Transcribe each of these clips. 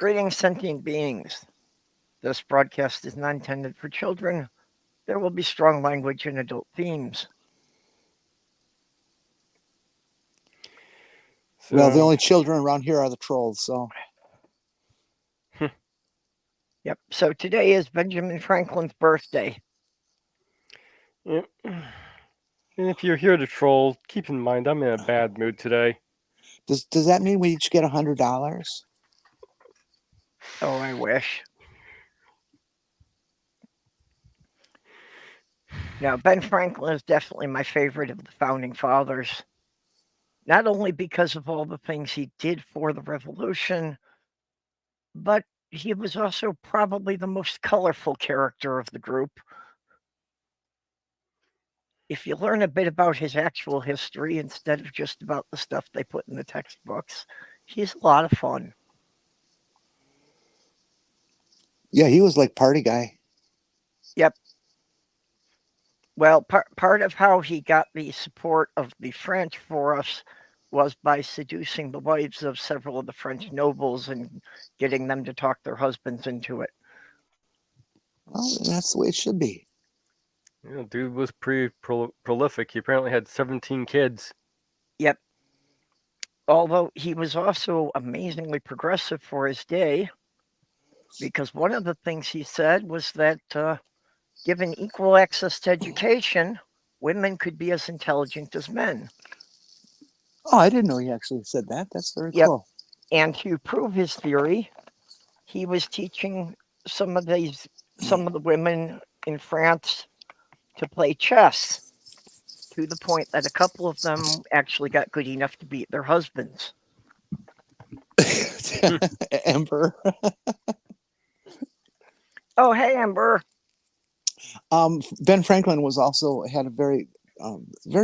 Greetings, sentient beings. This broadcast is not intended for children. There will be strong language and adult themes. Well, the only children around here are the trolls, so. Yep, so today is Benjamin Franklin's birthday. Yep. And if you're here to troll, keep in mind I'm in a bad mood today. Does that mean we each get $100? Oh, I wish. Now, Ben Franklin is definitely my favorite of the founding fathers. Not only because of all the things he did for the revolution, but he was also probably the most colorful character of the group. If you learn a bit about his actual history instead of just about the stuff they put in the textbooks, he's a lot of fun. Yeah, he was like party guy. Yep. Well, part of how he got the support of the French for us was by seducing the wives of several of the French nobles and getting them to talk their husbands into it. Well, that's the way it should be. Yeah, dude was pretty prolific. He apparently had 17 kids. Yep. Although he was also amazingly progressive for his day, because one of the things he said was that given equal access to education, women could be as intelligent as men. Oh, I didn't know he actually said that. That's very cool. And to prove his theory, he was teaching some of the women in France to play chess, to the point that a couple of them actually got good enough to beat their husbands. Ember. Oh, hey, Ember. Ben Franklin was also had a very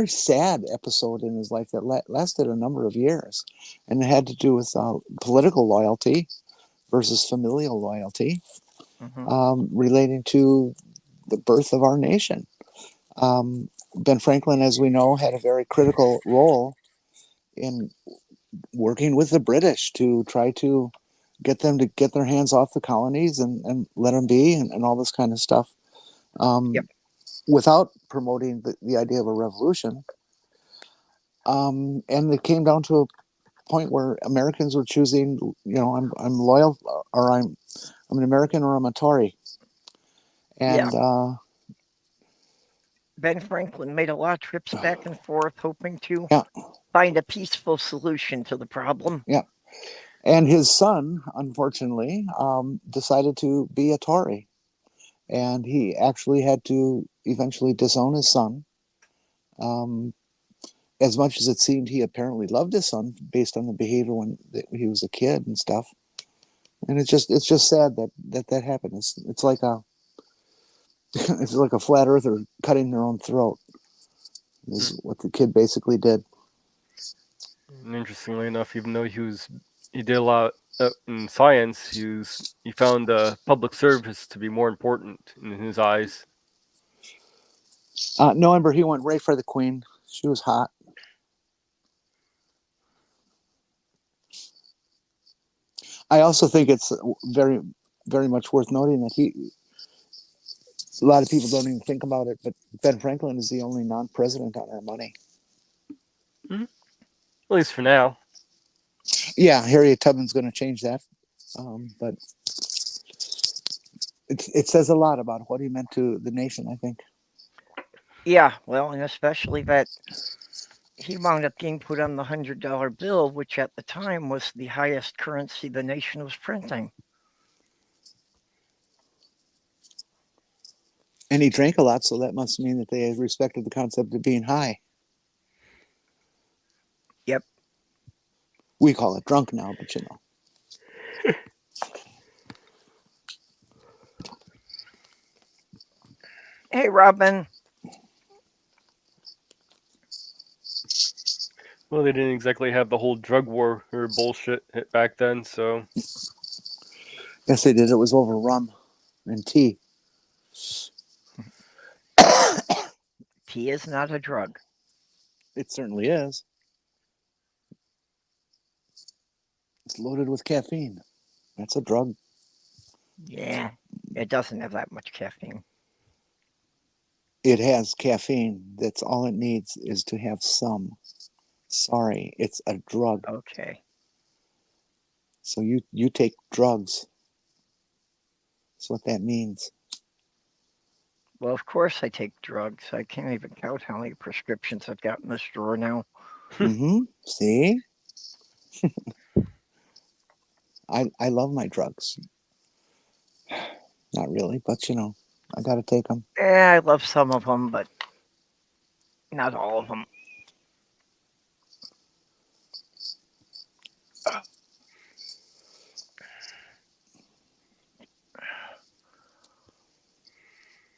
sad episode in his life that lasted a number of years, and it had to do with political loyalty versus familial loyalty, relating to the birth of our nation. Ben Franklin, as we know, had a very critical role in working with the British to try to get them to get their hands off the colonies and let them be and all this kind of stuff. Without promoting the idea of a revolution. And it came down to a point where Americans were choosing, I'm loyal, or I'm an American, or I'm a Tory. And Ben Franklin made a lot of trips back and forth, hoping to find a peaceful solution to the problem. Yeah. And his son, unfortunately, decided to be a Tory. And he actually had to eventually disown his son. As much as it seemed he apparently loved his son based on the behavior when he was a kid and stuff. And it's just sad that happened. It's like a flat earther cutting their own throat is what the kid basically did. And interestingly enough, even though he did a lot in science, he found public service to be more important in his eyes. No, Ember, he went right for the queen. She was hot. I also think it's very, very much worth noting that a lot of people don't even think about it, but Ben Franklin is the only non-president on our money. Mm-hmm. At least for now. Yeah, Harriet Tubman's going to change that. But it says a lot about what he meant to the nation, I think. Yeah, well, and especially that he wound up being put on the $100 bill, which at the time was the highest currency the nation was printing. And he drank a lot, so that must mean that they respected the concept of being high. Yep. We call it drunk now, but you know. Hey, Robin. Well, they didn't exactly have the whole drug war or bullshit back then, so. Yes, they did. It was over rum and tea. Tea is not a drug. It certainly is. It's loaded with caffeine. That's a drug. Yeah, it doesn't have that much caffeine. It has caffeine. That's all it needs is to have some. Sorry, it's a drug. Okay. So you take drugs. That's what that means. Well, of course I take drugs. I can't even count how many prescriptions I've got in this drawer now. Mm-hmm. See? I love my drugs. Not really, but I got to take them. Yeah, I love some of them, but not all of them.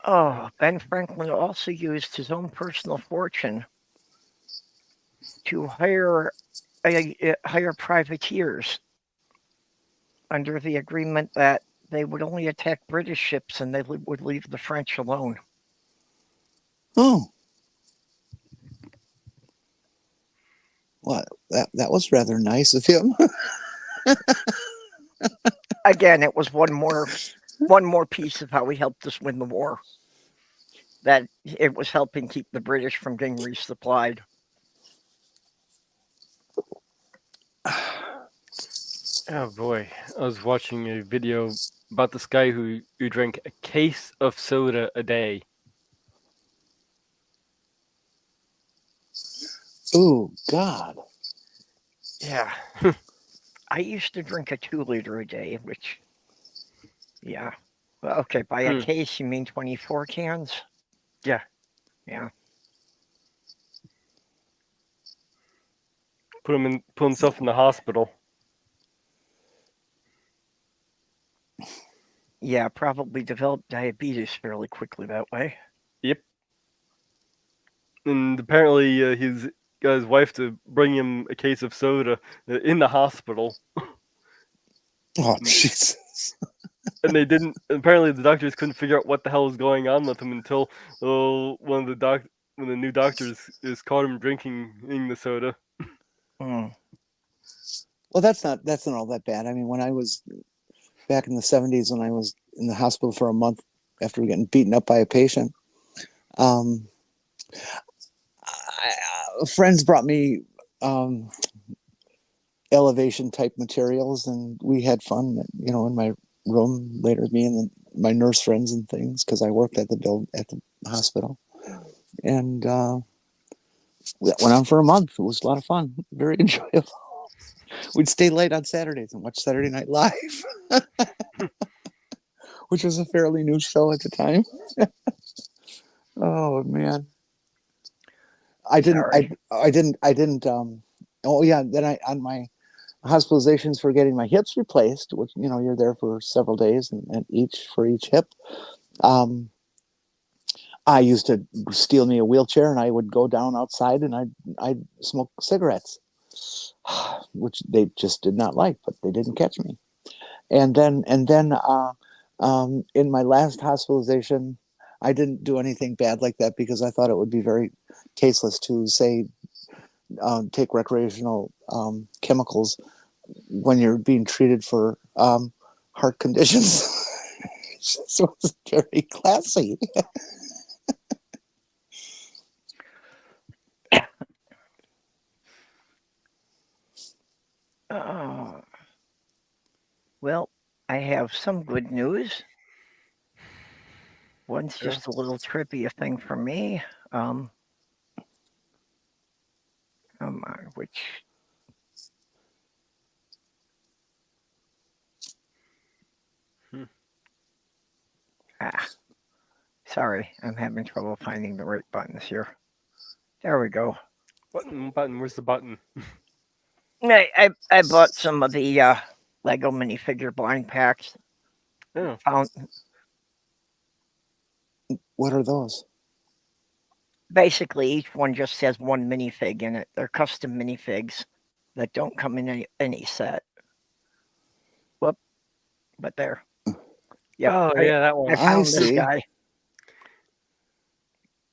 Oh, Ben Franklin also used his own personal fortune to hire privateers under the agreement that they would only attack British ships and they would leave the French alone. Oh. Well, that was rather nice of him. Again, it was one more piece of how he helped us win the war. That it was helping keep the British from getting resupplied. Oh boy, I was watching a video about this guy who drank a case of soda a day. Oh, God. Yeah. I used to drink a 2-liter a day, which, yeah. Well, okay, by a case, you mean 24 cans? Yeah. Yeah. Put himself in the hospital. Yeah, probably developed diabetes fairly quickly that way. Yep. And apparently he's got his wife to bring him a case of soda in the hospital. Oh, Jesus. And they didn't. Apparently, the doctors couldn't figure out what the hell was going on with him until one of the when the new doctors is caught him drinking the soda. Mm. Well, that's not all that bad. I mean, when I was back in the 70s, when I was in the hospital for a month after getting beaten up by a patient, friends brought me elevation type materials, and we had fun, in my room later, me and my nurse friends and things, because I worked at the hospital, and we went on for a month. It was a lot of fun, very enjoyable. We'd stay late on Saturdays and watch Saturday Night Live, which was a fairly new show at the time. Oh man, I didn't. Oh yeah, then I on my hospitalizations for getting my hips replaced, which you're there for several days and each hip. I used to steal me a wheelchair and I would go down outside and I'd smoke cigarettes, which they just did not like, but they didn't catch me. And then in my last hospitalization, I didn't do anything bad like that because I thought it would be very tasteless to say take recreational chemicals when you're being treated for heart conditions. So it's very classy. Well, I have some good news. One's just a little trippy thing for me. Come on, which... Sorry, I'm having trouble finding the right buttons here. There we go. Button. Where's the button? I bought some of the Lego minifigure blind packs. Oh. What are those? Basically, each one just has one minifig in it. They're custom minifigs that don't come in any set. Whoop. But there. Yep. Oh, yeah, that one. I found I this see. guy.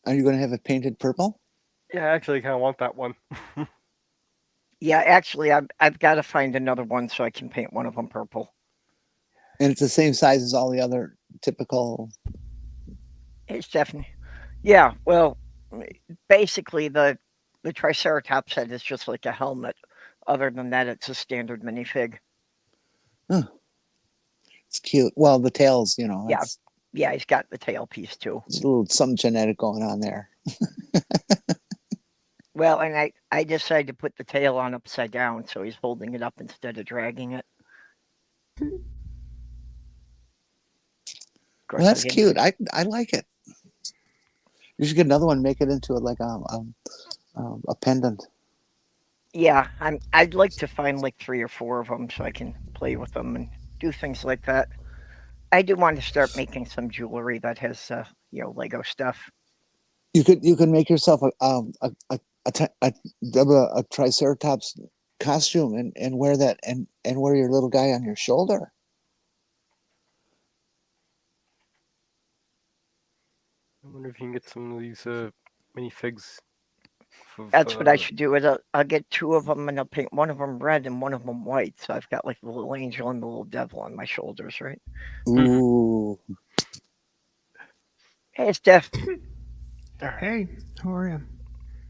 Are you going to have it painted purple? Yeah, actually, I kind of want that one. Yeah, actually, I've got to find another one so I can paint one of them purple. And it's the same size as all the other typical. It's definitely, yeah. Well, basically the Triceratops head is just like a helmet. Other than that, it's a standard minifig. Huh, it's cute. Well, the tails, Yeah, yeah. He's got the tail piece too. it's a little some genetic going on there. Well, and I decided to put the tail on upside down, so he's holding it up instead of dragging it. Of course, Well, that's cute. I like it. You should get another one, make it into a pendant. Yeah, I'd like to find like 3 or 4 of them so I can play with them and do things like that. I do want to start making some jewelry that has Lego stuff. You could make yourself a Triceratops costume and wear that and wear your little guy on your shoulder. I wonder if you can get some of these minifigs. That's what I should do. I'll get 2 of them and I'll paint one of them red and one of them white. So I've got like the little angel and the little devil on my shoulders, right? Ooh. Hey, Steph. Hey, how are you?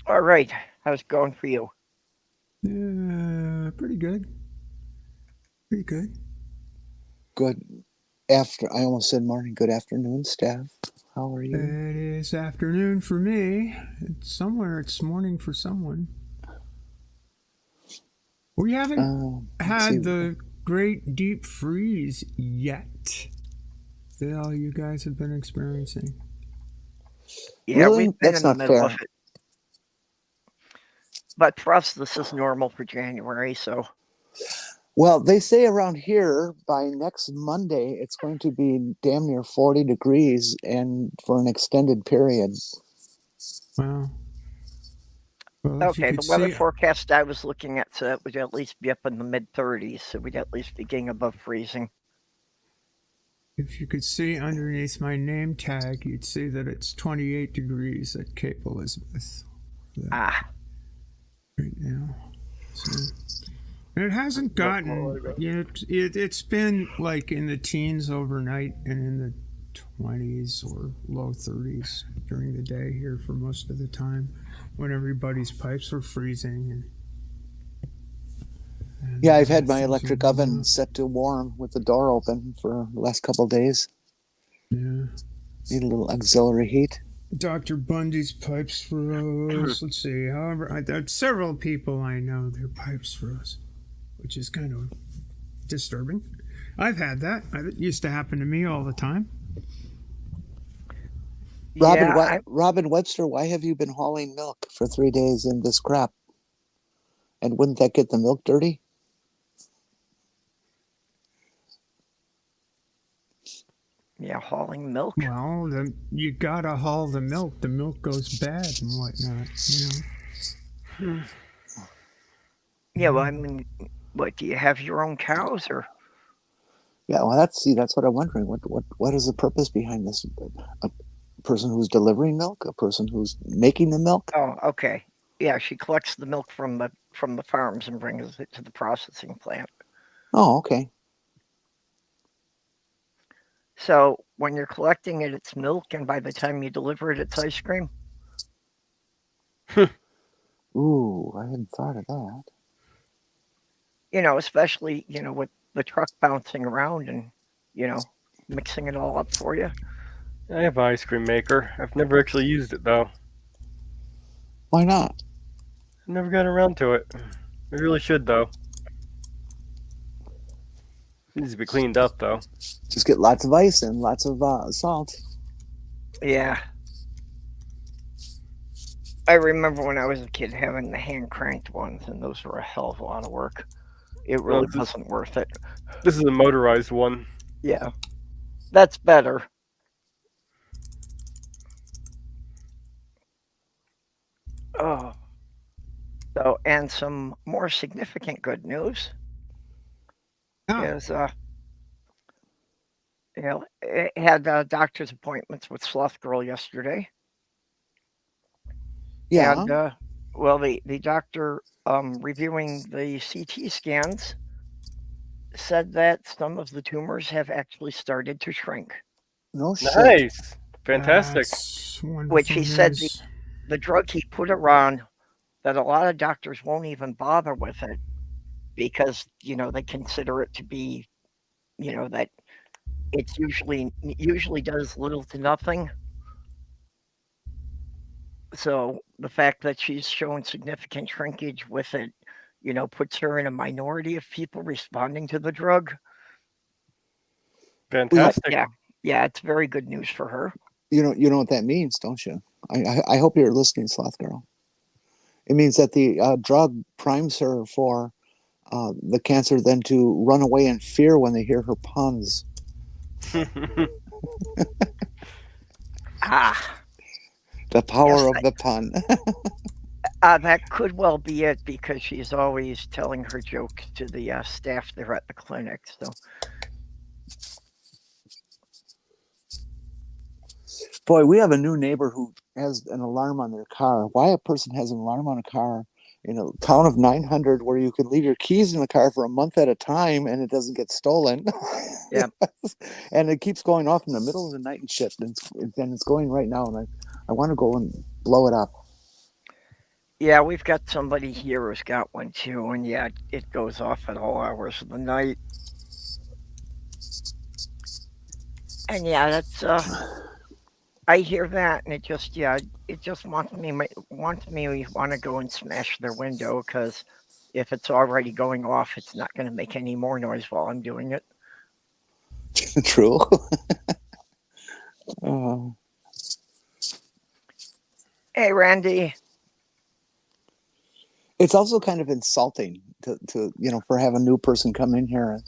All right. How's it going for you? Pretty good. Pretty good. Good. I almost said morning. Good afternoon, Steph. How are you? It is afternoon for me. It's morning for someone. We haven't had the great deep freeze yet that all you guys have been experiencing. Yeah, Really? we've been That's in the not middle fair. of it. But for us, this is normal for January, so. Well, they say around here by next Monday it's going to be damn near 40 degrees and for an extended period. Wow. Well, Okay, the weather forecast I was looking at said it would at least be up in the mid-30s, so we'd at least be getting above freezing. If you could see underneath my name tag, you'd see that it's 28 degrees at Cape Elizabeth. Ah. Right now. So, it hasn't gotten, it's been like in the teens overnight and in the 20s or low 30s during the day here for most of the time when everybody's pipes were freezing. And Yeah, I've had my electric oven set to warm with the door open for the last couple of days. Yeah. Need a little auxiliary heat. Dr. Bundy's pipes froze. Let's see. However, there's several people I know their pipes froze, which is kind of disturbing. I've had that. It used to happen to me all the time. Robin Webster, why have you been hauling milk for 3 days in this crap? And wouldn't that get the milk dirty? Yeah, hauling milk. Well, you gotta haul the milk. The milk goes bad and whatnot, Yeah, well, I mean, what, do you have your own cows or? Yeah, well, that's what I'm wondering. What is the purpose behind this? A person who's delivering milk, a person who's making the milk? Oh, okay. Yeah, she collects the milk from the farms and brings it to the processing plant. Oh, okay. So when you're collecting it, it's milk, and by the time you deliver it, it's ice cream. Ooh, I hadn't thought of that. Especially, with the truck bouncing around and, mixing it all up for you. I have an ice cream maker. I've never actually used it, though. Why not? I never got around to it. I really should, though. It needs to be cleaned up, though. Just get lots of ice and lots of salt. Yeah. I remember when I was a kid having the hand cranked ones, and those were a hell of a lot of work. It really wasn't worth it. This is a motorized one. Yeah. That's better. Oh. So, and some more significant good news is, it had doctor's appointments with Sloth Girl yesterday. Yeah. And, the doctor reviewing the CT scans said that some of the tumors have actually started to shrink, No shit. Nice. Fantastic. That's which wonderful he said news. the drug he put her on, that a lot of doctors won't even bother with it because, they consider it to be, that it's usually does little to nothing. So the fact that she's showing significant shrinkage with it, puts her in a minority of people responding to the drug. But Fantastic. yeah, it's very good news for her. You know what that means, don't you? I hope you're listening, Sloth Girl. It means that the drug primes her for the cancer then to run away in fear when they hear her puns. Ah, The power yes, of the pun. that could well be it because she's always telling her jokes to the staff there at the clinic. So Boy, we have a new neighbor who has an alarm on their car. Why a person has an alarm on a car in a town of 900 where you can leave your keys in the car for a month at a time and it doesn't get stolen? Yeah. And it keeps going off in the middle of the night and shit. And it's going right now. And I want to go and blow it up. yeah, we've got somebody here who's got one too, and yeah, it goes off at all hours of the night. And yeah, that's I hear that, and it just wants me want to go and smash their window because if it's already going off, it's not going to make any more noise while I'm doing it. True. Hey, Randy. It's also kind of insulting to for having a new person come in here,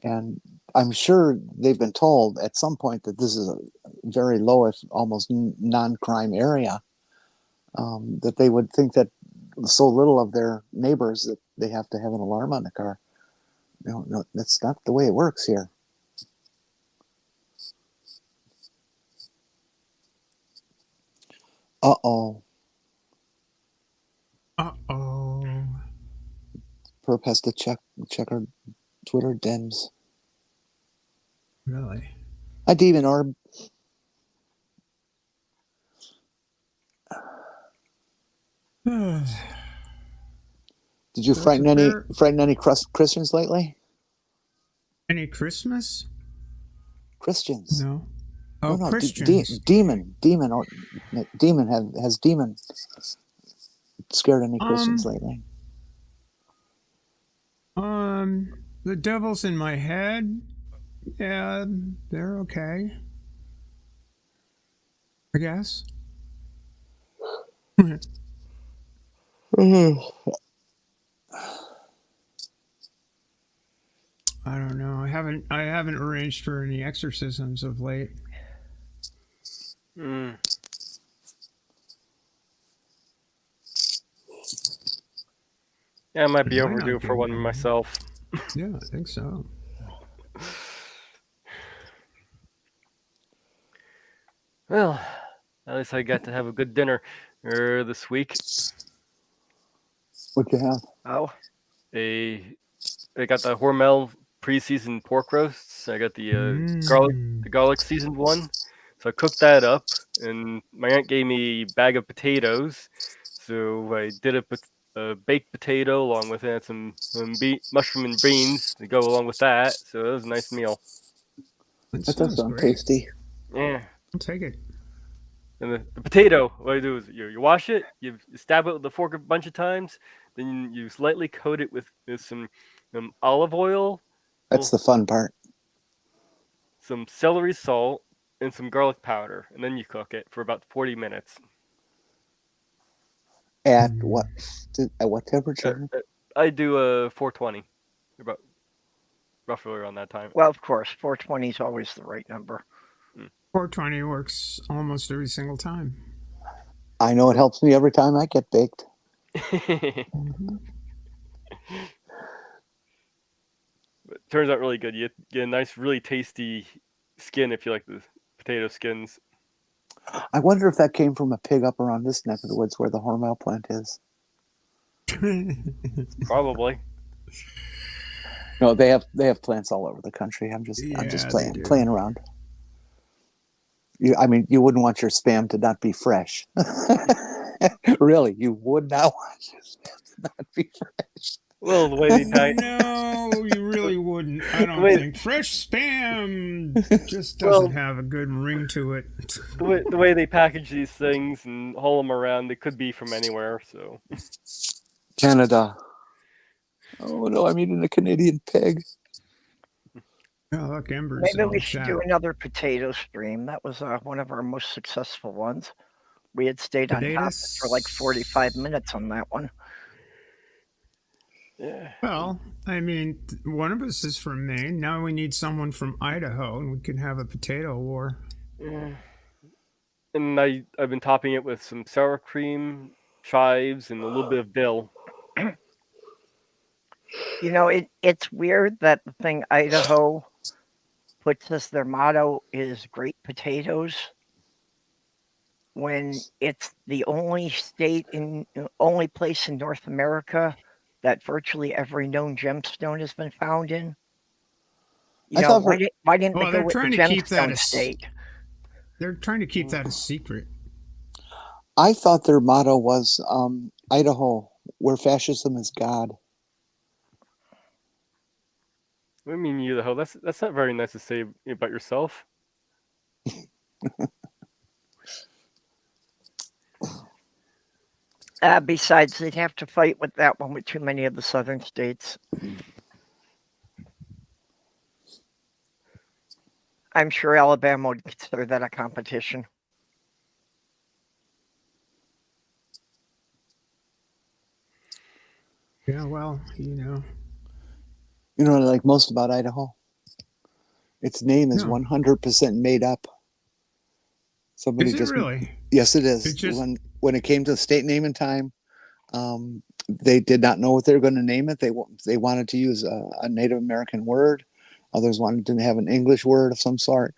and I'm sure they've been told at some point that this is a very low, if almost non-crime area, that they would think that so little of their neighbors that they have to have an alarm on the car. No, that's not the way it works here. Uh-oh. Perp has to check her Twitter DMs. Really? Hi, Demon Orb. Did you frighten any Christians lately? Any Christmas? Christians? No. Oh, no. Christians. Demon has Demon scared any Christians lately? The devil's in my head. Yeah, they're okay. I guess. I don't know. I haven't arranged for any exorcisms of late. Mm. Yeah, I might be overdue for one myself. Yeah, I think so. Well, at least I got to have a good dinner this week. What'd you have? Oh, I got the Hormel pre-seasoned pork roasts. I got the garlic seasoned one. So I cooked that up, and my aunt gave me a bag of potatoes. So I did a baked potato along with it, some mushroom and beans to go along with that. So it was a nice meal. That does sound tasty. Yeah. I'll take it. And the potato, what you do is you wash it, you stab it with a fork a bunch of times, then you slightly coat it with some olive oil. That's the fun part. Some celery salt and some garlic powder, and then you cook it for about 40 minutes. At what temperature? I do a 420, about roughly around that time. Well, of course, 420 is always the right number. 420 works almost every single time. I know it helps me every time I get baked. But it turns out really good. You get a nice, really tasty skin if you like the potato skins. I wonder if that came from a pig up around this neck of the woods where the Hormel plant is. Probably. No, they have plants all over the country. I'm just Yeah, they do. playing around. You wouldn't want your spam to not be fresh. Really, you would not want your spam to not be fresh. Well, the way they pack. No, you really wouldn't. I don't Wait. think fresh spam just Well- doesn't have a good ring to it. The way they package these things and haul them around, they could be from anywhere. So Canada. Oh no, I'm eating a Canadian pig. Oh, look, Ember's Maybe all we should chat. do another potato stream. That was one of our most successful ones. We had stayed on topic Potatoes? for like 45 minutes on that one. yeah. Well, I mean, one of us is from Maine. Now we need someone from Idaho, and we could have a potato war. Yeah. And I've been topping it with some sour cream, chives, and a little bit of dill. You know, it's weird that the thing Idaho puts as their motto is great potatoes when it's the only place in North America that virtually every known gemstone has been found in. I thought Why didn't Well, they they're go with the trying to keep that gemstone as- state? They're trying to keep that a secret. I thought their motto was Idaho, where fascism is God. What do you mean, you the hell? That's not very nice to say about yourself. Besides, they'd have to fight with that one with too many of the southern states. I'm sure Alabama would consider that a competition. Yeah, well, you know. You know what I like most about Idaho? Its name is No. 100% made up. Somebody Is it just really? Yes, it is. It just- When it came to state name and time, they did not know what they were going to name it. They wanted to use a Native American word. Others wanted to have an English word of some sort.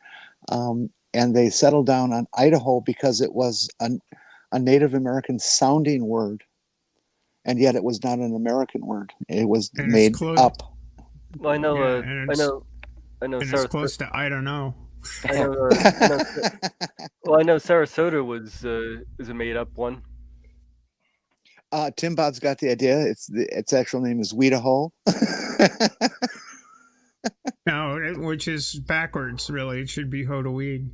And they settled down on Idaho because it was a Native American sounding word. And yet it was not an American word. It was And it's made close- up. Well, I know. Yeah, and I it's- know. And it's close to I don't know. I know. Well, I know Sarasota was a made up one. Tim Bob's got the idea. Its actual name is Weedaho. No, which is backwards, really. It should be Hodaweed.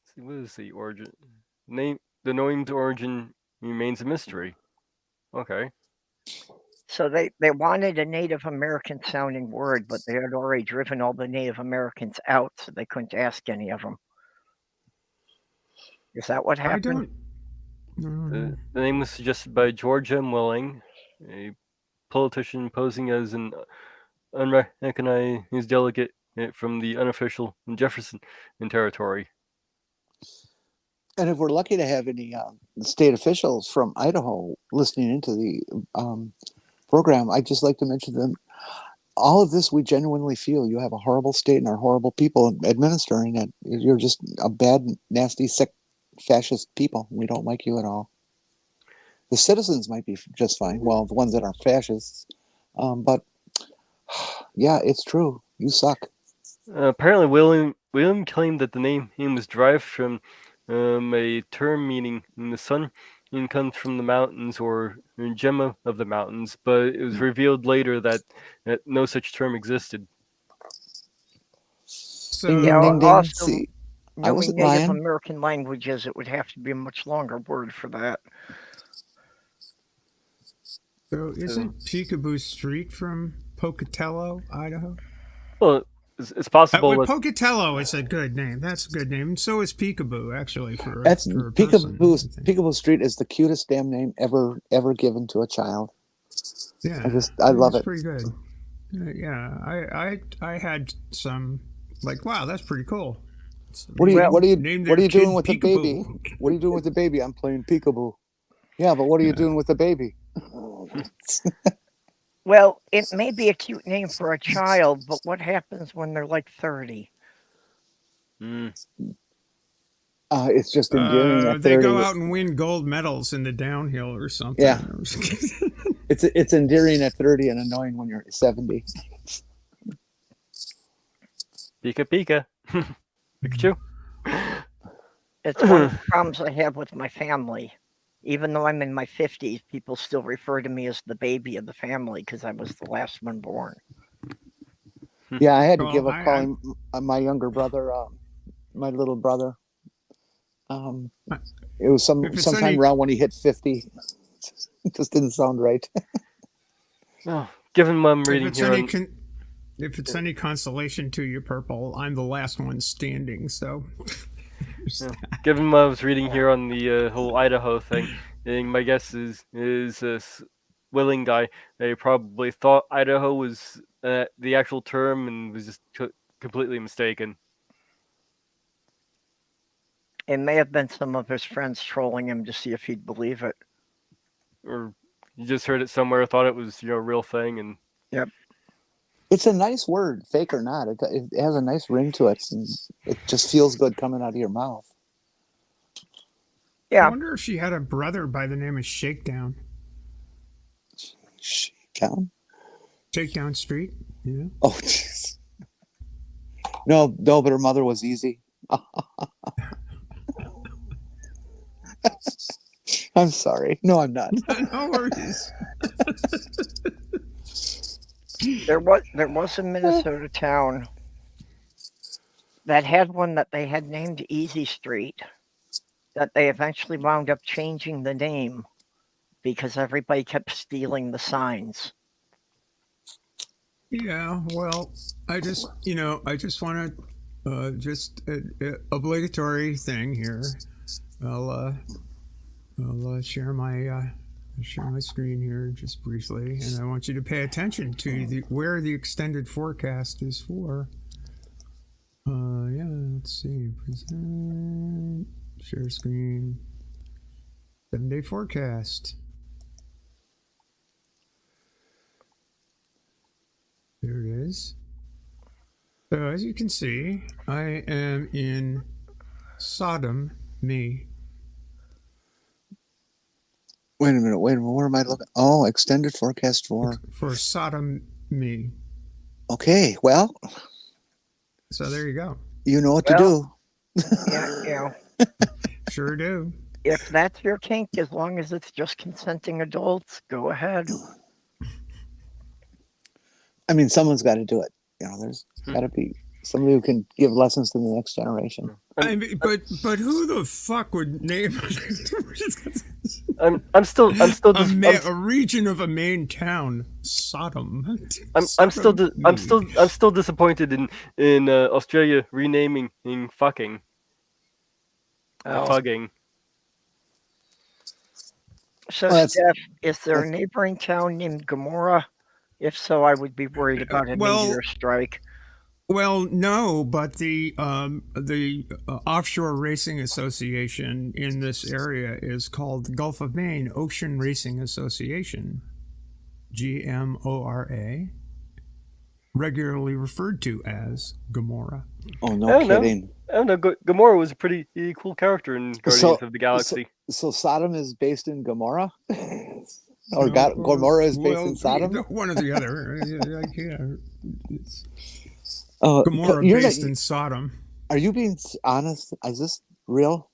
See, what is the origin? The name's origin remains a mystery. Okay. So they wanted a Native American sounding word, but they had already driven all the Native Americans out, so they couldn't ask any of them. Is that what I happened? don't. The name was suggested by George M. Willing, a politician posing as an unrecognized delegate from the unofficial Jefferson territory. And if we're lucky to have any state officials from Idaho listening into the program, I'd just like to mention them. All of this, we genuinely feel you have a horrible state and are horrible people administering it. You're just a bad, nasty, sick, fascist people. We don't like you at all. The citizens might be just fine. Well, the ones that are fascists. But yeah, it's true. You suck. Apparently, William claimed that the name was derived from a term meaning the sun comes from the mountains or gem of the mountains, but it was revealed later that no such term existed. So, Ding, Yeah, ding, ding, ding. also, See, I knowing wasn't Native lying. American languages, it would have to be a much longer word for that. so isn't Peekaboo Street from Pocatello, Idaho? Well, it's possible that Pocatello is a good name. That's a good name. And so is Peekaboo, actually, for That's a person, I think. Peekaboo Street is the cutest damn name ever given to a child. Yeah, I love it's it. pretty good. Yeah, I had some like, wow, that's pretty cool. What are you Named what are their you doing kid with the baby? Peekaboo. What are you doing with the baby? I'm playing peekaboo. Yeah, but what are you doing with the baby? Well, it may be a cute name for a child, but what happens when they're like 30? It's just endearing at 30. They go out and win gold medals in the downhill or something. Yeah. It's endearing at 30 and annoying when you're 70. Pika Pika. Pikachu. It's one of the problems I have with my family. Even though I'm in my 50s, people still refer to me as the baby of the family because I was the last one born. Yeah, I had to Well, give up calling my younger brother, my little brother. It was sometime around when he hit 50. It just didn't sound right. Oh, given I'm reading here on... If it's any consolation to you, Purple, I'm the last one standing, so... Given I was reading here on the whole Idaho thing, my guess is this willing guy, they probably thought Idaho was the actual term and was just completely mistaken. It may have been some of his friends trolling him to see if he'd believe it. Or you just heard it somewhere, thought it was a real thing, and... Yep. It's a nice word, fake or not. It has a nice ring to it, and it just feels good coming out of your mouth. Yeah. I wonder if she had a brother by the name of Shakedown. Shakedown? Shakedown Street, yeah. Oh, jeez. No, but her mother was easy. I'm sorry. No, I'm not. No worries. There was a Minnesota town that had one that they had named Easy Street that they eventually wound up changing the name because everybody kept stealing the signs. Yeah, well, I just want to just obligatory thing here. I'll share my screen here just briefly, and I want you to pay attention to where the extended forecast is for. Yeah, let's see. Present, share screen, 7-day forecast. There it is. So as you can see, I am in S11e. Wait a minute. Where am I looking? Oh, extended forecast for S11e. Okay, well. So there you go. You know what to do. Yeah, Sure do. If that's your kink, as long as it's just consenting adults, go ahead. I mean, someone's got to do it. There's got to be somebody who can give lessons to the next generation. I mean, but who the fuck would name I'm still a region of a main town, Sodom. I'm still disappointed in Australia renaming fucking. Fugging. So, Steph, is there a neighboring town named Gomorrah? If so, I would be worried about a meteor strike. Well, no, but the Offshore Racing Association in this area is called the Gulf of Maine Ocean Racing Association, GMORA, regularly referred to as Gomorrah. Oh, no kidding. I don't know. Gomorrah was a pretty cool character in Guardians of the Galaxy. So Sodom is based in Gomorrah? Or Gomorrah is based in Sodom? One or the other. Gomorrah based in Sodom. Are you being honest? Is this real?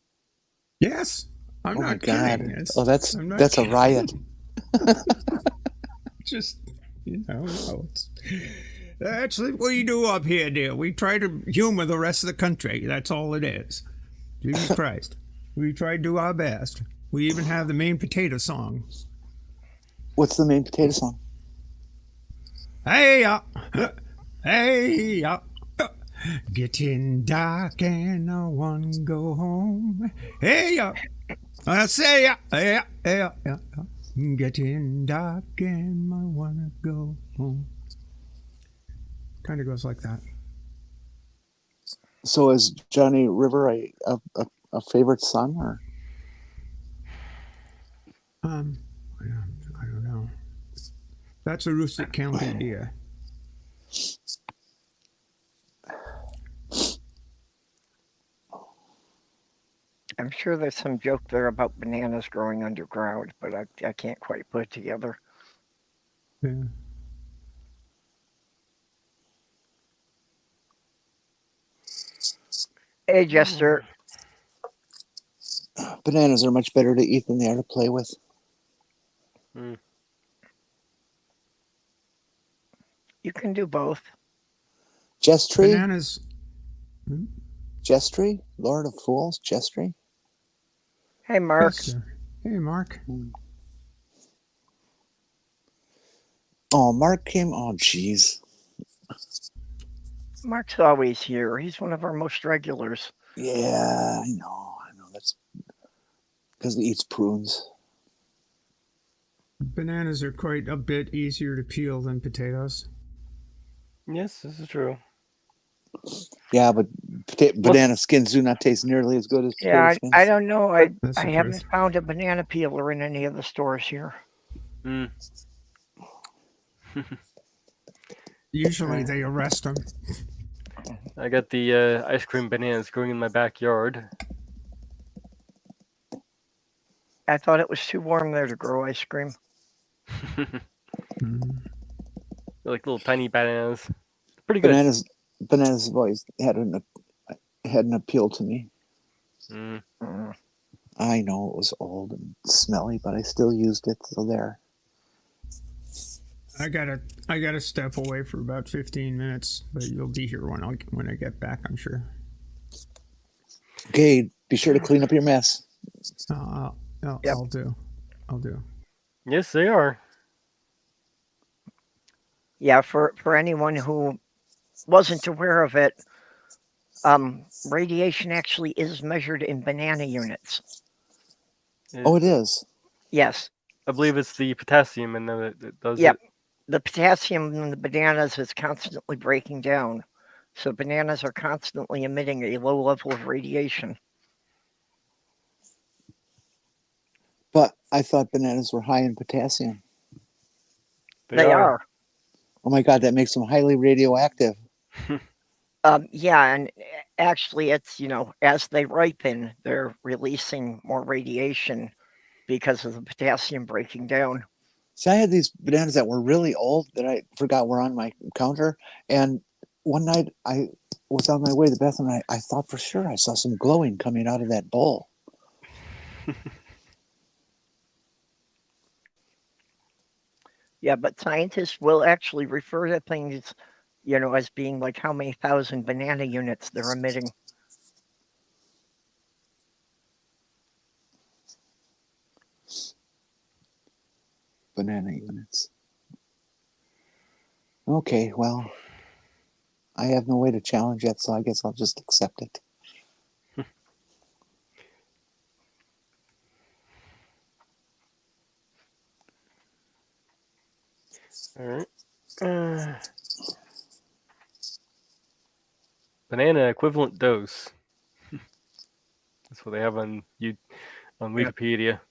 Yes. I'm not kidding. That's a riot. Just, it's... Actually, what do you do up here, dear? We try to humor the rest of the country. That's all it is. Jesus Christ. We try to do our best. We even have the main potato song. What's the main potato song? Hey, hey, getting dark and I want to go home. Hey, I say, hey, getting dark and I want to go home. Kind of goes like that. So is Johnny River a favorite son, or? I don't know. That's a rustic county idea. I'm sure there's some joke there about bananas growing underground, but I can't quite put it together. Yeah. Hey, Jester. Bananas are much better to eat than they are to play with. Mm. You can do both. Jestry? Bananas. Jestry? Lord of Fools? Jestry? Hey, Mark. Yes, sir. Hey, Mark. Oh, Mark came. Oh, jeez. Mark's always here. He's one of our most regulars. Yeah, I know. That's because he eats prunes. Bananas are quite a bit easier to peel than potatoes. Yes, this is true. Yeah, but banana skins do not taste nearly as good as potato Yeah, skins. I don't know. I That's the haven't truth. found a banana peeler in any of the stores here. Mm. Usually they arrest them. I got the ice cream bananas growing in my backyard. I thought it was too warm there to grow ice cream. Mm. They're like little tiny bananas. Pretty good. Bananas have always had an appeal to me. Mm. I know it was old and smelly, but I still used it. So there. I gotta step away for about 15 minutes, but you'll be here when I get back, I'm sure. Okay, be sure to clean up your mess. Yep. I'll do. Yes, they are. Yeah, for anyone who wasn't aware of it, radiation actually is measured in banana units. Oh, it is. Yes. I believe it's the potassium and that does Yep. it. The potassium in the bananas is constantly breaking down. So bananas are constantly emitting a low level of radiation. But I thought bananas were high in potassium. They are. Oh my God, that makes them highly radioactive. Yeah, and actually it's, as they ripen, they're releasing more radiation because of the potassium breaking down. See, I had these bananas that were really old that I forgot were on my counter. And one night I was on my way to the bathroom and I thought for sure I saw some glowing coming out of that bowl. Yeah, but scientists will actually refer to things, as being like how many thousand banana units they're emitting. Banana units. Okay, well, I have no way to challenge it, so I guess I'll just accept it. All right. Banana equivalent dose. That's what they have on Wikipedia.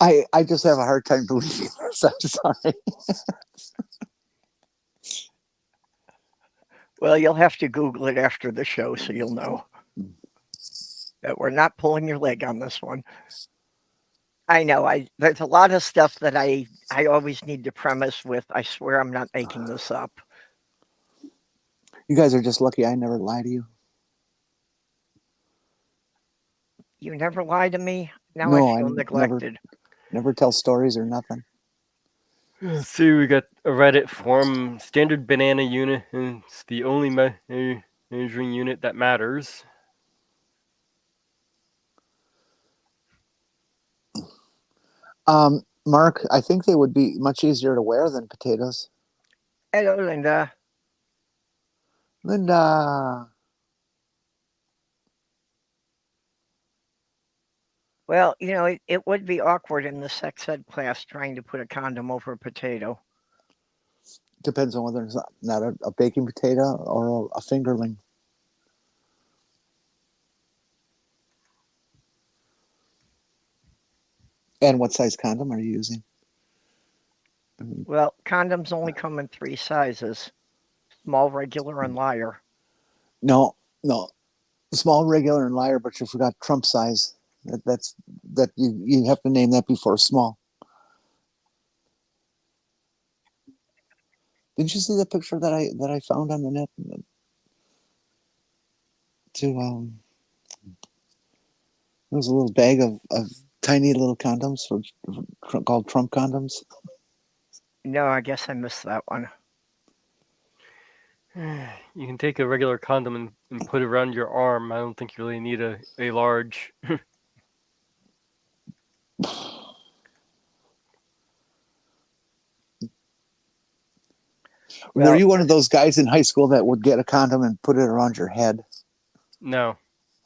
I just have a hard time believing this. I'm sorry. Well, you'll have to Google it after the show so you'll know that we're not pulling your leg on this one. I know. There's a lot of stuff that I always need to premise with, I swear I'm not making this up. You guys are just lucky I never lie to you. You never lie to me? Now No, I feel I neglected. never tell stories or nothing. Let's see, we got a Reddit forum. Standard banana unit. It's the only measuring unit that matters. Mark, I think they would be much easier to wear than potatoes. Hello, Linda. Linda. Well, it would be awkward in the sex ed class trying to put a condom over a potato. Depends on whether it's not a baking potato or a fingerling. And what size condom are you using? Well, condoms only come in 3 sizes: small, regular, and liar. No. Small, regular, and liar, but you forgot Trump size. That you have to name that before small. Did you see the picture that I found on the net? It was a little bag of tiny little condoms called Trump condoms. No, I guess I missed that one. You can take a regular condom and put it around your arm. I don't think you really need a large. Were you one of those guys in high school that would get a condom and put it around your head? No.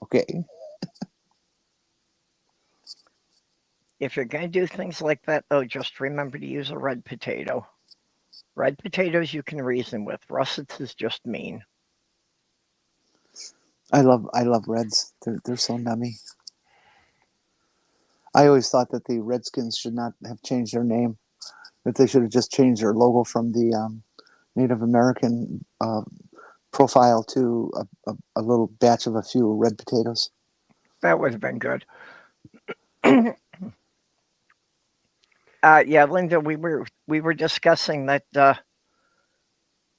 Okay. If you're going to do things like that, though, just remember to use a red potato. Red potatoes you can reason with. Russets is just mean. I love Reds. They're so nummy. I always thought that the Redskins should not have changed their name. That they should have just changed their logo from the Native American profile to a little batch of a few red potatoes. That would have been good. Yeah, Linda, we were discussing that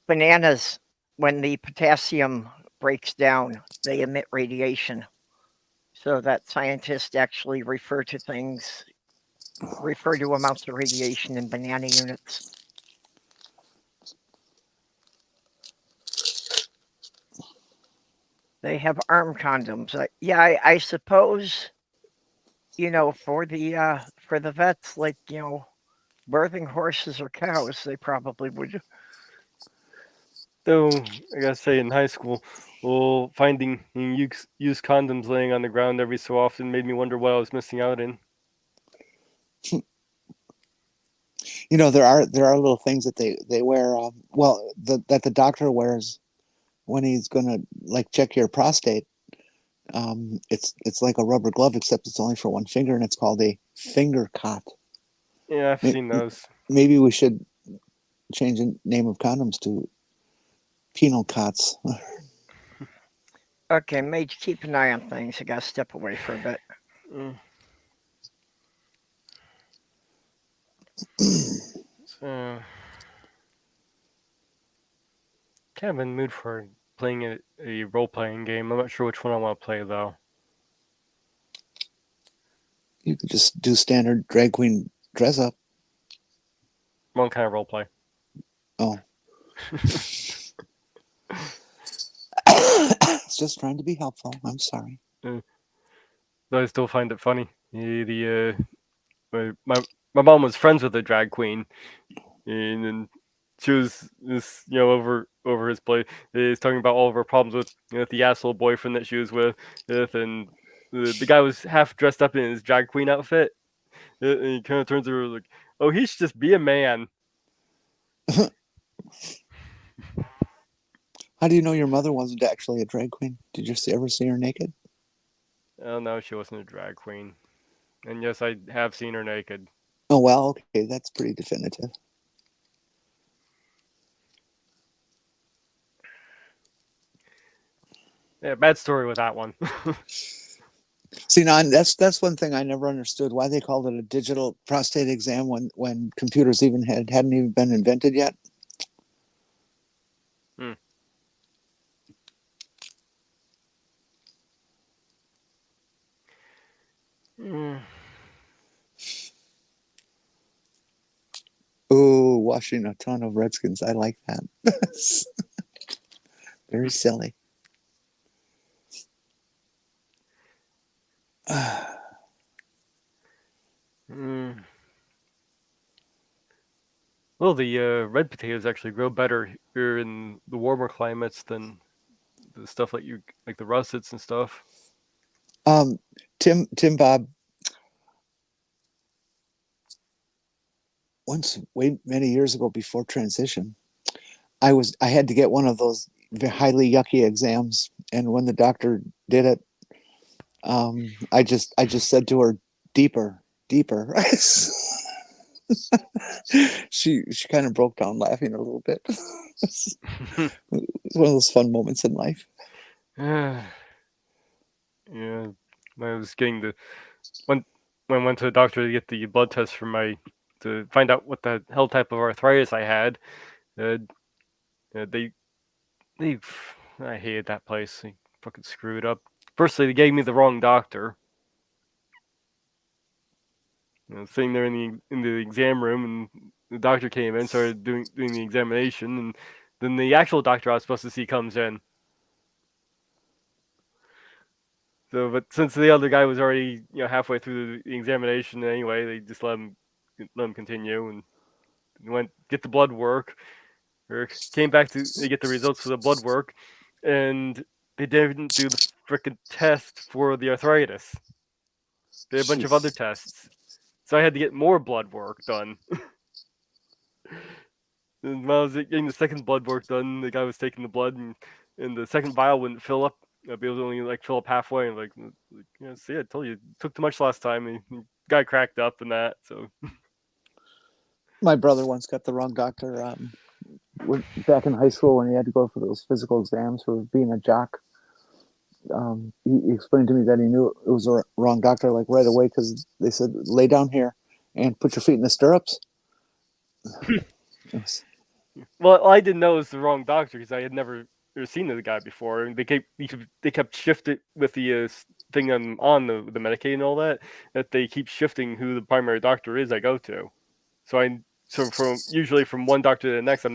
bananas, when the potassium breaks down, they emit radiation. So that scientists actually refer to amounts of radiation in banana units. They have arm condoms. I suppose, for the vets, like, birthing horses or cows, they probably would. Though, I gotta say, in high school, finding used condoms laying on the ground every so often made me wonder what I was missing out in. There are little things that they wear. That the doctor wears when he's gonna check your prostate. It's like a rubber glove, except it's only for one finger, and it's called a finger cot. Yeah, I've seen those. Maybe we should change the name of condoms to penal cots. Okay, Mage, keep an eye on things. I gotta step away for a bit. So, kind of in the mood for playing a role-playing game. I'm not sure which one I want to play, though. You could just do standard drag queen dress up. One kind of role-play. Oh. It's just trying to be helpful. I'm sorry. But I still find it funny. My mom was friends with a drag queen, and then she was over his place. He's talking about all of her problems with the asshole boyfriend that she was with, and the guy was half dressed up in his drag queen outfit, and he kind of turns to her like, "Oh, he should just be a man." How do you know your mother wasn't actually a drag queen? Did you ever see her naked? Oh no, she wasn't a drag queen. And yes, I have seen her naked. Oh well, okay, that's pretty definitive. Yeah, bad story with that one. See, now that's one thing I never understood, why they called it a digital prostate exam when computers hadn't even been invented yet. Oh, washing a ton of Redskins. I like that. Very silly. Well, the red potatoes actually grow better here in the warmer climates than the stuff like the russets and stuff. Tim Bob, once many years ago before transition, I had to get one of those highly yucky exams, and when the doctor did it, I just said to her, deeper. She kind of broke down laughing a little bit. It's one of those fun moments in life. Yeah, I was getting when I went to the doctor to get the blood test to find out what the hell type of arthritis I had, they I hated that place. They fucking screwed up. Firstly, they gave me the wrong doctor. Sitting there in the exam room, and the doctor came in, started doing the examination, and then the actual doctor I was supposed to see comes in. So, but since the other guy was already halfway through the examination anyway, they just let him continue and went get the blood work. Or came back to get the results for the blood work, and they didn't do the frickin' test for the arthritis. They had a bunch of other tests, so I had to get more blood work done. And when I was getting the second blood work done, the guy was taking the blood, and the second vial wouldn't fill up. It was only fill up halfway, and see, I told you, it took too much last time. And the guy cracked up and that. So My brother once got the wrong doctor. Back in high school when he had to go for those physical exams for being a jock. He explained to me that he knew it was a wrong doctor right away because they said, lay down here and put your feet in the stirrups. Well, I didn't know it was the wrong doctor because I had never seen the guy before, and they kept shifting with the thing on the Medicaid and all that they keep shifting who the primary doctor is I go to. So from one doctor to the next,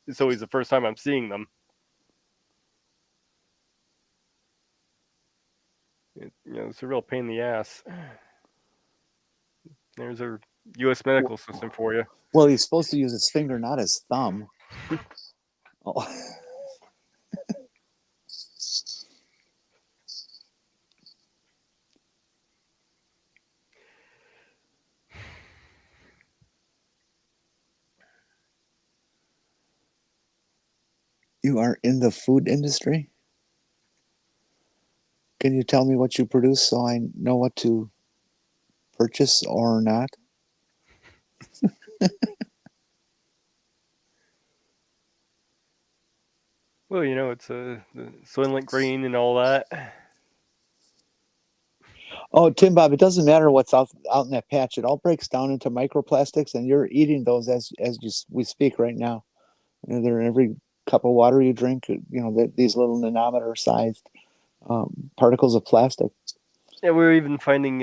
it's always the first time I'm seeing them. It's a real pain in the ass. There's a U.S. medical system for you. Well, he's supposed to use his finger, not his thumb. Oh. You are in the food industry? Can you tell me what you produce so I know what to purchase or not? Well, it's the Soylent Green and all that. Oh, Tim Bob, it doesn't matter what's out in that patch. It all breaks down into microplastics, and you're eating those as we speak right now. They're in every cup of water you drink. These little nanometer-sized particles of plastic. Yeah, we're even finding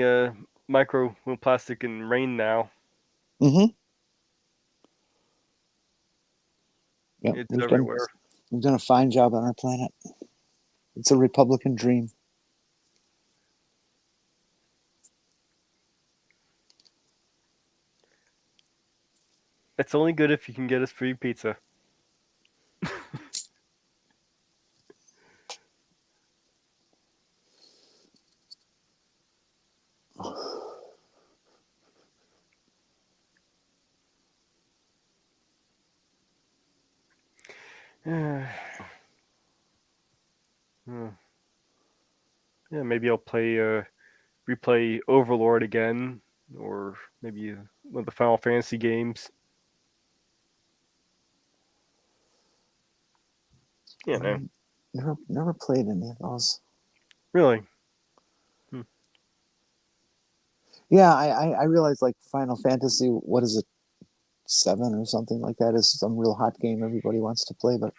microplastic in rain now. Mm-hmm. Yeah, it's everywhere. We've done a fine job on our planet. It's a Republican dream. It's only good if you can get us free pizza. Yeah, maybe I'll replay Overlord again, or maybe one of the Final Fantasy games. Yeah, man. Never played any of those. Really? Yeah, I realize Final Fantasy, what is it, 7 or something like that, is some real hot game everybody wants to play, but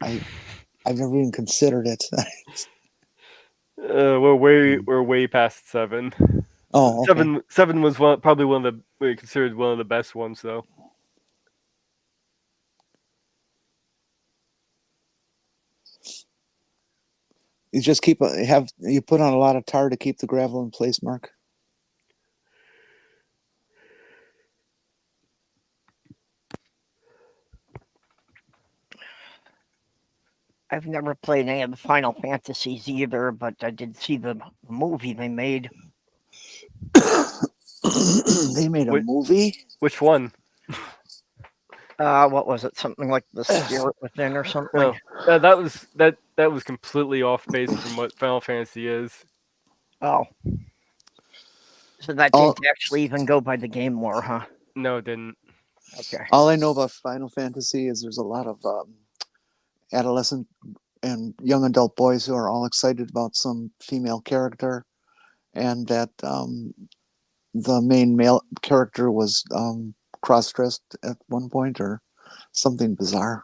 I've never even considered it. We're way past 7. Oh, okay. 7 was probably considered one of the best ones, though. You just you put on a lot of tar to keep the gravel in place, Mark? I've never played any of the Final Fantasies either, but I did see the movie they made. They made a movie? Which one? What was it? Something like The Spirit Within or something? No, that was completely off base from what Final Fantasy is. Oh. So that didn't actually even go by the game lore, huh? No, it didn't. Okay. All I know about Final Fantasy is there's a lot of adolescent and young adult boys who are all excited about some female character, and that the main male character was cross-dressed at one point or something bizarre.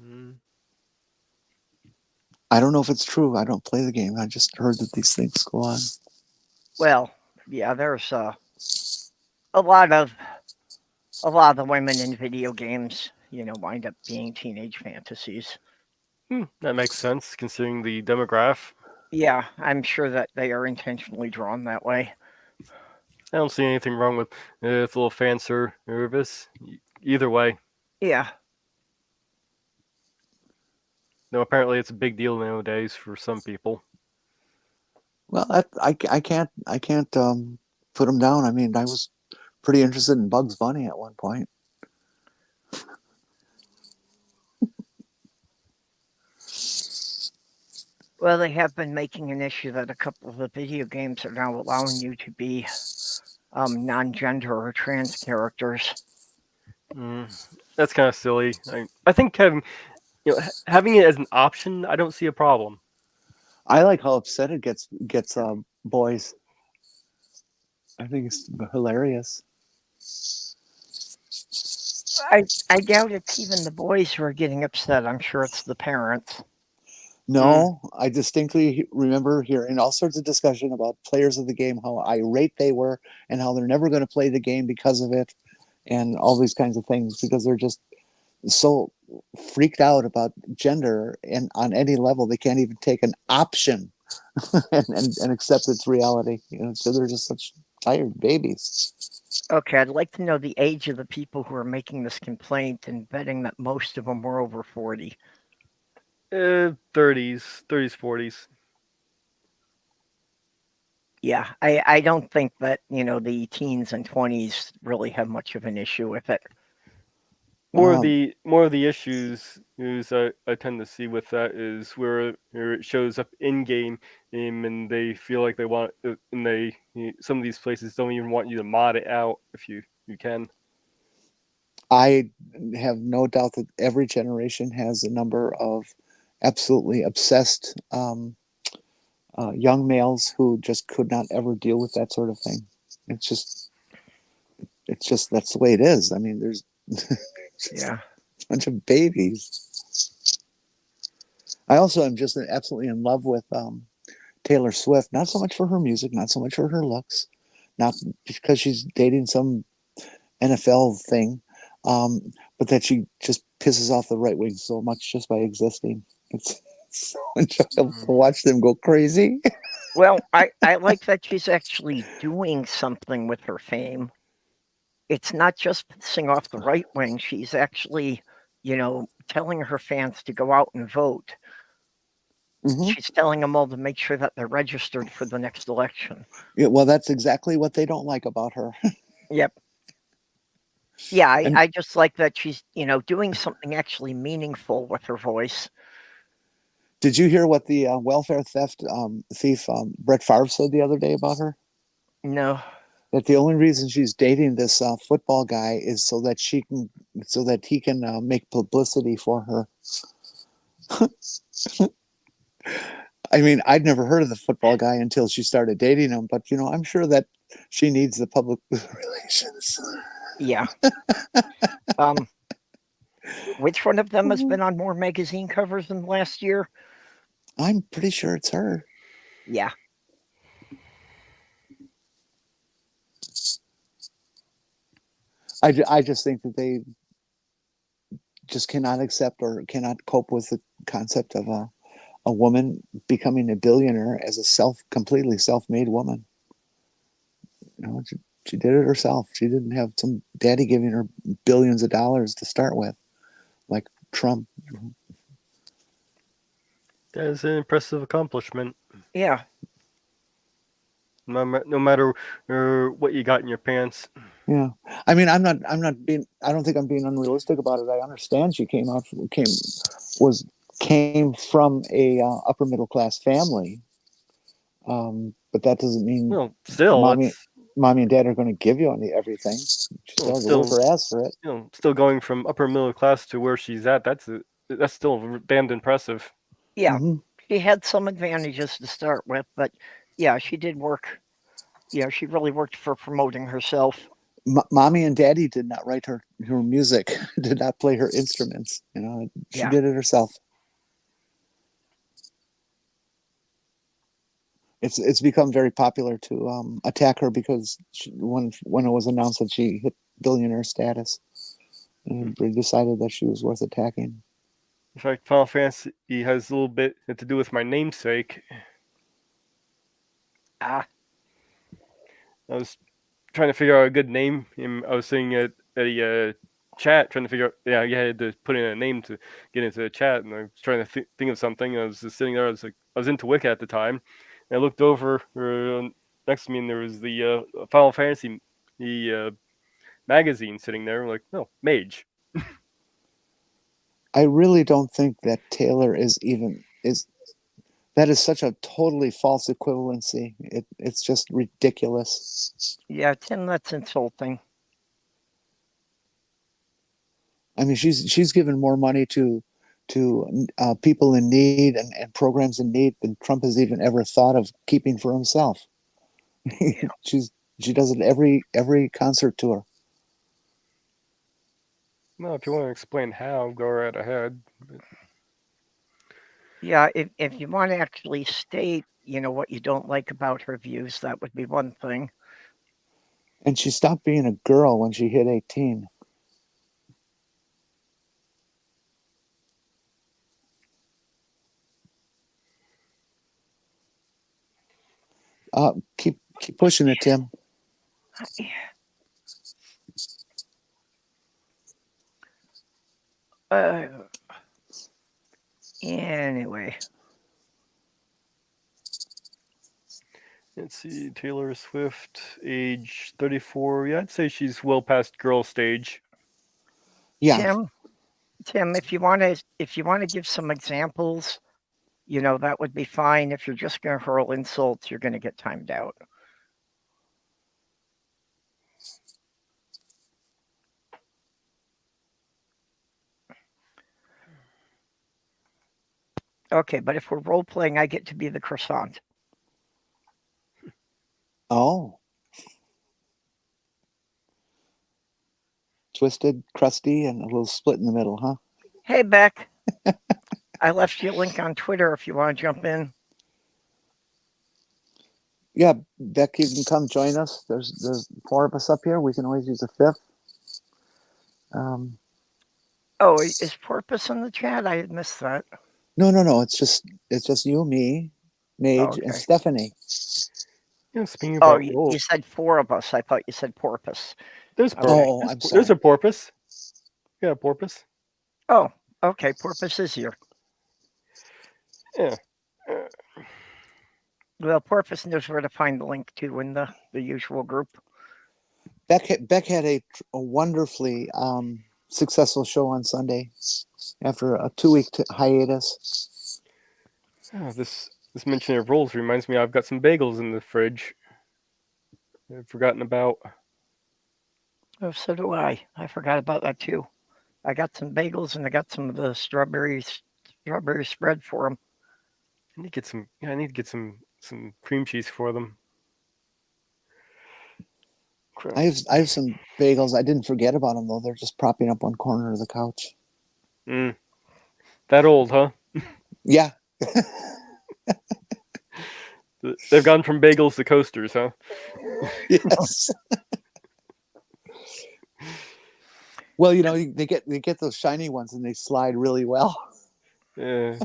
Mm. I don't know if it's true. I don't play the game. I just heard that these things go on. Well, yeah, there's a lot of the women in video games, wind up being teenage fantasies. That makes sense considering the demographic. Yeah, I'm sure that they are intentionally drawn that way. I don't see anything wrong with if a little fan service. Either way, Yeah. no. Apparently, it's a big deal nowadays for some people. Well, I can't put them down. I mean, I was pretty interested in Bugs Bunny at one point. Well, they have been making an issue that a couple of the video games are now allowing you to be non-gender or trans characters. That's kind of silly. I think having it as an option, I don't see a problem. I like how upset it gets boys. I think it's hilarious. I doubt it's even the boys who are getting upset. I'm sure it's the parents. No, I distinctly remember hearing all sorts of discussion about players of the game, how irate they were, and how they're never going to play the game because of it, and all these kinds of things because they're just so freaked out about gender and on any level they can't even take an option and accept its reality. So they're just such tired babies. Okay, I'd like to know the age of the people who are making this complaint and betting that most of them were over 40. 30s, 40s. Yeah, I don't think that, the teens and 20s really have much of an issue with it. More of the issues I tend to see with that is where it shows up in game, and they feel like they want, and some of these places don't even want you to mod it out if you can. I have no doubt that every generation has a number of absolutely obsessed young males who just could not ever deal with that sort of thing. It's just that's the way it is. I mean, there's Yeah. a bunch of babies. I also am just absolutely in love with Taylor Swift. Not so much for her music, not so much for her looks, not because she's dating some NFL thing, but that she just pisses off the right wing so much just by existing. It's so enjoyable to watch them go crazy. Well, I like that she's actually doing something with her fame. It's not just pissing off the right wing. She's actually, telling her fans to go out and vote. Mm-hmm. She's telling them all to make sure that they're registered for the next election. Yeah, well, that's exactly what they don't like about her. Yep. Yeah, I just like that she's, doing something actually meaningful with her voice. Did you hear what the welfare thief Brett Favre said the other day about her? No. That the only reason she's dating this football guy is so that he can make publicity for her. I mean, I'd never heard of the football guy until she started dating him, but I'm sure that she needs the public relations. Yeah. Which one of them has been on more magazine covers than last year? I'm pretty sure it's her. Yeah. I just think that they just cannot accept or cannot cope with the concept of a woman becoming a billionaire as a completely self-made woman. She did it herself. She didn't have some daddy giving her billions of dollars to start with, like Trump. That is an impressive accomplishment. Yeah. No matter what you got in your pants. Yeah, I mean, I don't think I'm being unrealistic about it. I understand she came from a upper middle class family, but that doesn't mean still mommy and dad are going to give you everything. She still has to work her ass for it. Still going from upper middle class to where she's at. That's still damned impressive. Yeah, She had some advantages to start with, but Yeah, she did work. Yeah, she really worked for promoting herself. Mommy and Daddy did not write her music, did not play her instruments. She Yeah. did it herself. It's become very popular to attack her because when it was announced that she hit billionaire status, and they decided that she was worth attacking. In fact, Final Fantasy has a little bit to do with my namesake. Ah, I was trying to figure out a good name. And I was sitting at a chat trying to figure out. Yeah, you had to put in a name to get into the chat, and I was trying to think of something. And I was just sitting there. I was into Wicca at the time, and I looked over next to me, and there was the Final Fantasy magazine sitting there. I'm like, no, Mage. I really don't think that Taylor is that is such a totally false equivalency. It's just ridiculous. yeah, Tim, that's insulting. I mean, she's given more money to people in need and programs in need than Trump has even ever thought of keeping for himself. Yeah. She does it every concert tour. No, if you want to explain how, go right ahead. But Yeah, if you want to actually state, what you don't like about her views, that would be one thing. And she stopped being a girl when she hit 18. Keep pushing it, Tim. Anyway, let's see, Taylor Swift, age 34. Yeah, I'd say she's well past girl stage. Yeah. Tim, if you want to give some examples, that would be fine. If you're just going to hurl insults, you're going to get timed out. Okay, but if we're role playing, I get to be the croissant. Oh. Twisted, crusty, and a little split in the middle, huh? Hey, Beck. I left you a link on Twitter if you want to jump in. Yeah, Beck, you can come join us. There's 4 of us up here. We can always use a 5th. Oh, is Porpoise in the chat? I had missed that. No. It's just you, me, Mage, and Okay. Stephanie. Yeah, speaking Oh, about you said 4 of us. I thought you said Porpoise. there's Okay. Oh, I'm sorry. There's a porpoise. Yeah, a porpoise. Oh, okay. Porpoise is here. Yeah. Well, Porpoise knows where to find the link to in the usual group. Beck had a wonderfully successful show on Sunday after a 2-week hiatus. Oh, this mention of rolls reminds me I've got some bagels in the fridge. I've forgotten about. Oh, so do I. I forgot about that too. I got some bagels and I got some of the strawberry spread for them. I need to get some cream cheese for them. Crap. I have some bagels. I didn't forget about them though. They're just propping up one corner of the couch. That old, huh? Yeah. They've gone from bagels to coasters, huh? Yes. Well, they get those shiny ones and they slide really well. Yeah.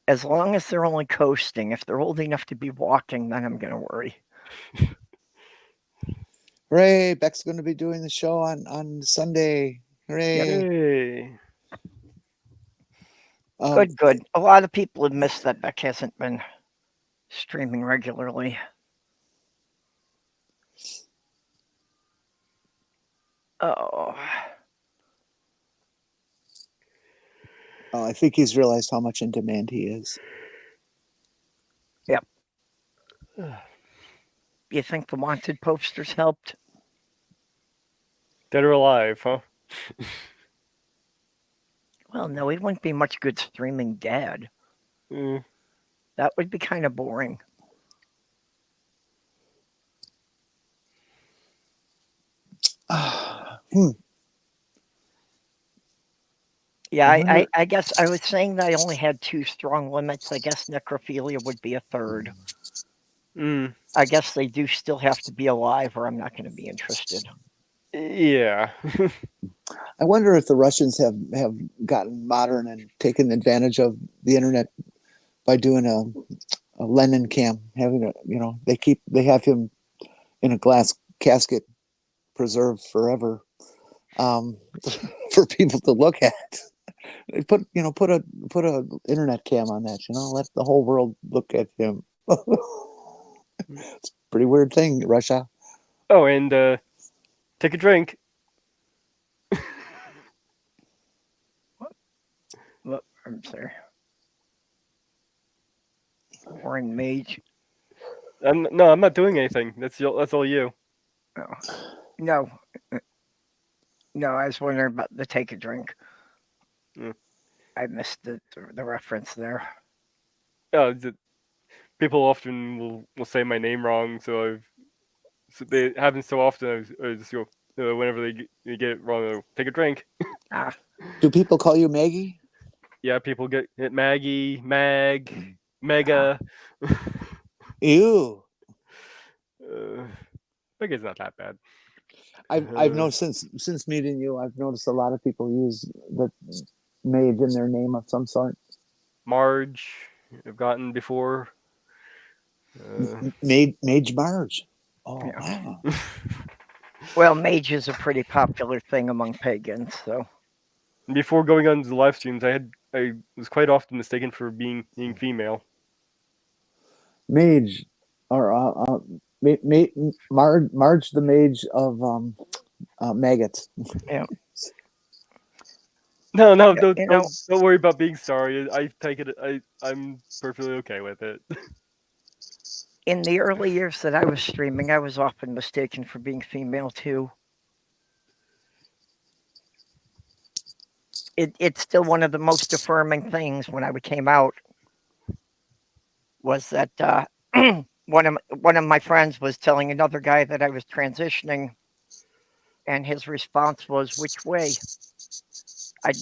As long as they're only coasting. If they're old enough to be walking, then I'm going to worry. Hooray! Beck's going to be doing the show on Sunday. Hooray! Hey. Good. A lot of people have missed that Beck hasn't been streaming regularly. Oh, I think he's realized how much in demand he is. yep. You think the wanted posters helped? Dead or alive, huh? Well, no, he wouldn't be much good streaming dead. That would be kind of boring. Yeah, I guess I was saying that I only had 2 strong limits. I guess necrophilia would be a third. I guess they do still have to be alive, or I'm not going to be interested. Yeah. I wonder if the Russians have gotten modern and taken advantage of the internet by doing a Lenin cam, having they have him in a glass casket preserved forever for people to look at. They put a internet cam on that, let the whole world look at him. It's a pretty weird thing, Russia. Oh, and take a drink. Look, I'm sorry. Warren Mage. No, I'm not doing anything. That's all you. Oh. No. No, I was wondering about the take a drink. I missed the reference there. Oh, people often will say my name wrong, so they happen so often. I just go whenever they get it wrong, they'll take a drink. Do people call you Maggie? Yeah, people get Maggie, Mag, Mega. Ew. I guess it's not that bad. I've noticed since meeting you, I've noticed a lot of people use the Mage in their name of some sort. Marge, I've gotten before. Mage Marge. Oh, Yeah. wow. Well, Mage is a pretty popular thing among pagans, so. Before going on to the live streams, I was quite often mistaken for being female. Mage, or Marge the Mage of maggots. Yeah. No, don't worry about being sorry. I take it. I'm perfectly okay with it. In the early years that I was streaming, I was often mistaken for being female too. It's still one of the most affirming things when I came out was that one of my friends was telling another guy that I was transitioning, and his response was, "Which way?" I'd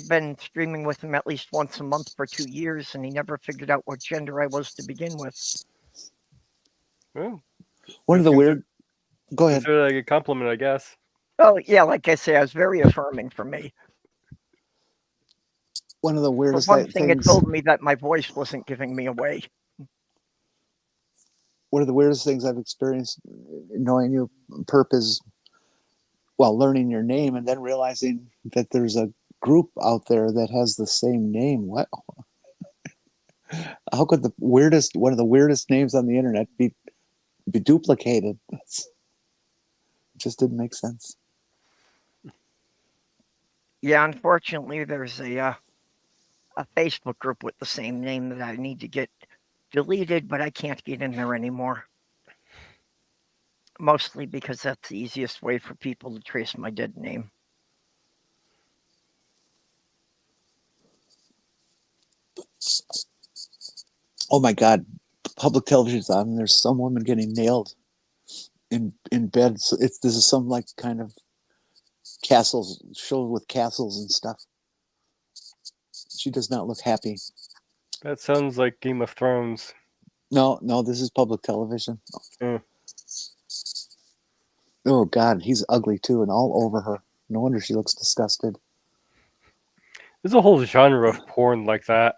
been streaming with him at least once a month for 2 years, and he never figured out what gender I was to begin with. Well, one of the weird. Go ahead. Consider like a compliment, I guess. Oh yeah, like I say, it was very affirming for me. One of the weirdest For one thing, things. it told me that my voice wasn't giving me away. One of the weirdest things I've experienced knowing you, Perp, is learning your name and then realizing that there's a group out there that has the same name. What? How could one of the weirdest names on the internet be duplicated? It just didn't make sense. Yeah, unfortunately, there's a Facebook group with the same name that I need to get deleted, but I can't get in there anymore. Mostly because that's the easiest way for people to trace my dead name. Oh my God, public television's on. And there's some woman getting nailed in bed. So this is some like kind of castles show with castles and stuff. She does not look happy. That sounds like Game of Thrones. No, this is public television. Oh God, he's ugly too, and all over her. No wonder she looks disgusted. There's a whole genre of porn like that.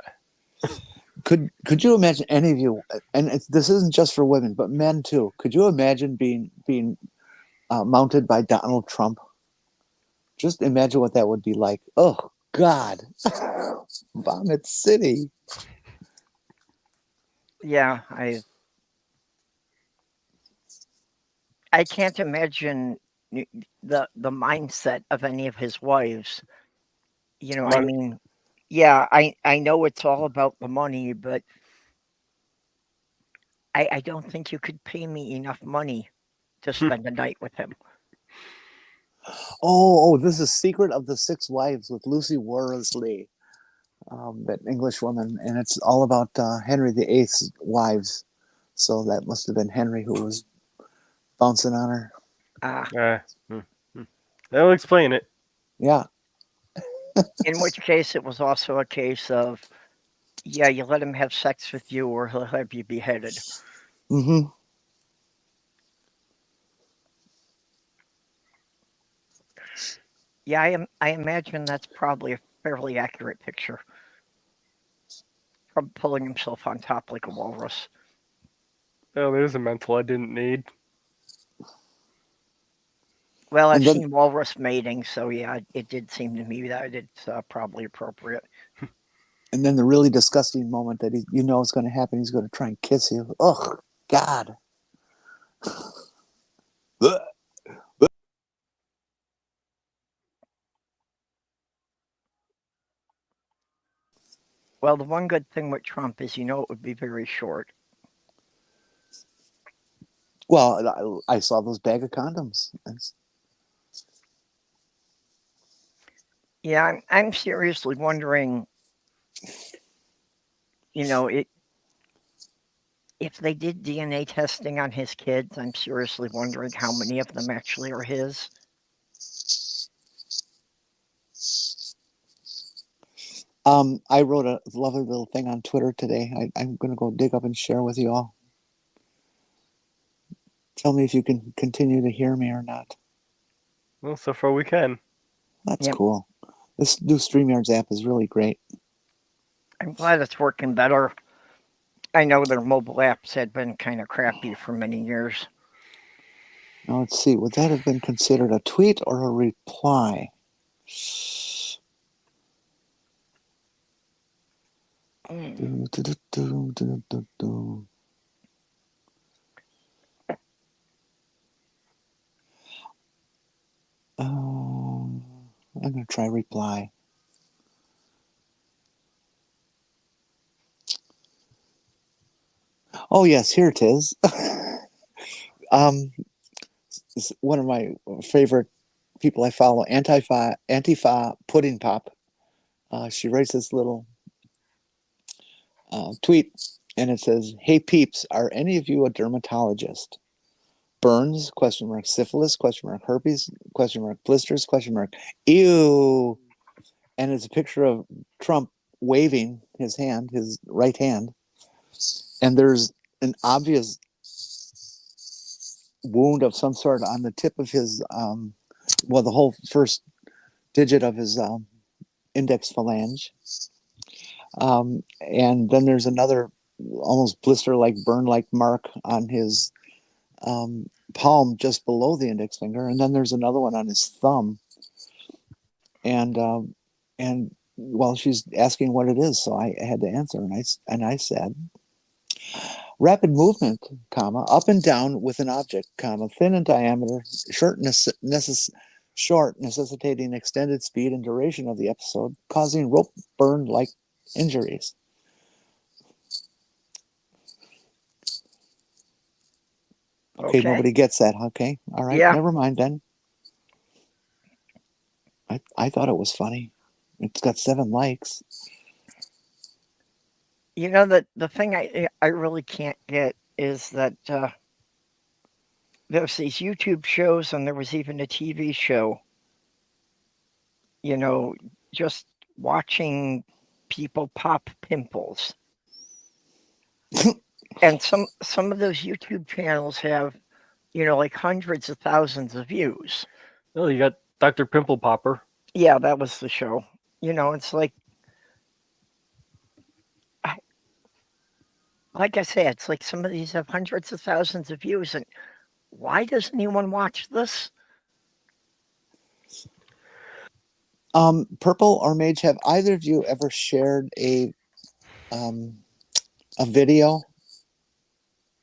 Could you imagine any of you? And this isn't just for women, but men too. Could you imagine being mounted by Donald Trump? Just imagine what that would be like. Oh God, Vomit City. Yeah, I can't imagine the mindset of any of his wives. I mean, yeah, I know it's all about the money, but I don't think you could pay me enough money to spend a night with him. Oh, this is Secret of the Six Wives with Lucy Worsley. that English woman, and it's all about Henry VIII's wives. So that must have been Henry who was bouncing on her. Hmm, hmm. That'll explain it. Yeah. In which case, it was also a case of, yeah, you let him have sex with you or he'll have you beheaded. Mm-hmm. Yeah, I imagine that's probably a fairly accurate picture. From pulling himself on top like a walrus. Oh, there's a mental I didn't need. Well, I've And then- seen walrus mating, so yeah, it did seem to me that it's probably appropriate. And then the really disgusting moment that you know is going to happen, he's going to try and kiss you. Ugh, God. Well, the one good thing with Trump is you know it would be very short. Well, I saw those bag of condoms. Yeah, I'm seriously wondering, you know, if they did DNA testing on his kids, I'm seriously wondering how many of them actually are his. I wrote a lovely little thing on Twitter today. I'm going to go dig up and share with you all. Tell me if you can continue to hear me or not. Well, so far we can. That's Yep. cool. This new StreamYards app is really great. I'm glad it's working better. I know their mobile apps had been kind of crappy for many years. Now let's see. Would that have been considered a tweet or a reply? Mm. I'm going to try reply. Oh, yes, here it is. It's one of my favorite people I follow, Antifa Pudding Pop. She writes this little tweet, and it says, "Hey peeps, are any of you a dermatologist? Burns? Question mark. Syphilis? Question mark. Herpes? Question mark. Blisters? Question mark. Ew." And it's a picture of Trump waving his hand, his right hand, and there's an obvious wound of some sort on the tip of his, the whole first digit of his index phalange. And then there's another almost blister-like, burn-like mark on his palm just below the index finger, and then there's another one on his thumb. And well, she's asking what it is, so I had to answer, and I said, rapid movement, comma, up and down with an object, comma, thin in diameter, short necessitating extended speed and duration of the episode, causing rope burn-like injuries. Okay, nobody gets that. Okay, all right, Yeah. never mind then. I thought it was funny. It's got 7 likes. You know, the thing I really can't get is that there's these YouTube shows and there was even a TV show, you know, just watching people pop pimples. And some of those YouTube channels have, you know, like hundreds of thousands of views. Oh, you got Dr. Pimple Popper. Yeah, that was the show. You know, it's like I said, it's like some of these have hundreds of thousands of views, and why does anyone watch this? Purple or Mage, have either of you ever shared a video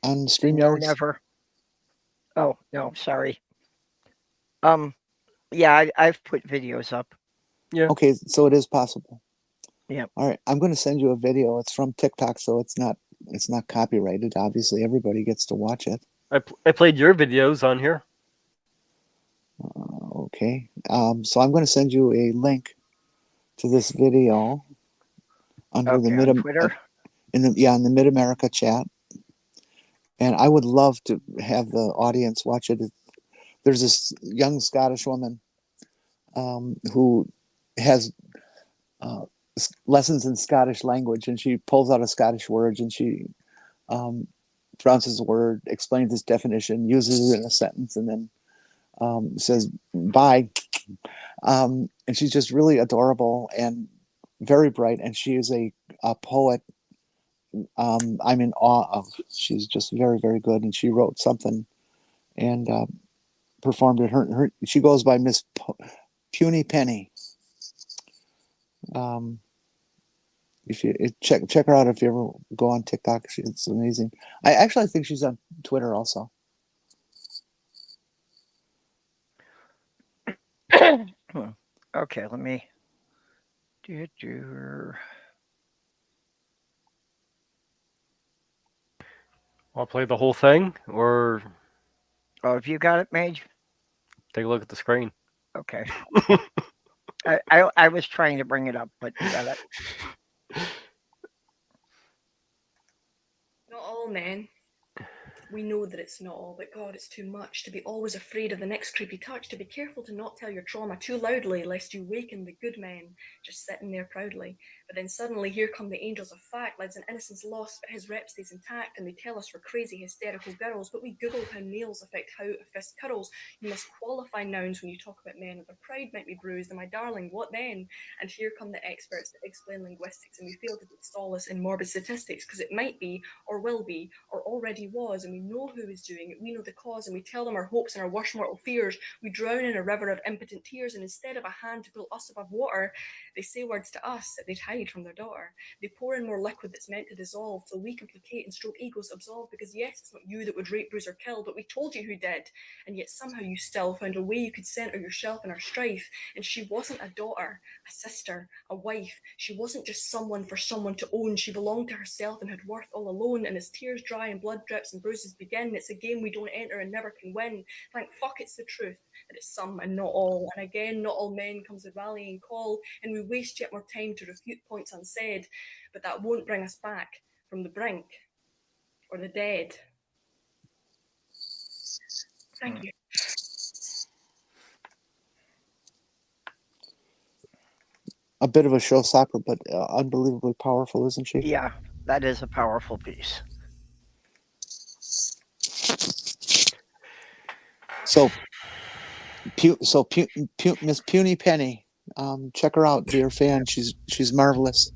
on StreamYards? No, never. Oh, no, sorry. Yeah, I've put videos up. Yeah. Okay, so it is possible. Yeah. All right, I'm going to send you a video. It's from TikTok, so it's not copyrighted. Obviously, everybody gets to watch it. I played your videos on here. Okay, so I'm going to send you a link to this video. under the on Twitter. in the MidAmerica chat. And I would love to have the audience watch it. There's this young Scottish woman who has lessons in Scottish language, and she pulls out a Scottish word and she pronounces the word, explains its definition, uses it in a sentence, and then says bye. And she's just really adorable and very bright, and she is a poet. I'm in awe of. She's just very, very good, and she wrote something and performed it. She goes by Miss Puny Penny. If you check her out if you ever go on TikTok, it's amazing. I think she's on Twitter also. Okay, let me I'll play the whole thing, or have you got it, Mage? take a look at the screen. Okay. I was trying to bring it up, but you got it. Not all men. We know that it's not all, but God, it's too much to be always afraid of the next creepy touch, to be careful to not tell your trauma too loudly, lest you waken the good men just sitting there proudly. But then suddenly here come the angels of fact, lives and innocence lost, but his rep stays intact, and they tell us we're crazy, hysterical girls, but we Google how nails affect how a fist curls. You must qualify nouns when you talk about men, their pride might be bruised, and my darling, what then? And here come the experts that explain linguistics, and we fail to take solace in morbid statistics, because it might be, or will be, or already was, and we know who is doing it, we know the cause, and we tell them our hopes and our worst mortal fears. We drown in a river of impotent tears, and instead of a hand to pull us above water, they say words to us that they'd hide from their daughter. They pour in more liquid that's meant to dissolve, so we can placate and stroke egos absolve, because yes, it's not you that would rape, bruise, or kill, but we told you who did, and yet somehow you still found a way you could center yourself in our strife. And she wasn't a daughter, a sister, a wife. She wasn't just someone for someone to own. She belonged to herself and had worth all alone. And as tears dry and blood drips and bruises begin, it's a game we don't enter and never can win. Thank fuck it's the truth that it's some and not all. And again, not all men comes a rallying call, and we waste yet more time to refute points unsaid. But that won't bring us back from the brink or the dead. Thank you. A bit of a showstopper, but unbelievably powerful, isn't she? Yeah, that is a powerful piece. So Miss Puny Penny, check her out. Be her fan. She's marvelous.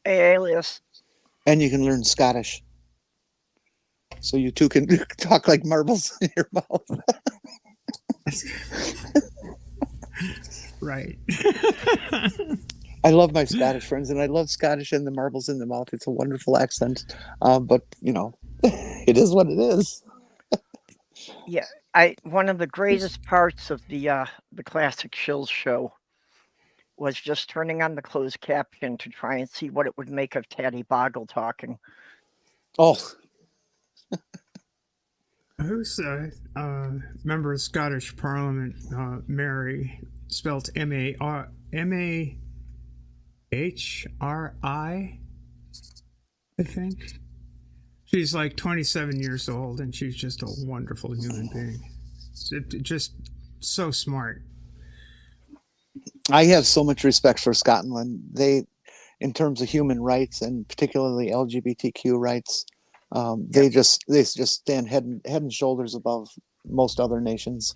Hey, Alias. And you can learn Scottish, so you two can talk like marbles in your mouth. Right. I love my Scottish friends, and I love Scottish and the marbles in the mouth. It's a wonderful accent, but it is what it is. Yeah, one of the greatest parts of the classic Shills show was just turning on the closed caption to try and see what it would make of Taddy Boggle talking. Oh. Who's a member of Scottish Parliament, Mary, spelled M-A-H-R-I, I think. She's like 27 years old, and she's just a wonderful human being. Just so smart. I have so much respect for Scotland. They, in terms of human rights and particularly LGBTQ rights, they just stand head and shoulders above most other nations.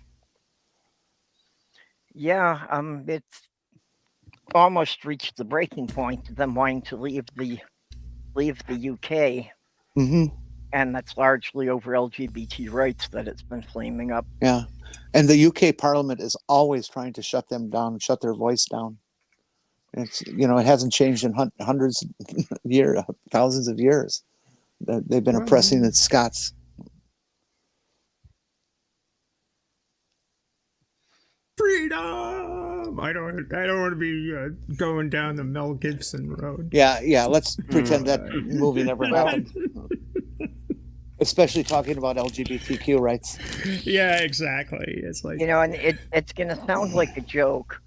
Yeah, it's almost reached the breaking point. Them wanting to leave the UK, and that's largely over LGBT rights that it's been flaming up. Yeah, and the UK Parliament is always trying to shut them down, shut their voice down. It's it hasn't changed in hundreds of years, thousands of years. They've been oppressing the Scots. Freedom! I don't want to be going down the Mel Gibson road. Yeah. Let's pretend that movie never happened. Especially talking about LGBTQ rights. Yeah, exactly. It's like and it's going to sound like a joke,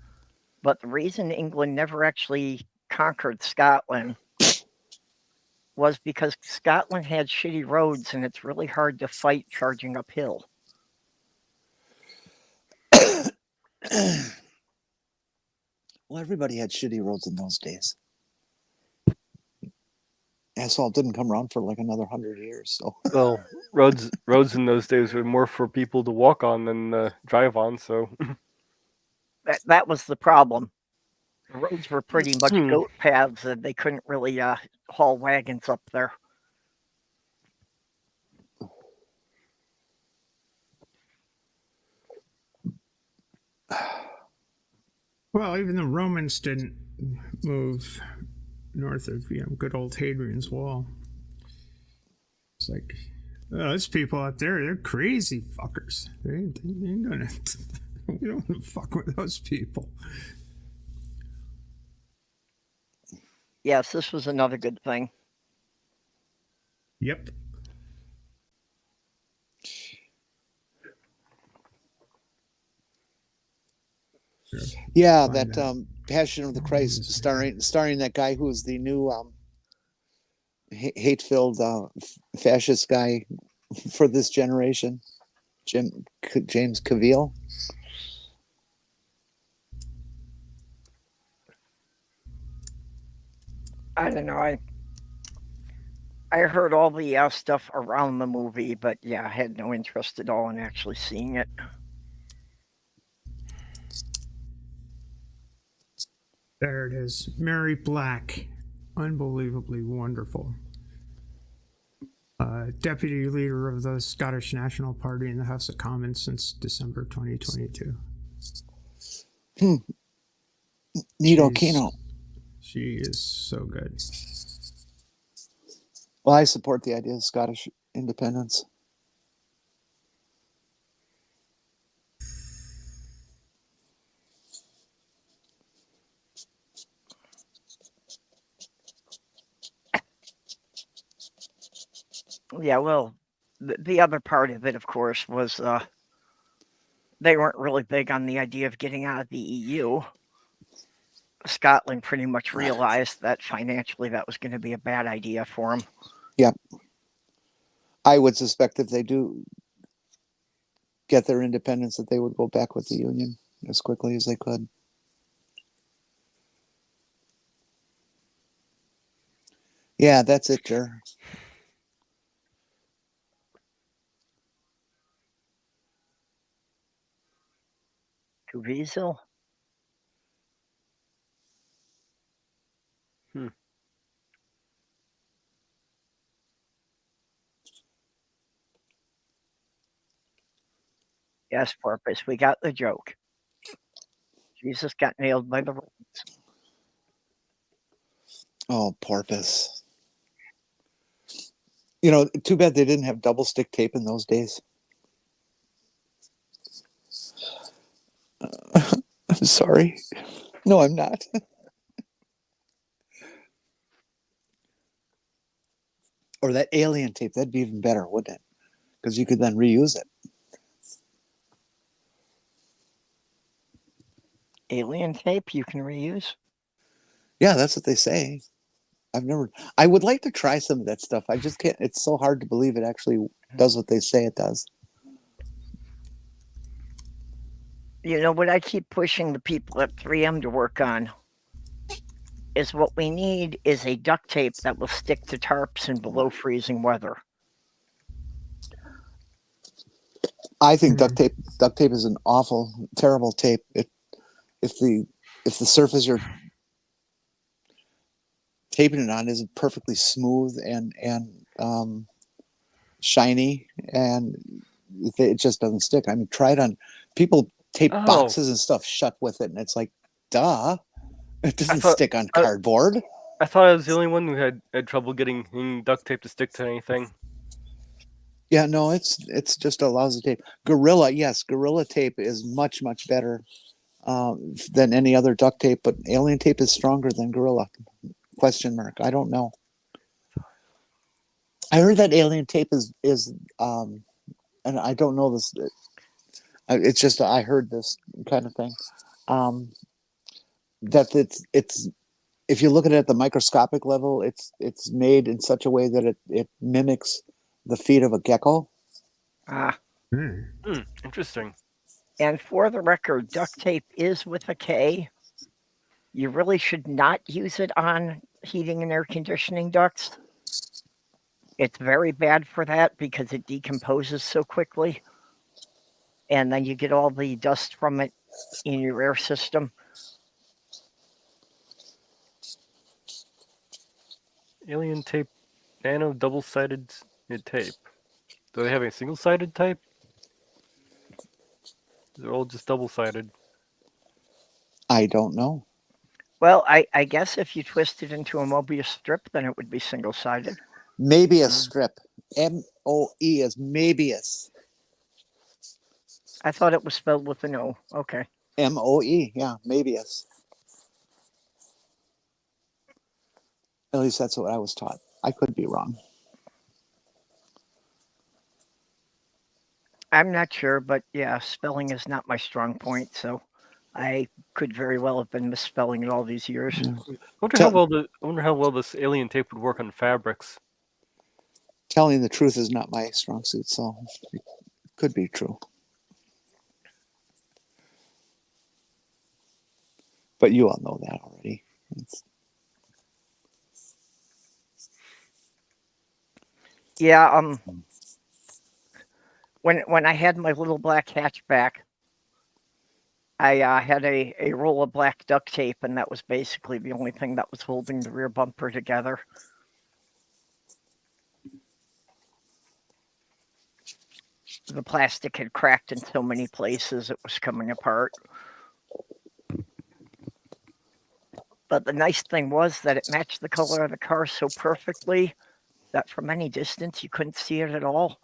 but the reason England never actually conquered Scotland was because Scotland had shitty roads and it's really hard to fight charging uphill. Well, everybody had shitty roads in those days. Asphalt didn't come around for like another 100 years. So Well, roads in those days were more for people to walk on than drive on. So That was the problem. The roads were pretty much Hmm. goat paths, and they couldn't really haul wagons up there. Well, even the Romans didn't move north of good old Hadrian's Wall. It's like, those people out there, they're crazy fuckers. They ain't gonna. We don't want to fuck with those people. Yes, this was another good thing. Yep. yeah, that Passion of the Christ starring that guy who was the new hate-filled fascist guy for this generation, James Caviezel. I don't know. I heard all the stuff around the movie, but yeah, I had no interest at all in actually seeing it. There it is. Mary Black. Unbelievably wonderful. Deputy leader of the Scottish National Party in the House of Commons since December 2022. Neato Keno. She is so good. Well, I support the idea of Scottish independence. Yeah, well, the other part of it, of course, was they weren't really big on the idea of getting out of the EU. Scotland pretty much realized that financially that was going to be a bad idea for them. Yep. I would suspect if they do get their independence that they would go back with the Union as quickly as they could. Yeah, that's it, Jer. Caviezel? Yes, Porpoise, we got the joke. Jesus got nailed by the Romans. Oh, Porpoise. You know, too bad they didn't have double stick tape in those days. I'm sorry. No, I'm not. Or that alien tape, that'd be even better, wouldn't it? Because you could then reuse it. Alien tape you can reuse? Yeah, that's what they say. I would like to try some of that stuff. I just can't. It's so hard to believe it actually does what they say it does. You know what I keep pushing the people at 3M to work on is what we need is a duct tape that will stick to tarps in below freezing weather. I think duct tape is an awful, terrible tape. If the surface you're taping it on isn't perfectly smooth and shiny, and it just doesn't stick. I mean, try it on people. Tape boxes and stuff shut with it, and it's like, duh, it doesn't stick on cardboard. I thought I was the only one who had trouble getting duct tape to stick to anything. Yeah, no, it's just a lousy tape. Gorilla tape is much better than any other duct tape, but alien tape is stronger than Gorilla. ? I don't know. I heard that alien tape is and I don't know this. It's just I heard this kind of thing. That it's if you look at it at the microscopic level, it's made in such a way that it mimics the feet of a gecko. Ah, Interesting. and for the record, duct tape is with a K. You really should not use it on heating and air conditioning ducts. It's very bad for that because it decomposes so quickly. And then you get all the dust from it in your air system. Alien tape, nano double-sided tape. Do they have a single-sided type? They're all just double-sided. I don't know. Well, I guess if you twist it into a Mobius strip, then it would be single-sided. Maybe a strip. M-O-E is Mabius. I thought it was spelled with an O. Okay. M-O-E, yeah, Mabius. At least that's what I was taught. I could be wrong. I'm not sure, but yeah, spelling is not my strong point, so I could very well have been misspelling it all these years. Yeah. I wonder how well this alien tape would work on fabrics. Telling the truth is not my strong suit, so it could be true. But you all know that already. Yeah, when I had my little black hatchback, I had a roll of black duct tape, and that was basically the only thing that was holding the rear bumper together. The plastic had cracked in so many places it was coming apart. But the nice thing was that it matched the color of the car so perfectly that from any distance you couldn't see it at all.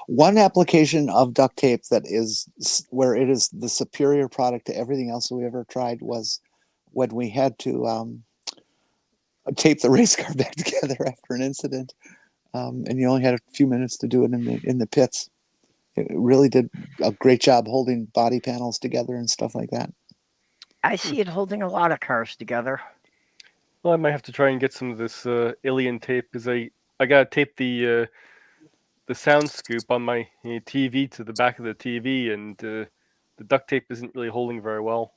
One application of duct tape that is where it is the superior product to everything else we ever tried was when we had to tape the race car back together after an incident, and you only had a few minutes to do it in the pits. It really did a great job holding body panels together and stuff like that. I see it holding a lot of cars together. Well, I might have to try and get some of this alien tape because I gotta tape the sound scoop on my TV to the back of the TV, and the duct tape isn't really holding very well.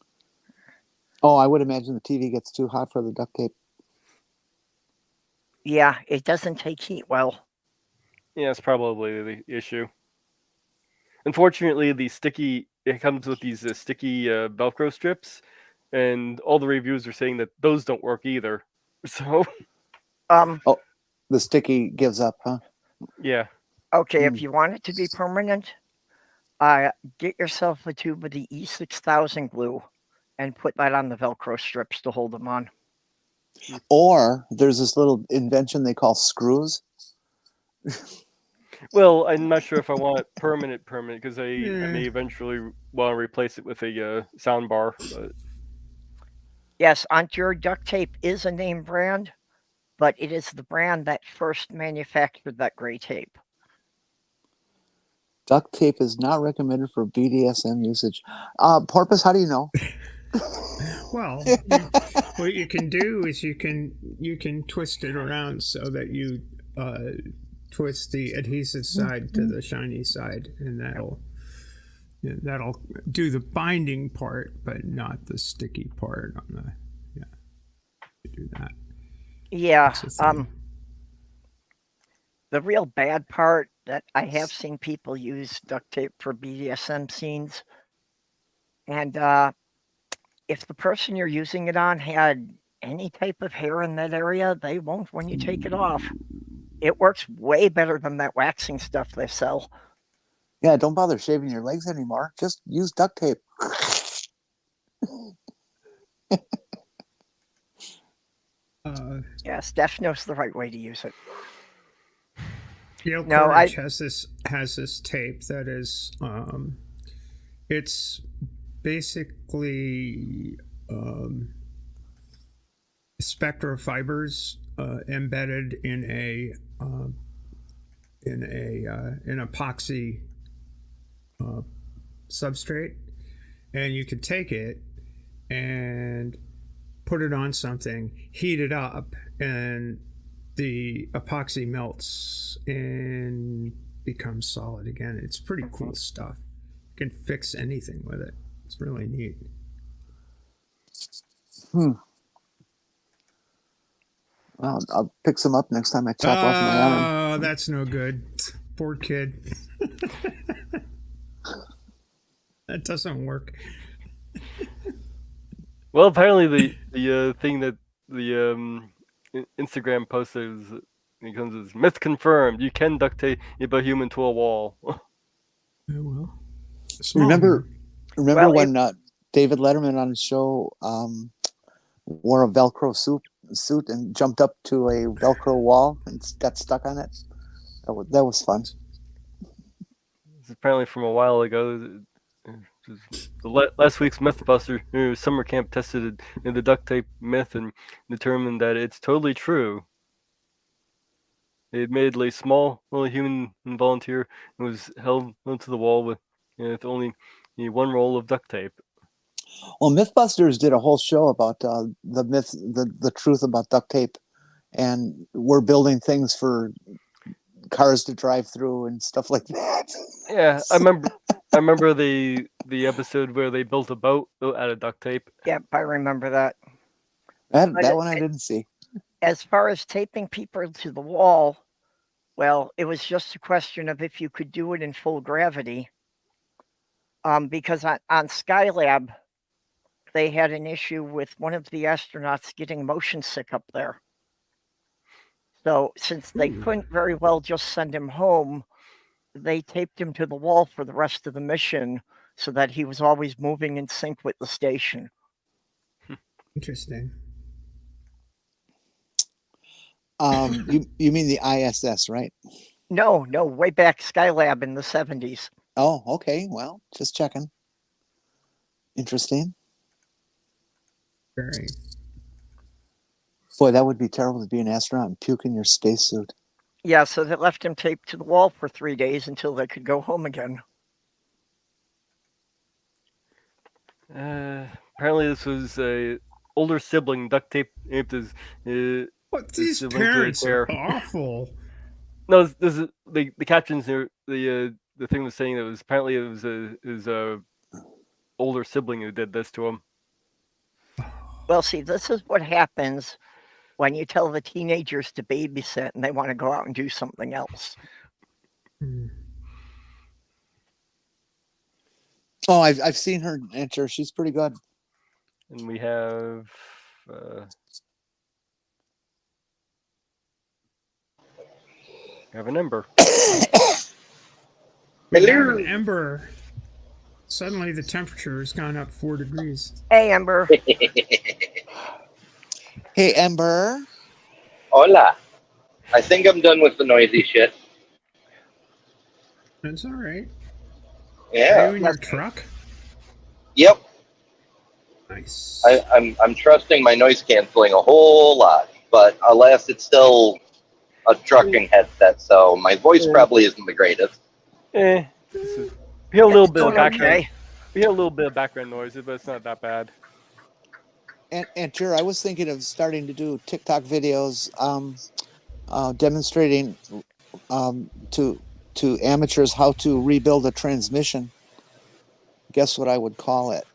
Oh, I would imagine the TV gets too hot for the duct tape. Yeah, it doesn't take heat well. Yeah, that's probably the issue. Unfortunately, it comes with these sticky Velcro strips, and all the reviews are saying that those don't work either. So, The sticky gives up, huh? yeah. Okay, if you want it to be permanent, get yourself a tube of the E6000 glue and put that on the Velcro strips to hold them on. Or there's this little invention they call screws. Well, I'm not sure if I want it permanent because I may eventually want to replace it with a sound bar. But... Yes, Ontur duct tape is a name brand, but it is the brand that first manufactured that gray tape. Duct tape is not recommended for BDSM usage. Porpoise, how do you know? Well, what you can do is you can twist it around so that you twist the adhesive side to the shiny side, and that'll do the binding part, but not the sticky part on the do that. Yeah. The real bad part that I have seen people use duct tape for BDSM scenes, and if the person you're using it on had any type of hair in that area, they won't when you take it off. It works way better than that waxing stuff they sell. Yeah, don't bother shaving your legs anymore. Just use duct tape. Yeah, Steph knows the right way to use it. Yale Courage has this tape that is it's basically spectra fibers embedded in an epoxy substrate, and you could take it and put it on something, heat it up, and the epoxy melts and becomes solid again. It's pretty cool stuff. You can fix anything with it. It's really neat. Well, I'll pick some up next time I chop off my arm. Oh, that's no good. Poor kid. That doesn't work. Well, apparently the thing that the Instagram posted becomes as myth confirmed. You can duct tape a human to a wall. Oh, well. Remember Well, when David Letterman on his show wore a Velcro suit and jumped up to a Velcro wall and got stuck on it? That was fun. It's apparently from a while ago. Last week's MythBuster summer camp tested the duct tape myth and determined that it's totally true. They had made a small little human volunteer who was held onto the wall with only one roll of duct tape. Well, MythBusters did a whole show about the myth, the truth about duct tape, and we're building things for cars to drive through and stuff like that. Yeah, I remember the episode where they built a boat out of duct tape. Yep, I remember that. That one I didn't see. As far as taping people to the wall, well, it was just a question of if you could do it in full gravity. Because on Skylab, they had an issue with one of the astronauts getting motion sick up there. So since they couldn't very well just send him home, they taped him to the wall for the rest of the mission so that he was always moving in sync with the station. Interesting. You mean the ISS, right? No, way back Skylab in the 70s. Oh, okay. Well, just checking. Interesting. Very. Boy, that would be terrible to be an astronaut and puke in your spacesuit. Yeah, so they left him taped to the wall for 3 days until they could go home again. Apparently, this was a older sibling duct taped his. What, these sibling to parents their- are awful. No, this is the captions there. The thing was saying that it was apparently it was his older sibling who did this to him. Well, see, this is what happens when you tell the teenagers to babysit and they want to go out and do something else. Oh, I've seen her enter. She's pretty good. And we have an Ember. We have an Ember. Suddenly the temperature has gone up 4 degrees. Hey, Ember. Hey, Ember. Hola. I think I'm done with the noisy shit. That's all right. Yeah. Are you in your truck? Yep. Nice. I'm trusting my noise canceling a whole lot, but alas, it's still a trucking headset, so my voice probably isn't the greatest. We hear a little bit of Doing background. okay. We hear a little bit of background noise, but it's not that bad. And sure, I was thinking of starting to do TikTok videos demonstrating to amateurs how to rebuild a transmission. Guess what I would call it?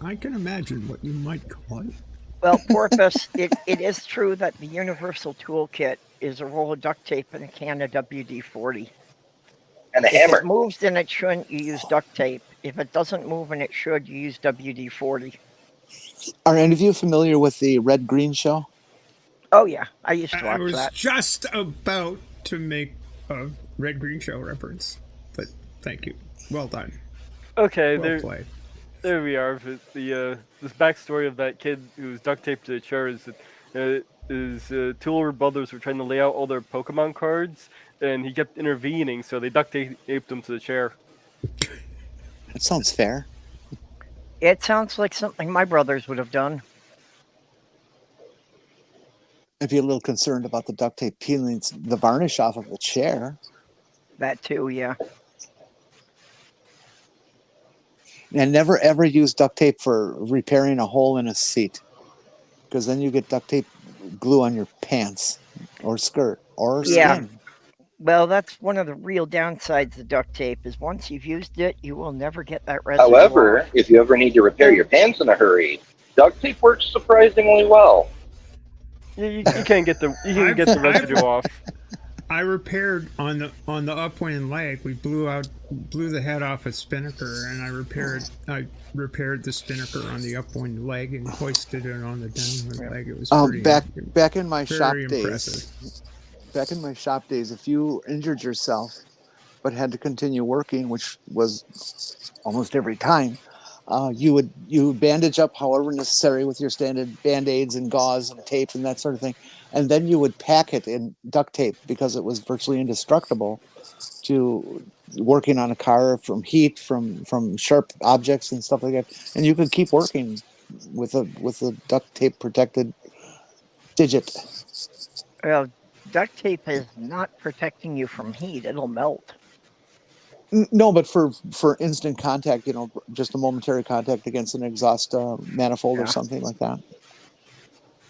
I can imagine what you might call it. Well, Porpoise, it is true that the universal toolkit is a roll of duct tape and a can of WD-40. And a If hammer. it moves and it shouldn't, you use duct tape. If it doesn't move and it should, you use WD-40. Are any of you familiar with the Red Green Show? Oh, yeah. I used to I watch was that. just about to make a Red Green Show reference, but thank you. Well done. Okay, Well played. there we are. The this backstory of that kid who was duct taped to a chair is that his two older brothers were trying to lay out all their Pokemon cards, and he kept intervening, so they duct taped him to the chair. That sounds fair. It sounds like something my brothers would have done. I'd be a little concerned about the duct tape peeling the varnish off of the chair. That too, yeah. And never ever use duct tape for repairing a hole in a seat, because then you get duct tape glue on your pants or skirt or Yeah. skin. Well, that's one of the real downsides of duct tape is once you've used it, you will never get that residue However, off. if you ever need to repair your pants in a hurry, duct tape works surprisingly well. You can get the residue off. I repaired on the upwind leg. We blew the head off a spinnaker, and I repaired the spinnaker on the upwind leg and hoisted it on the downwind leg. It was pretty back in my shop very impressive. days. Back in my shop days, if you injured yourself but had to continue working, which was almost every time, you would bandage up however necessary with your standard Band-Aids and gauze and tape and that sort of thing, and then you would pack it in duct tape because it was virtually indestructible to working on a car from heat, from sharp objects and stuff like that, and you could keep working with a duct tape protected digit. Well, duct tape is not protecting you from heat; it'll melt. No, but for instant contact, just a momentary contact against an exhaust manifold or something like that.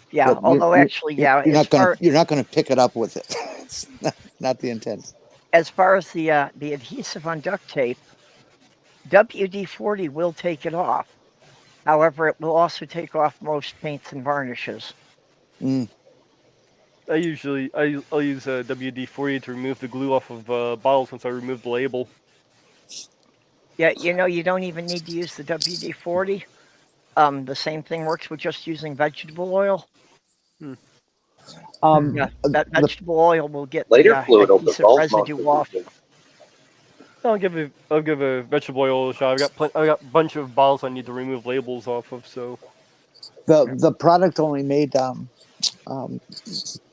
Yeah, But although actually, you're not going to pick it up with it. It's not the intent. As far as the adhesive on duct tape, WD-40 will take it off. However, it will also take off most paints and varnishes. I'll use WD-40 to remove the glue off of bottles once I remove the label. Yeah, you don't even need to use the WD-40. The same thing works with just using vegetable oil. That vegetable oil will get Lighter fluid will adhesive dissolve residue off. I'll give a vegetable oil a shot. I got a bunch of bottles I need to remove labels off of. So the product only made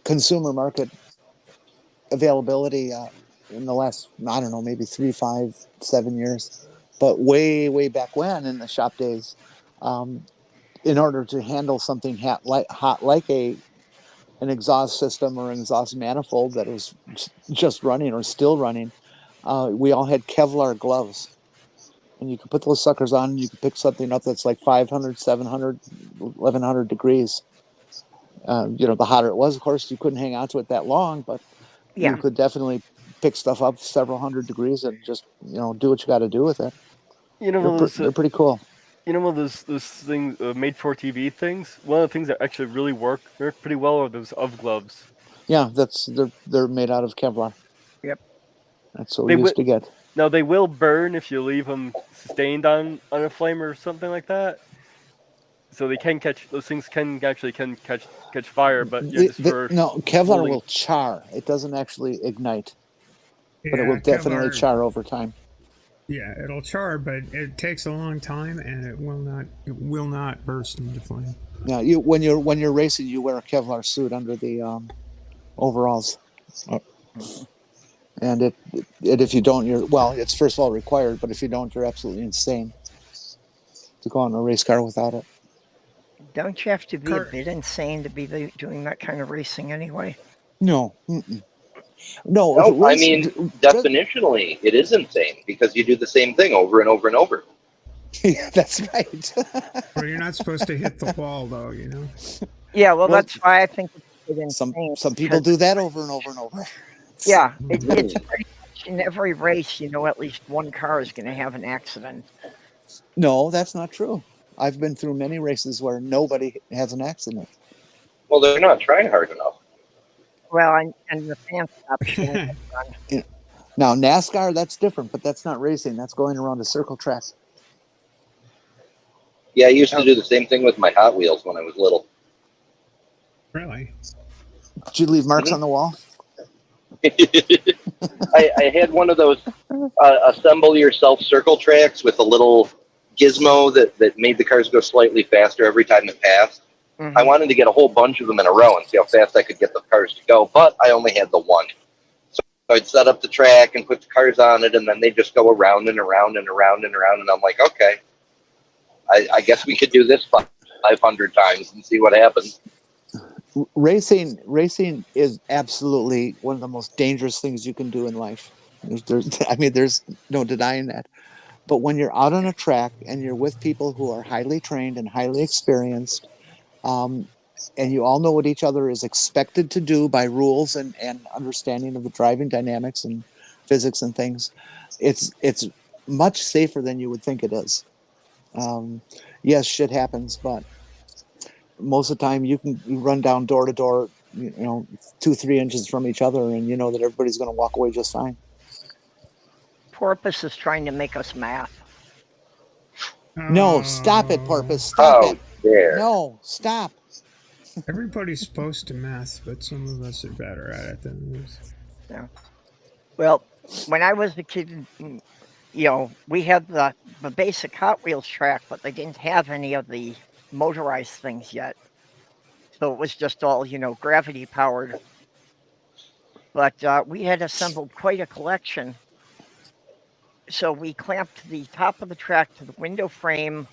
consumer market availability in the last, I don't know, maybe 3, 5, 7 years, but way back when in the shop days, in order to handle something hot like an exhaust system or an exhaust manifold that was just running or still running, we all had Kevlar gloves, and you could put those suckers on and you could pick something up that's like 500, 700, 1100 degrees. The hotter it was, of course, you couldn't hang on to it that long, but you could definitely pick stuff up several hundred degrees and just, do what you got to do with it. They're pretty cool. Those things made for TV things. One of the things that actually really work pretty well are those UV gloves. Yeah, they're made out of Kevlar. Yep. That's what we used to get. Now they will burn if you leave them stained on a flame or something like that. So they can catch those things can catch fire, but Kevlar will char. It doesn't actually ignite, but it will definitely char over time. Yeah, it'll char, but it takes a long time, and it will not burst into flame. Yeah, when you're racing, you wear a Kevlar suit under the overalls, and if you don't, it's first of all required, but if you don't, you're absolutely insane to go on a race car without it. Don't you have to be a bit insane to be doing that kind of racing anyway? No. No, I mean, definitionally, it is insane because you do the same thing over and over and over. Yeah, that's right. Well, you're not supposed to hit the wall, though, Yeah, well, that's why I think it's insane. Some people do that over and over and over. Yeah, it's pretty much in every race, at least one car is going to have an accident. No, that's not true. I've been through many races where nobody has an accident. Well, they're not trying hard enough. Well, and the fans stop. Now, NASCAR, that's different, but that's not racing. That's going around a circle track. Yeah, I used to do the same thing with my Hot Wheels when I was little. Really? Did you leave marks on the wall? I had one of those assemble yourself circle tracks with a little gizmo that made the cars go slightly faster every time it passed. Mm-hmm. I wanted to get a whole bunch of them in a row and see how fast I could get the cars to go, but I only had the one. So I'd set up the track and put the cars on it, and then they just go around and around and around and around, and I'm like, okay, I guess we could do this 500 times and see what happens. Racing is absolutely one of the most dangerous things you can do in life. There's no denying that. But when you're out on a track and you're with people who are highly trained and highly experienced, and you all know what each other is expected to do by rules and understanding of the driving dynamics and physics and things, it's much safer than you would think it is. Yes, shit happens, but most of the time you run down door to door, 2-3 inches from each other, and you know that everybody's going to walk away just fine. Porpoise is trying to make us math. No, stop it, Porpoise. Stop Oh, it. there. No, stop. Everybody's supposed to math, but some of us are better at it than others. Yeah. Well, when I was a kid, we had the basic Hot Wheels track, but they didn't have any of the motorized things yet. So it was just all, gravity powered. But we had assembled quite a collection. So we clamped the top of the track to the window frame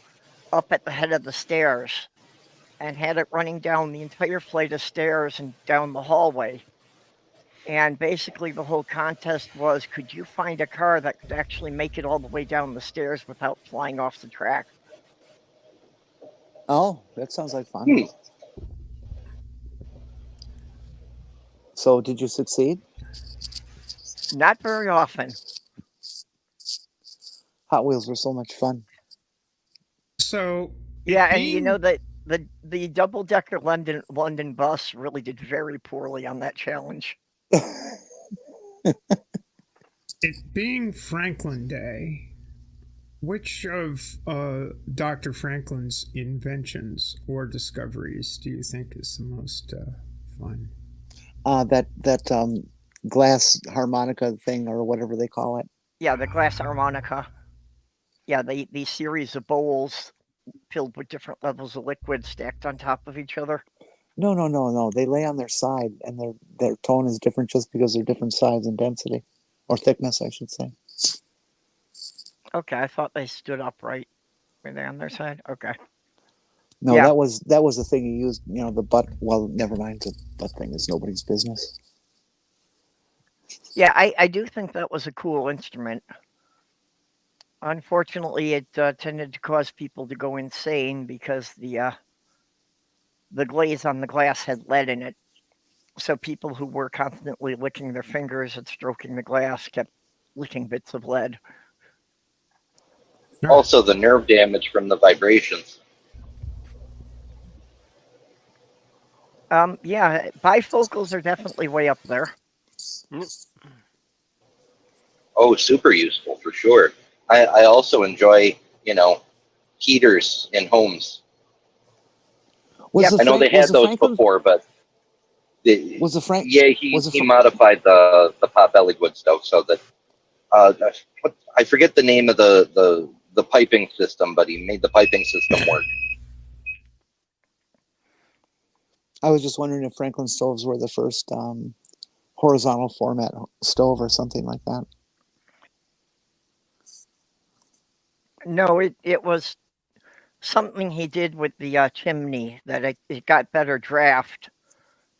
up at the head of the stairs and had it running down the entire flight of stairs and down the hallway. And basically the whole contest was, could you find a car that could actually make it all the way down the stairs without flying off the track? Oh, that sounds like fun. So did you succeed? Not very often. Hot Wheels were so much fun. So yeah, and that the double-decker London bus really did very poorly on that challenge. It being Franklin Day, which of Dr. Franklin's inventions or discoveries do you think is the most fun? That glass harmonica thing, or whatever they call it. Yeah, the glass harmonica. Yeah, the series of bowls filled with different levels of liquid stacked on top of each other. No. They lay on their side, and their tone is different just because they're different size and density, or thickness, I should say. Okay, I thought they stood upright. Were they on their side? Okay. No, yeah. that was the thing you used. The butt. Well, never mind. The butt thing is nobody's business. Yeah, I do think that was a cool instrument. Unfortunately, it tended to cause people to go insane because the glaze on the glass had lead in it. So people who were constantly licking their fingers and stroking the glass kept licking bits of lead. Also, the nerve damage from the vibrations. Yeah, bifocals are definitely way up there. Oh, super useful for sure. I also enjoy, heaters in homes. I know they had those before, but he modified the Potbelly wood stove so that I forget the name of the piping system, but he made the piping system work. I was just wondering if Franklin stoves were the first horizontal format stove or something like that. No, it was something he did with the chimney, that it got better draft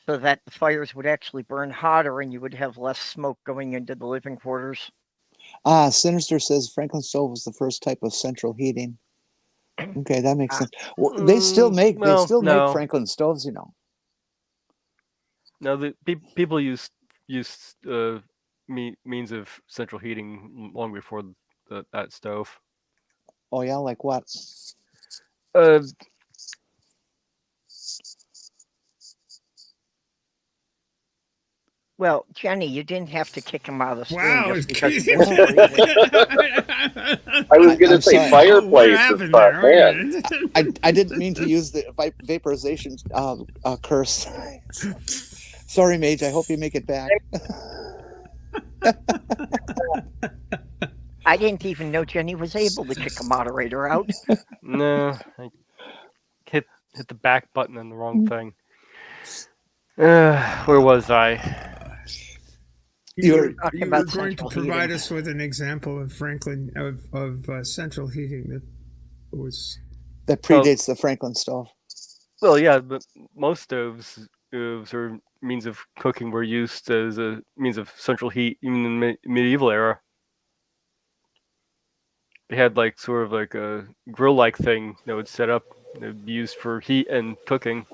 so that the fires would actually burn hotter and you would have less smoke going into the living quarters. Sinister says Franklin stove was the first type of central heating. Okay, that makes sense. Well, they still make make Franklin stoves, No, the people used means of central heating long before that stove. Oh yeah, like what? Well, Jenny, you didn't have to kick him out of the stream. Wow, just because I was going to say fireplaces, but man, I didn't mean to use the vaporization curse. Sorry, Mage. I hope you make it back. I didn't even know Jenny was able to kick a moderator out. No, I hit the back button on the wrong thing. Where was I? You were going to provide us with an example of Franklin of central heating that predates the Franklin stove. Well, yeah, but most stoves or means of cooking were used as a means of central heat even in the medieval era. they had like sort of like a grill-like thing that would set up, that would be used for heat and cooking.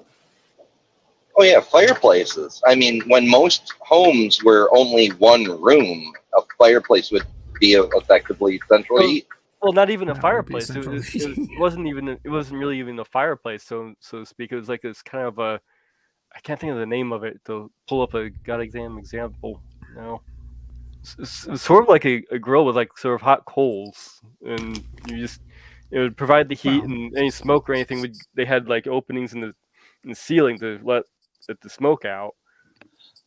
Oh yeah, fireplaces. I mean, when most homes were only one room, a fireplace would be effectively central Oh, heat. Well, not even a That would be fireplace. It, central it, heating. it wasn't even. It wasn't really even a fireplace, so to speak. It was like this kind of a. I can't think of the name of it to pull up a goddamn example. No, it's sort of like a grill with like sort of hot coals, and you just it would provide the heat, Well, and any smoke or anything would they had like openings in the ceiling to let the smoke out.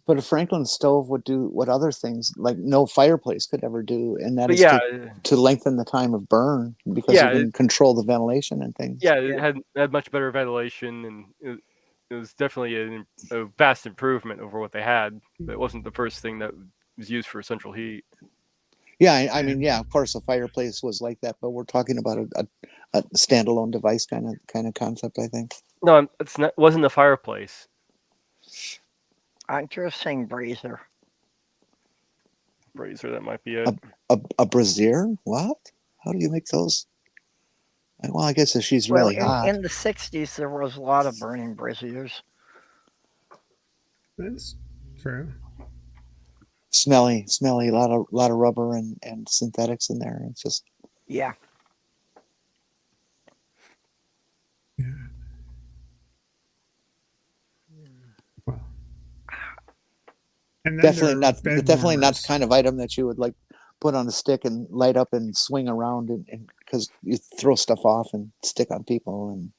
But a Franklin stove would do what other things like no fireplace could ever do, and that But is yeah, to lengthen the time of burn because you yeah, can control the ventilation and things. yeah, it Yeah. had much better ventilation, and it was definitely a vast improvement over what they had. But it wasn't the first thing that was used for central heat. Yeah, I mean, yeah, of course, a fireplace was like that, but we're talking about a standalone device kind of concept, I think. No, it's not. Wasn't a fireplace. I'm just saying brazier. Brazier, that might be it. A brazier? What? How do you make those? Well, I guess if she's Well, really hot. in the 60s, there was a lot of burning braziers. that's true. Smelly, a lot of rubber and synthetics in there. It's just Yeah. Yeah. Well, and then definitely there are not bed definitely not warmers. the kind of item that you would like put on a stick and light up and swing around and because you throw stuff off and stick on people and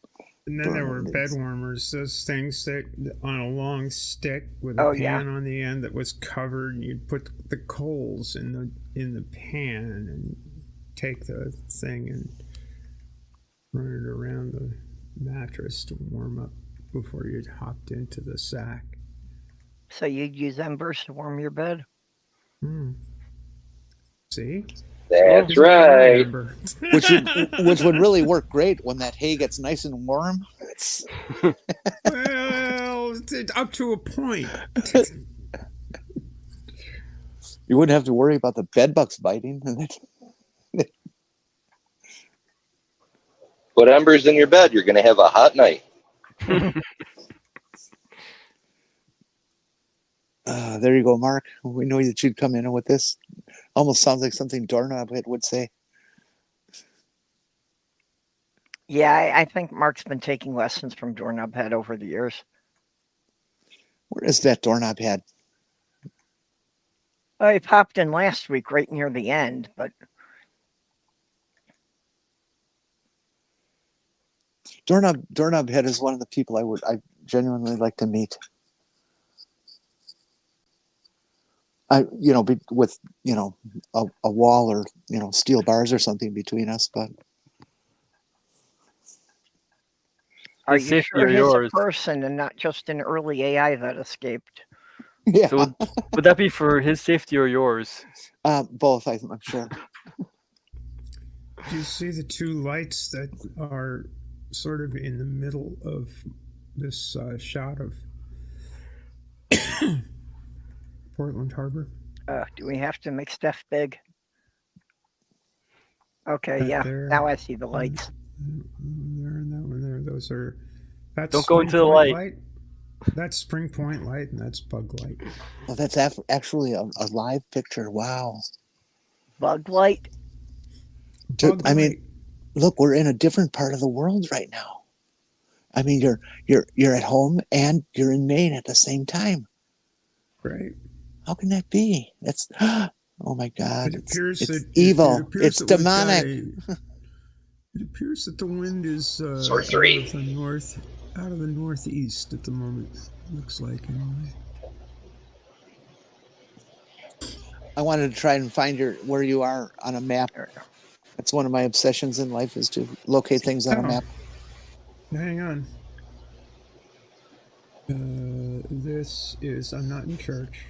And then there burn were it. bed warmers, those things that on a long stick with a Oh, pan yeah. on the end that was covered, and you'd put the coals in the pan and take the thing and run it around the mattress to warm up before you'd hopped into the sack. So you'd use embers to warm your bed? See? That's Isn't that right. Ember? which would really work great when that hay gets nice and warm. Well, up to a point. You wouldn't have to worry about the bed bugs biting. Put embers in your bed. You're going to have a hot night. There you go, Mark. We knew that you'd come in with this. Almost sounds like something Doorknob would say. Yeah, I think Mark's been taking lessons from Doorknob Head over the years. Where is that Doorknob Head? Oh, he popped in last week right near the end, but Doorknob Head is one of the people I genuinely like to meet. With a wall or steel bars or something between us, but are His you safety sure or he's yours? a person and not just an early AI that escaped? yeah, So would that be for his safety or yours? both. I'm sure. Do you see the two lights that are sort of in the middle of this shot of Portland Harbor? Do we have to make stuff big? Okay, Right yeah. there. Now I see the lights. There and that one there. Those are. That's Don't go into the Spring Point light. That's Spring Point light, and that's Bug light. Well, that's actually a live picture. Wow. Bug light? Bug I mean, light. look, we're in a different part of the world right now. I mean, you're at home and you're in Maine at the same time. Right. How can that be? That's oh my God! It appears it's that evil. It appears It's that we've got demonic. it appears that the wind is Sorcery. out of the northeast at the moment. Looks like anyway. I wanted to try and find where you are on a map. That's one of my obsessions in life is to locate things on a map. Hang on. This is. I'm not in church.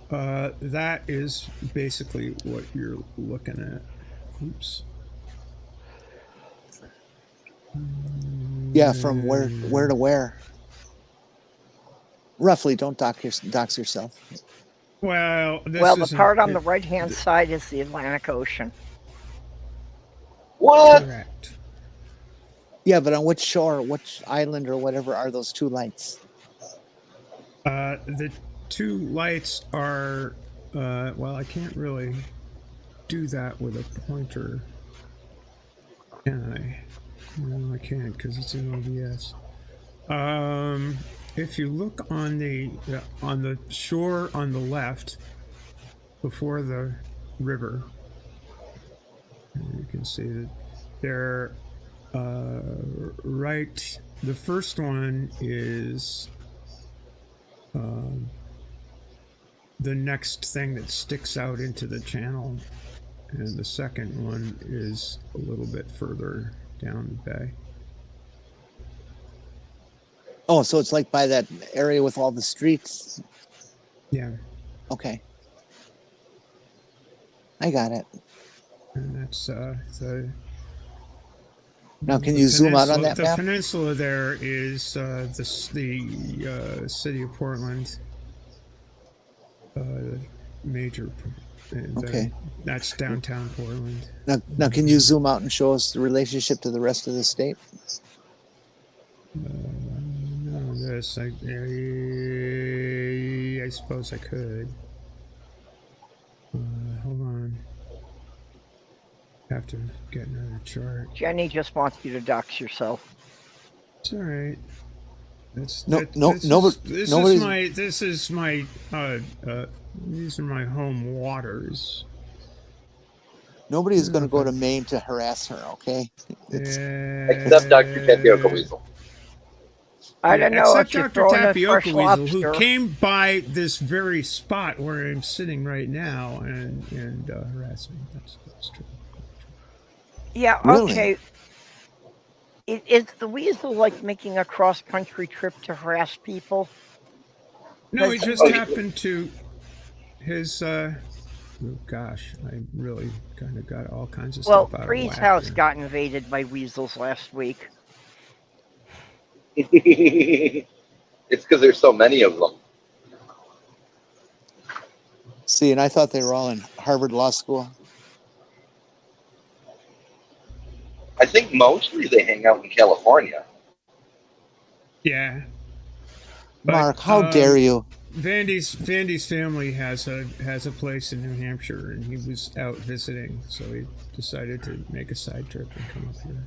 That is basically what you're looking at. Oops. Yeah, from where to where? Roughly, don't dox yourself. Well, this Well, the isn't part on the it- right-hand side is the Atlantic Ocean. What? correct. Yeah, but on which shore, which island or whatever are those two lights? The two lights are, well, I can't really do that with a pointer. Can I? No, I can't because it's in OBS. If you look on the shore on the left, before the river, you can see that they're right. The first one is the next thing that sticks out into the channel, and the second one is a little bit further down the bay. Oh, so it's like by that area with all the streets. Yeah, Okay. I got it. and that's the. Now, can you zoom out on that The map? peninsula there is the city of Portland. Major. Okay. That's downtown Portland. Now, can you zoom out and show us the relationship to the rest of the state? No, this I suppose I could. Hold on. Have to get another chart. Jenny just wants you to dox yourself. It's all right. These are my home waters. Nobody's going to go to Maine to harass her, okay? Except Dr. Tapioca Weasel. I don't know if Except you're Dr. throwing a Tapioca fresh Weasel, who lobster. came by this very spot where I'm sitting right now and harassed me. That's true. Yeah, Really? okay. Is the weasel like making a cross-country trip to harass people? No, he just Oh, yeah. happened to his. Oh gosh, I really kind of got all kinds of Well, stuff out Bree's of whack house here. got invaded by weasels last week. It's because there's so many of them. See, and I thought they were all in Harvard Law School. I think mostly they hang out in California. Yeah. But, Mark, how dare you? Vandy's family has a place in New Hampshire, and he was out visiting, so he decided to make a side trip and come up here,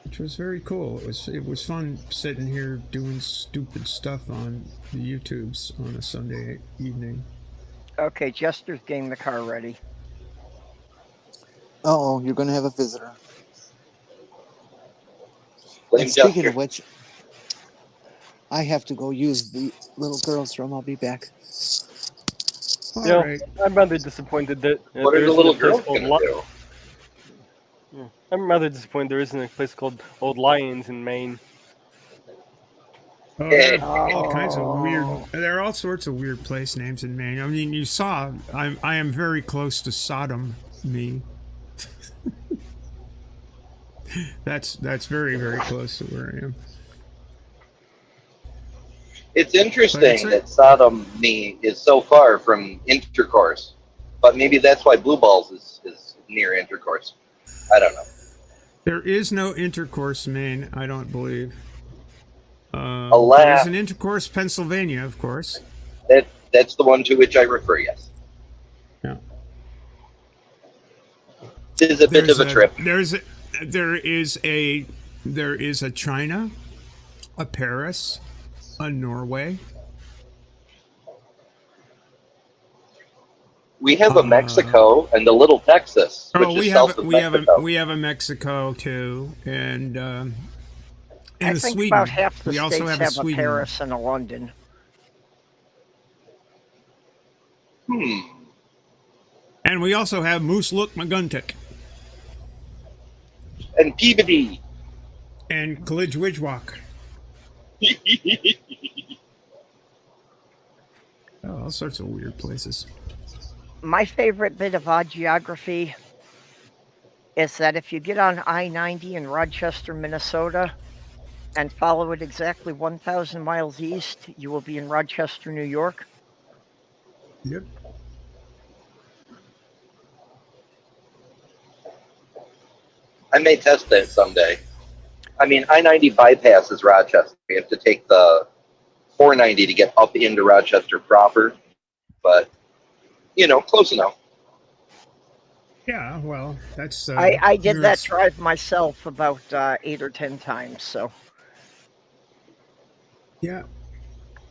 which was very cool. It was fun sitting here doing stupid stuff on the YouTubes on a Sunday evening. Okay, Jester's getting the car ready. Uh-oh, you're going to have a visitor. Blame And speaking Jester. of which, I have to go use the little girl's room. I'll be back. All You know, right. I'm rather disappointed that What there are the isn't little a place girls called going to do? I'm rather disappointed there isn't a place called Old Lions in Maine. Oh, there are Oh. all kinds of weird. There are all sorts of weird place names in Maine. I mean, you saw. I am very close to Sodom. Me. That's very, very close to where I am. It's interesting But it's that sodomy is so far from intercourse, but maybe that's why blue balls is near intercourse. I don't know. There is no intercourse, Maine. I don't believe. Alas. There's an intercourse, Pennsylvania, of course. That's the one to which I refer. Yes, Yeah. it is a bit of a trip. There is a China, a Paris, a Norway. We have a Mexico and a little Texas, which is south of Mexico. We have a Mexico too, and I a think Sweden. about half the We also states have have a Sweden. Paris and a London. And we also have Moose Look McGuntic And Peabody. and Kalidjwidjwak. Oh, all sorts of weird places. My favorite bit of odd geography is that if you get on I-90 in Rochester, Minnesota, and follow it exactly 1,000 miles east, you will be in Rochester, New York. Yep. I may test that someday. I mean, I-90 bypasses Rochester. We have to take the 490 to get up into Rochester proper, but close enough. Yeah, well, that's. I did you're that ex- drive myself about 8 or 10 times. So Yeah.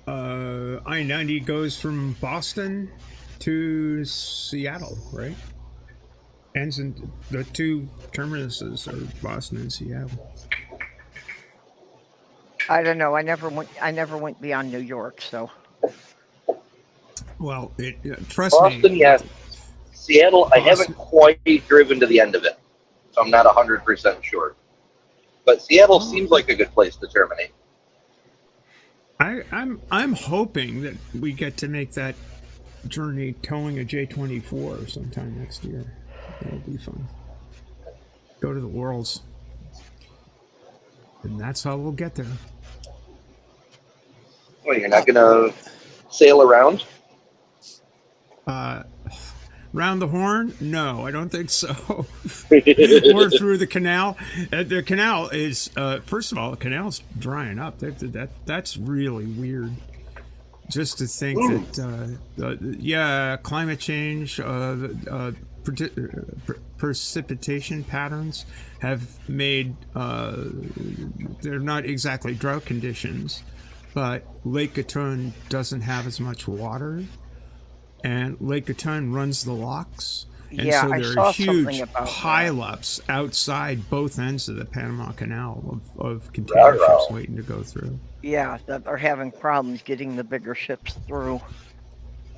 I-90 goes from Boston to Seattle, right? Ends in the two terminuses are Boston and Seattle. I don't know. I never went beyond New York. So Well, trust Boston, me. yes. Seattle, I Boston- haven't quite driven to the end of it, so I'm not 100% sure. But Seattle seems like a good place to terminate. I'm hoping that we get to make that journey towing a J24 sometime next year. That'll be fun. Go to the Worlds. And that's how we'll get there. Well, you're not going to sail around? Round the Horn? No, I don't think so. Or through the canal. The canal is, first of all, the canal's drying up. That's really weird. Just to think that, climate change, precipitation patterns have made, they're not exactly drought conditions, but Lake Gatun doesn't have as much water. And Lake Gatun runs the locks. And yeah, so I there saw are huge something about pileups outside both ends of the Panama Canal of container ships waiting to go through. Yeah, that they're having problems getting the bigger ships through.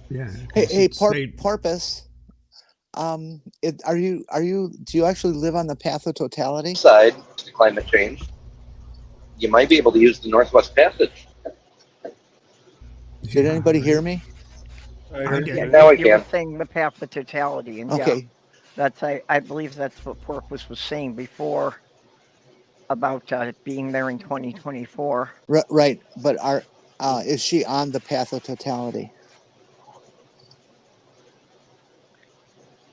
Yeah. Hey, Porpoise. Do you actually live on the path of totality? Side to climate change, you might be able to use the Northwest Passage. Did anybody hear me? I did. Yeah, Now I you were can. saying the path of totality, and Okay. that's I believe that's what Porpoise was saying before about being there in 2024. Right, but is she on the path of totality?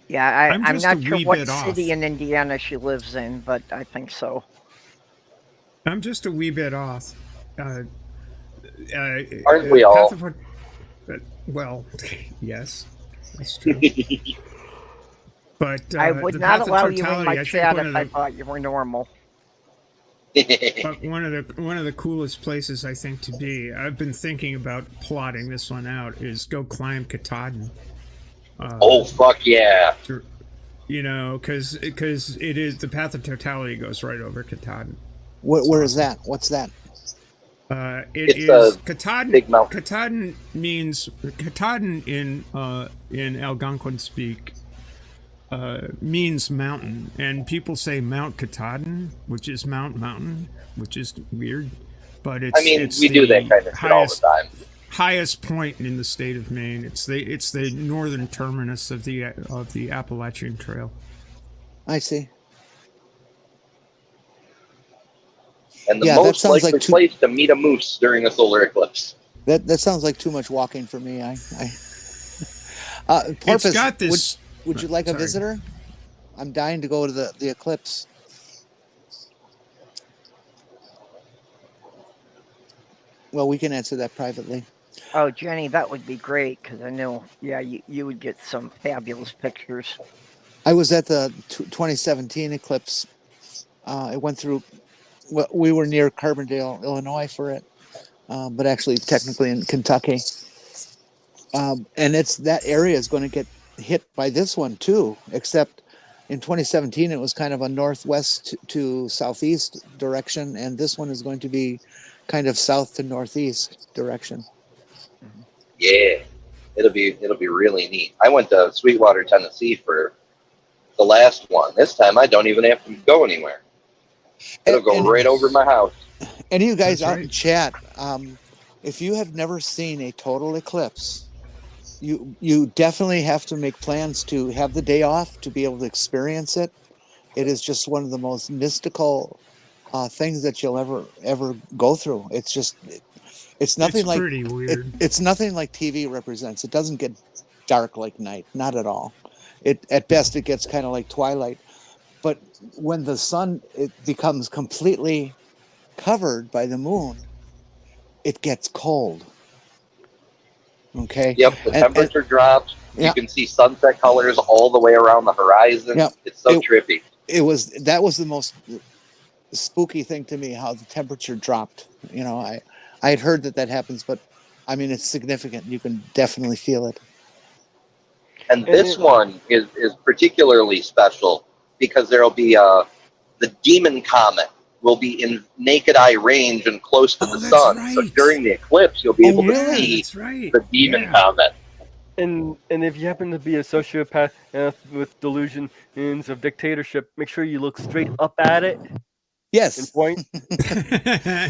Yeah, I'm I'm just not a sure wee what bit city off. in Indiana she lives in, but I think so. I'm just a wee bit off. Aren't we all? Well, yes, that's true. But I would the not path of allow you in totality, my I think chat one if of I the thought you were normal. but one of the coolest places I think to be. I've been thinking about plotting this one out. Is go climb Katahdin. Oh, fuck yeah. Because it is the path of totality goes right over Katahdin. Where is that? What's that? It's Katahdin. big mountain. Katahdin in Algonquin speak means mountain, and people say Mount Katahdin, which is mountain, which is weird. But it's we do that kind of shit all the time. Highest point in the state of Maine. It's the northern terminus of the Appalachian Trail. I see. And the Yeah, that most sounds likely like place to meet a moose during a solar eclipse. That sounds like too much walking for me. Porpoise, It's got this. would you like a Sorry. visitor? I'm dying to go to the eclipse. Well, we can answer that privately. Oh, Jenny, that would be great because I know, you would get some fabulous pictures. I was at the 2017 eclipse. It went through. Well, we were near Carbondale, Illinois for it, but actually technically in Kentucky. And that area is going to get hit by this one too, except in 2017 it was kind of a northwest to southeast direction, and this one is going to be kind of south to northeast direction. Yeah, it'll be really neat. I went to Sweetwater, Tennessee for the last one. This time I don't even have to go anywhere. It'll go right over my house. Any of you guys That's out right. in chat, if you have never seen a total eclipse, you definitely have to make plans to have the day off to be able to experience it. It is just one of the most mystical things that you'll ever go through. It's just it's nothing It's like pretty weird. it's nothing like TV represents. It doesn't get dark like night, not at all. At best it gets kind of like twilight, but when the sun it becomes completely covered by the moon, it gets cold. Okay. Yep, the temperature drops. yeah. You can see sunset colors all the way around the horizon. Yeah. It's so trippy. That was the most spooky thing to me, how the temperature dropped. You know, I had heard that happens, but I mean, it's significant. You can definitely feel it. And this one is particularly special because there'll be the demon comet will be in naked eye range and close to the sun. Right. So during the eclipse, you'll be able to see the demon comet. And if you happen to be a sociopath with delusions of dictatorship, make sure you look straight up at it. Yes. And point.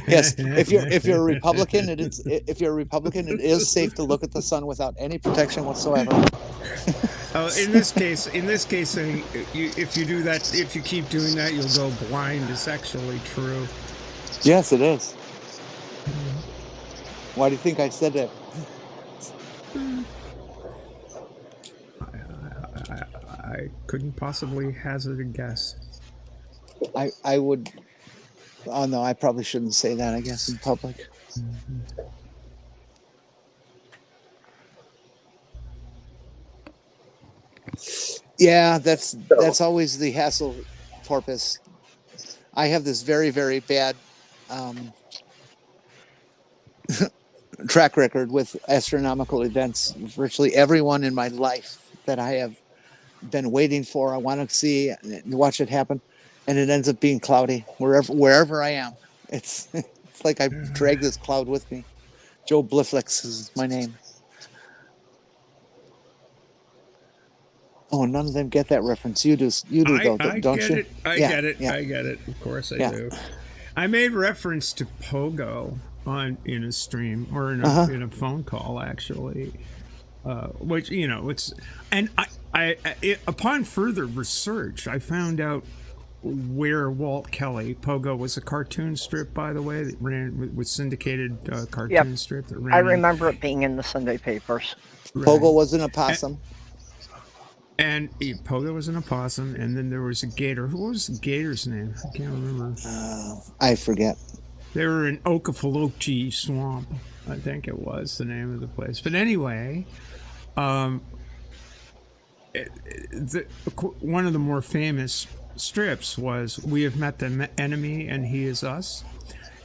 Yes. If you're a Republican, it is safe to look at the sun without any protection whatsoever. In this case, if you do that, if you keep doing that, you'll go blind. It's actually true. Yes, it is. Why do you think I said that? I couldn't possibly hazard a guess. I would. Oh no, I probably shouldn't say that, I guess, in public. Mm-hmm. Yeah, that's always the hassle, Porpoise. I have this very, very bad track record with astronomical events. Virtually everyone in my life that I have been waiting for, I want to see and watch it happen, and it ends up being cloudy wherever I am. It's like I drag this cloud with me. Joe Bliflix is my name. Oh, none of them get that reference. You do though, don't you? I get it. Of course I do. I made reference to Pogo in a stream or in a phone call, actually. Which, you know, it's, and upon further research, I found out where Walt Kelly, Pogo was a cartoon strip, by the way, that ran with syndicated cartoon strip that ran. I remember it being in the Sunday papers. Right. Pogo was an opossum. And Pogo was an opossum, and then there was a gator. What was the gator's name? I can't remember. I forget. They were in Okefenokee Swamp, I think it was the name of the place. But anyway, one of the more famous strips was "We Have Met the Enemy and He Is Us,"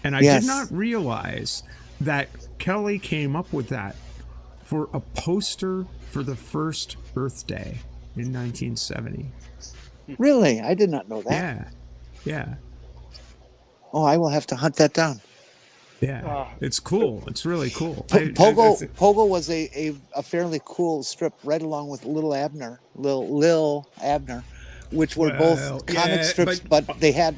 and I did not realize that Kelly came up with that for a poster for the first Earth Day in 1970. Really? I did not know that. Yeah. Oh, I will have to hunt that down. Yeah, it's cool. It's really cool. Pogo was a fairly cool strip, right along with Lil Abner, which were both comic strips, but they had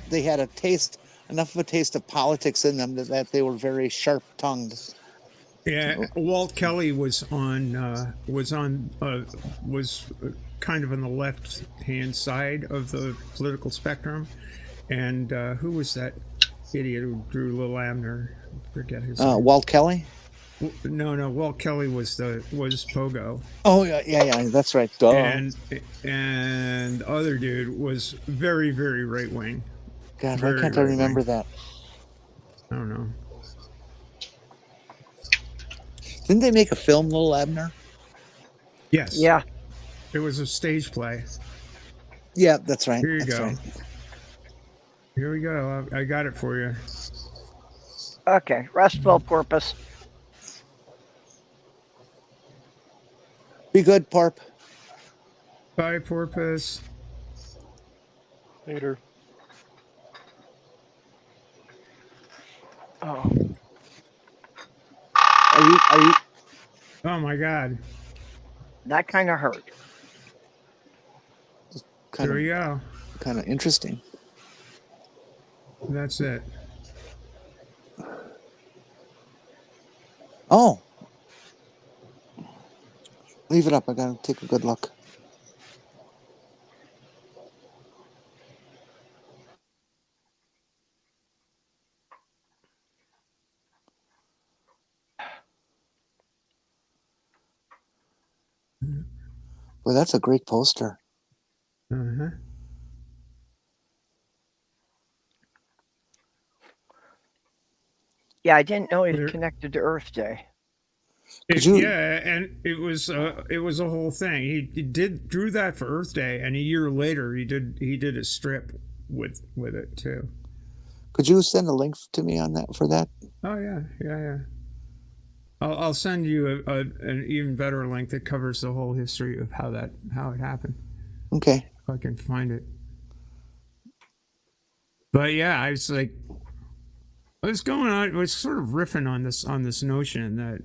enough of a taste of politics in them that they were very sharp-tongued. Yeah, Walt Kelly was kind of on the left-hand side of the political spectrum, and who was that idiot who drew Lil Abner? I forget his name. Walt Kelly? No, Walt Kelly was Pogo. Oh yeah, that's right. Duh. And the other dude was very, very right wing. God, why can't I remember that? I don't know. Didn't they make a film, Lil Abner? Yes. Yeah. It was a stage play. Yeah, that's right. Here you go. Right. Here we go. I got it for you. Okay. Rest well, Porpoise. Be good, Porp. Bye, Porpoise. Later. Oh. Are you? Oh my God. That kind of hurt. There we go. Kind of interesting. That's it. Oh. Leave it up. I gotta take a good look. Well, that's a great poster. Uh-huh. Yeah, I didn't know it There- connected to Earth Day. Yeah, and it was a whole thing. He drew that for Earth Day, and a year later he did a strip with it too. Could you send a link to me on that for that? Oh yeah. I'll send you an even better link that covers the whole history of how it happened. Okay. If I can find it. But yeah, I was like, what's going on? I was sort of riffing on this notion that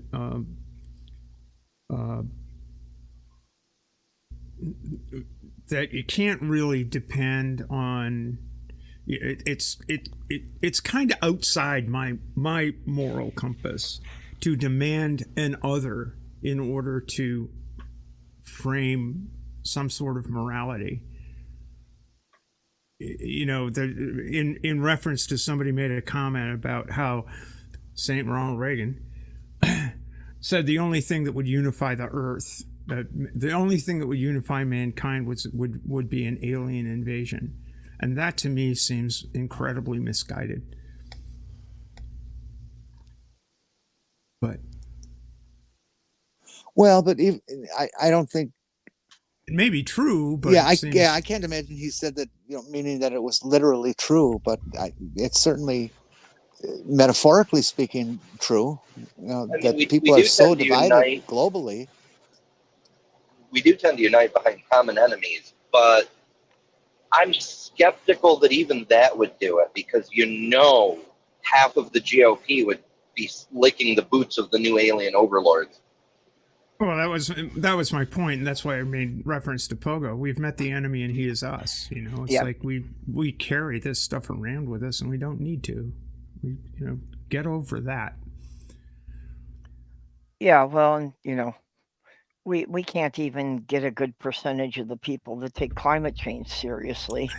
that you can't really depend on. It's kind of outside my moral compass to demand an other in order to frame some sort of morality. You know, in reference to somebody made a comment about how St. Ronald Reagan said the only thing that would unify the earth, the only thing that would unify mankind would be an alien invasion. And that to me seems incredibly misguided. But even, I don't think it may be true, but I can't imagine he said that, meaning that it was literally true, but it's certainly metaphorically speaking true. That people are so divided globally. We do tend to unite behind common enemies, but I'm skeptical that even that would do it, because half of the GOP would be licking the boots of the new alien overlords. Well, that was my point, and that's why I made reference to Pogo. We've met the enemy, and he is us. It's like we carry this stuff around with us, and we don't need to. We get over that. Yeah, well, we can't even get a good percentage of the people to take climate change seriously.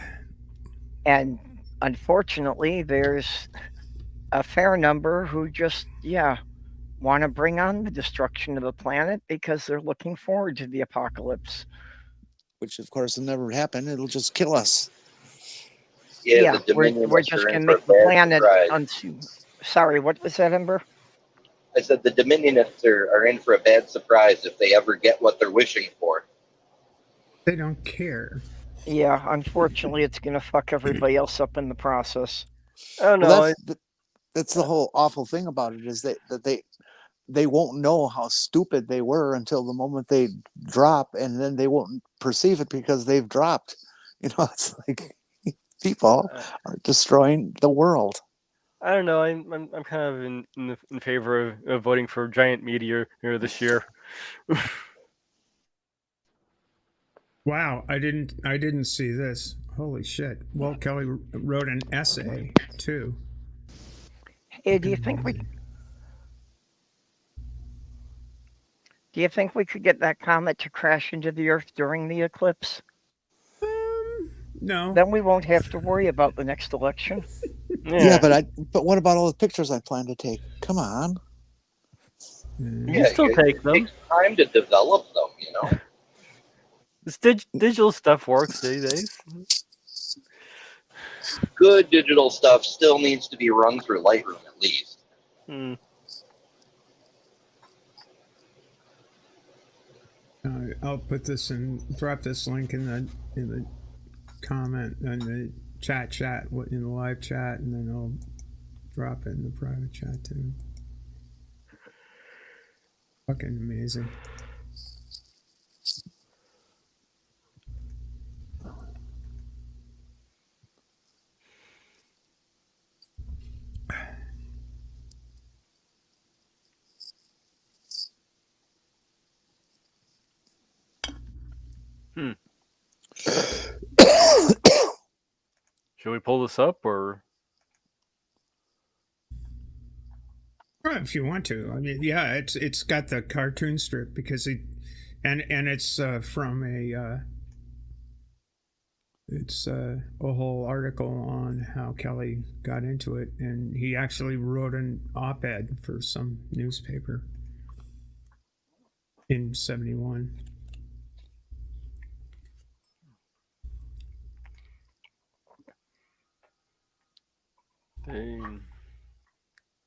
And unfortunately, there's a fair number who just, want to bring on the destruction of the planet because they're looking forward to the apocalypse. Which, of course, will never happen. It'll just kill us. Yeah, we're just going to make the planet Sorry, what was that, Ember? I said the Dominionists are in for a bad surprise if they ever get what they're wishing for. They don't care. Yeah, unfortunately, it's going to fuck everybody else up in the process. I don't know. That's the whole awful thing about it, is that they won't know how stupid they were until the moment they drop, and then they won't perceive it because they've dropped. It's like people are destroying the world. I don't know. I'm kind of in favor of voting for giant meteor this year. Wow, I didn't see this. Holy shit! Walt Kelly wrote an essay too. Hey, do you think we could get that comet to crash into the Earth during the eclipse? No. Then we won't have to worry about the next election. Yeah, but what about all the pictures I plan to take? Come on. You still take them. It takes time to develop them, This digital stuff works these days. Good digital stuff still needs to be run through Lightroom at least. I'll put this drop this link in the comment and the chat in the live chat, and then I'll drop it in the private chat too. Fucking amazing. Should we pull this up, or? If you want to, I mean, yeah, it's got the cartoon strip because it's from it's a whole article on how Kelly got into it, and he actually wrote an op-ed for some newspaper in '71. In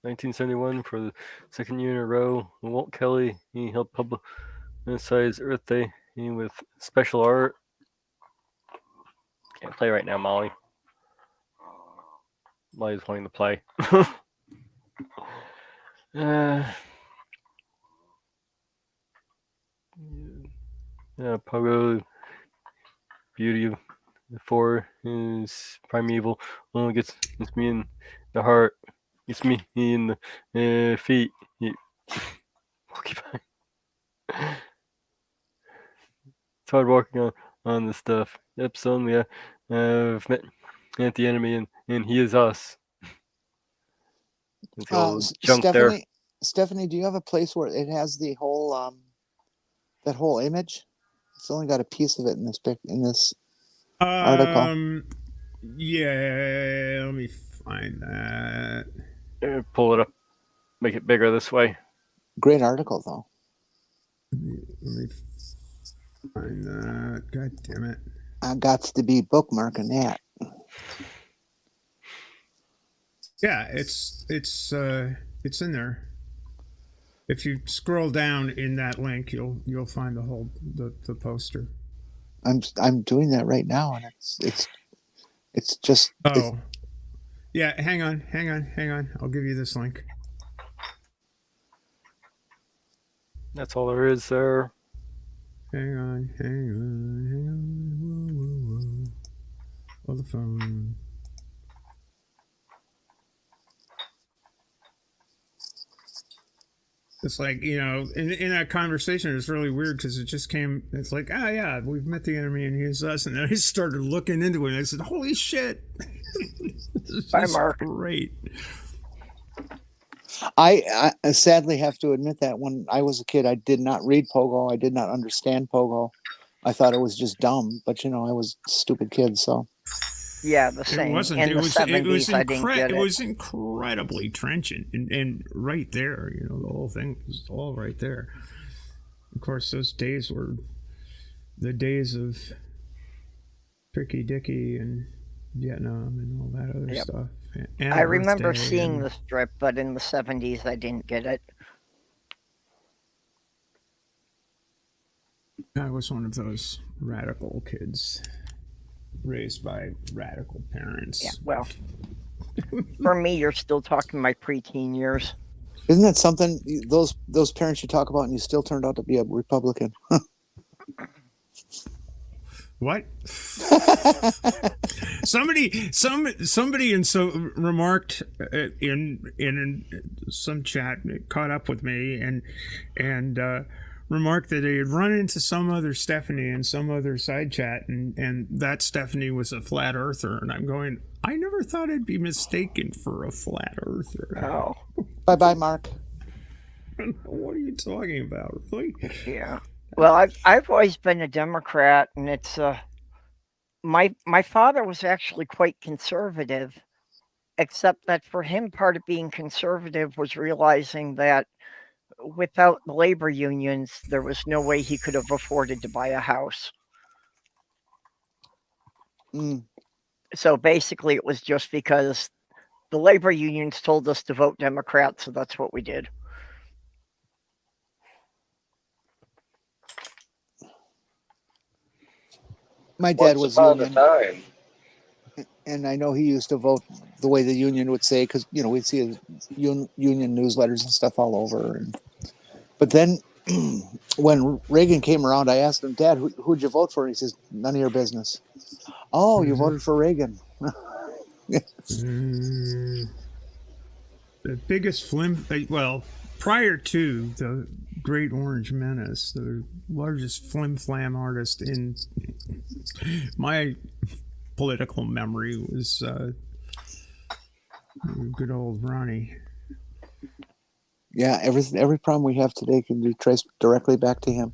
1971, for the second year in a row, Walt Kelly, he helped publicize Earth Day with special art. Can't play right now, Molly. Molly's wanting to play. Yeah, Pogo, beauty of the four is primeval. Only gets me in the heart. Gets me in the feet. Porcupine. It's hard walking on this stuff. Yep, suddenly I've met the enemy, and he is us. It's the old junk there. Stephanie, do you have a place where it has the whole that whole image? It's only got a piece of it in this article. Yeah, let me find that. Pull it up, make it bigger this way. Great article, though. Let me find that. God damn it! I got to be bookmarking that. Yeah, it's in there. If you scroll down in that link, you'll find the poster. I'm doing that right now, and it's just. Oh, yeah. Hang on. I'll give you this link. That's all there is there. Hang on. Whoa. Oh, the phone. It's like, in that conversation, it's really weird because it just came. It's like, yeah, we've met the enemy and he's us. And then I started looking into it and I said, holy shit. Bye, Mark. Great. I sadly have to admit that when I was a kid, I did not read Pogo. I did not understand Pogo. I thought it was just dumb, but I was a stupid kid, so. Yeah, the same. It wasn't. In the 70s, I didn't get it. It was incredibly trenchant and right there. The whole thing was all right there. Of course, those days were the days of Picky Dicky and Vietnam and all that other stuff. And I remember seeing the strip, but in the 70s, I didn't get it. I was one of those radical kids raised by radical parents. Yeah, well, for me, you're still talking my preteen years. Isn't that something? Those parents you talk about, and you still turned out to be a Republican. What? Somebody remarked in some chat, caught up with me and remarked that they had run into some other Stephanie in some other side chat, and that Stephanie was a flat earther, and I'm going, I never thought I'd be mistaken for a flat earther. Oh. Bye, Mark. What are you talking about, really? Yeah. Well, I've always been a Democrat, and it's my father was actually quite conservative, except that for him, part of being conservative was realizing that without the labor unions, there was no way he could have afforded to buy a house. So basically, it was just because the labor unions told us to vote Democrat, so that's what we did. My dad was union, time. and I know he used to vote the way the union would say, because we'd see his union newsletters and stuff all over. But then when Reagan came around, I asked him, Dad, who'd you vote for? And he says, none of your business. Oh, you voted for Reagan. The biggest prior to the Great Orange Menace, the largest flim-flam artist in my political memory was good old Ronnie. Yeah, every problem we have today can be traced directly back to him.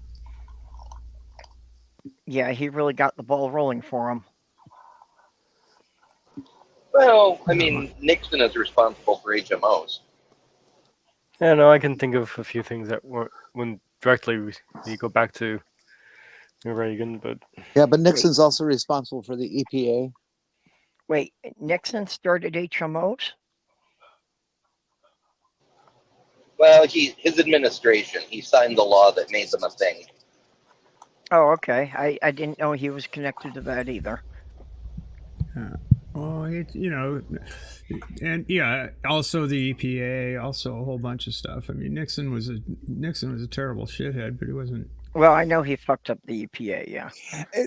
Yeah, he really got the ball rolling for him. Well, I mean, Nixon is responsible for HMOs. Yeah, no, I can think of a few things that when directly we go back to Reagan, but yeah, but Nixon's also responsible for the EPA. Wait, Nixon started HMOs? Well, his administration. He signed the law that made them a thing. Oh, okay. I didn't know he was connected to that either. Well, and yeah, also the EPA, also a whole bunch of stuff. I mean, Nixon was a terrible shithead, but he wasn't. Well, I know he fucked up the EPA. Yeah.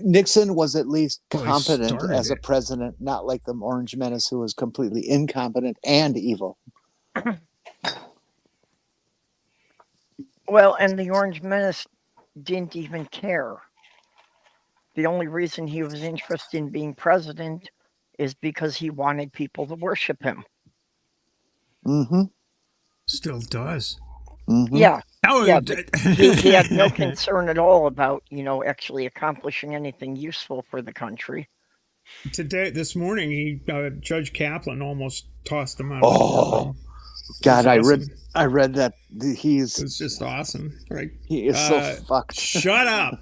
Nixon was at least Well, he competent started as a it. president, not like the Orange Menace, who was completely incompetent and evil. Well, and the Orange Menace didn't even care. The only reason he was interested in being president is because he wanted people to worship him. Mm-hmm. Still does. Mm-hmm. Yeah. Oh, Yeah, but he had no concern at all about, actually accomplishing anything useful for the country. This morning, Judge Kaplan almost tossed him out. Oh, God! Awesome. I read that It's just awesome, right? He is so fucked. Shut up.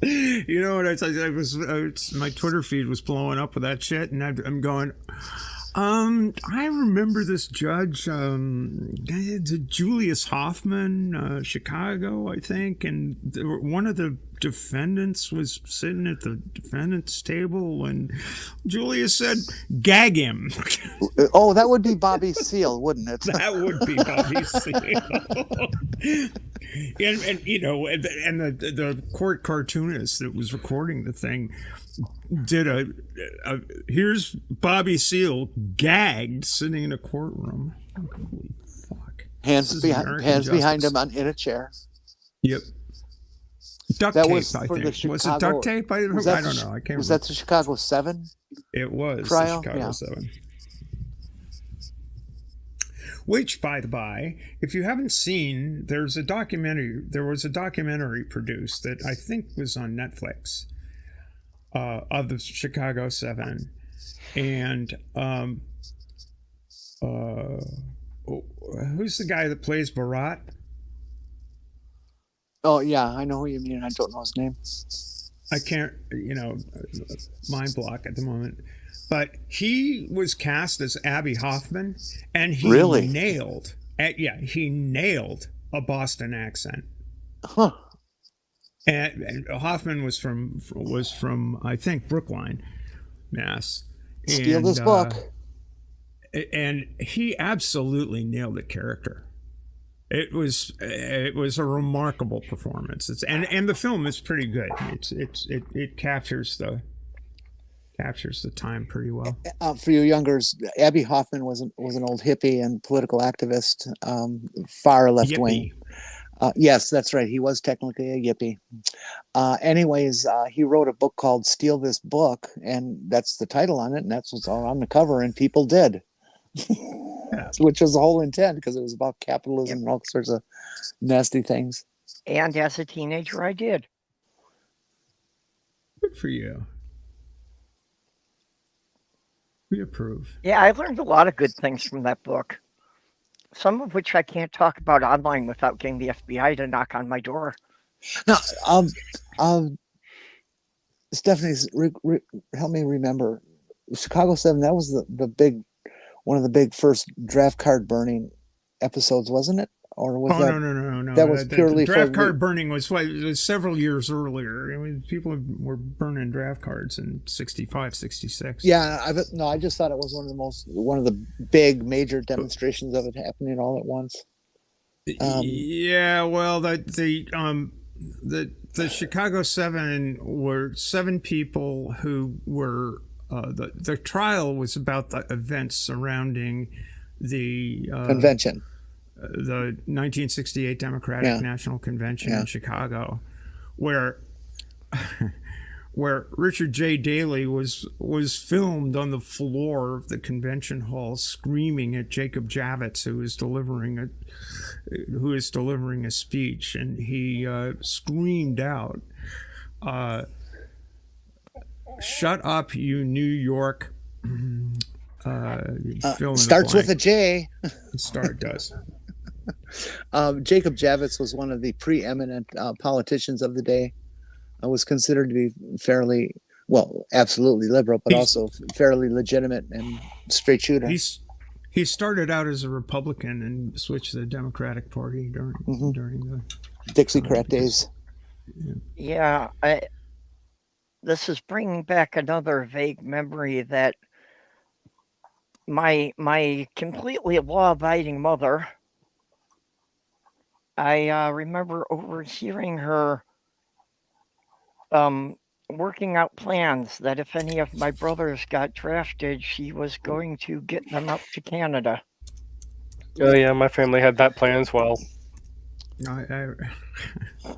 You know what my Twitter feed was blowing up with that shit, and I'm going. I remember this judge, Julius Hoffman, Chicago, I think, and one of the defendants was sitting at the defendant's table, and Julius said, "Gag him." Oh, that would be Bobby Seale, wouldn't it? That would be Bobby Seale. and the court cartoonist that was recording the thing did here's Bobby Seale gagged sitting in a courtroom. Holy fuck. Hands behind him in a chair. Yep. Duct tape, I think. Was it duct tape? I don't know. I can't remember. Was that the Chicago 7? It was trial? The Chicago 7. Which, by the by, if you haven't seen, there was a documentary produced that I think was on Netflix of the Chicago 7. And who's the guy that plays Barat? Oh, yeah, I know who you mean. I don't know his name. I can't, mind block at the moment. But he was cast as Abby Hoffman, and he nailed a Boston accent. Huh. And Hoffman was from I think Brookline, Mass. Steal this book. And he absolutely nailed the character. It was a remarkable performance. And the film is pretty good. It captures the time pretty well. For you youngers, Abby Hoffman was an old hippie and political activist, far left wing. Yes, that's right. He was technically a yippie. Anyways, he wrote a book called "Steal This Book," and that's the title on it, and that's what's all on the cover. And people did, which was the whole intent, because it was about capitalism and all sorts of nasty things. And as a teenager, I did. Good for you. We approve. Yeah, I learned a lot of good things from that book. Some of which I can't talk about online without getting the FBI to knock on my door. Now, Stephanie, help me remember. Chicago 7, that was one of the big first draft card burning episodes, wasn't it? Or was no. That was purely the draft card burning was several years earlier. I mean, people were burning draft cards in 65, 66. Yeah, I just thought it was one of the big major demonstrations of it happening all at once. Yeah, well, the Chicago 7 were 7 people who were the trial was about the events surrounding the convention. The 1968 Democratic National Convention in Chicago, where Richard J. Daley was filmed on the floor of the convention hall screaming at Jacob Javits, who is delivering a speech, and he screamed out, "Shut up, you New York." Starts with a J. It does. Jacob Javits was one of the preeminent politicians of the day. Was considered to be absolutely liberal, but also fairly legitimate and straight shooter. He started out as a Republican and switched to the Democratic Party during the Dixiecrat days. Yeah, this is bringing back another vague memory that my completely law-abiding mother, I remember overhearing her working out plans that if any of my brothers got drafted, she was going to get them up to Canada. Oh yeah, my family had that plan as well.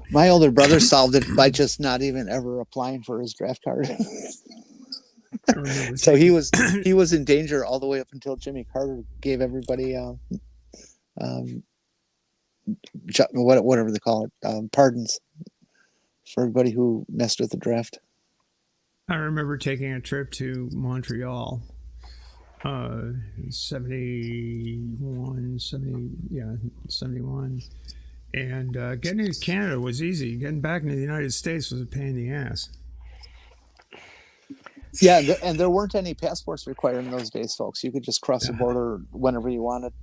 My older brother solved it by just not even ever applying for his draft card. So he was in danger all the way up until Jimmy Carter gave everybody whatever they call it, pardons for everybody who messed with the draft. I remember taking a trip to Montreal, 71, and getting into Canada was easy. Getting back into the United States was a pain in the ass. Yeah, and there weren't any passports required in those days, folks. You could just cross the border whenever you wanted.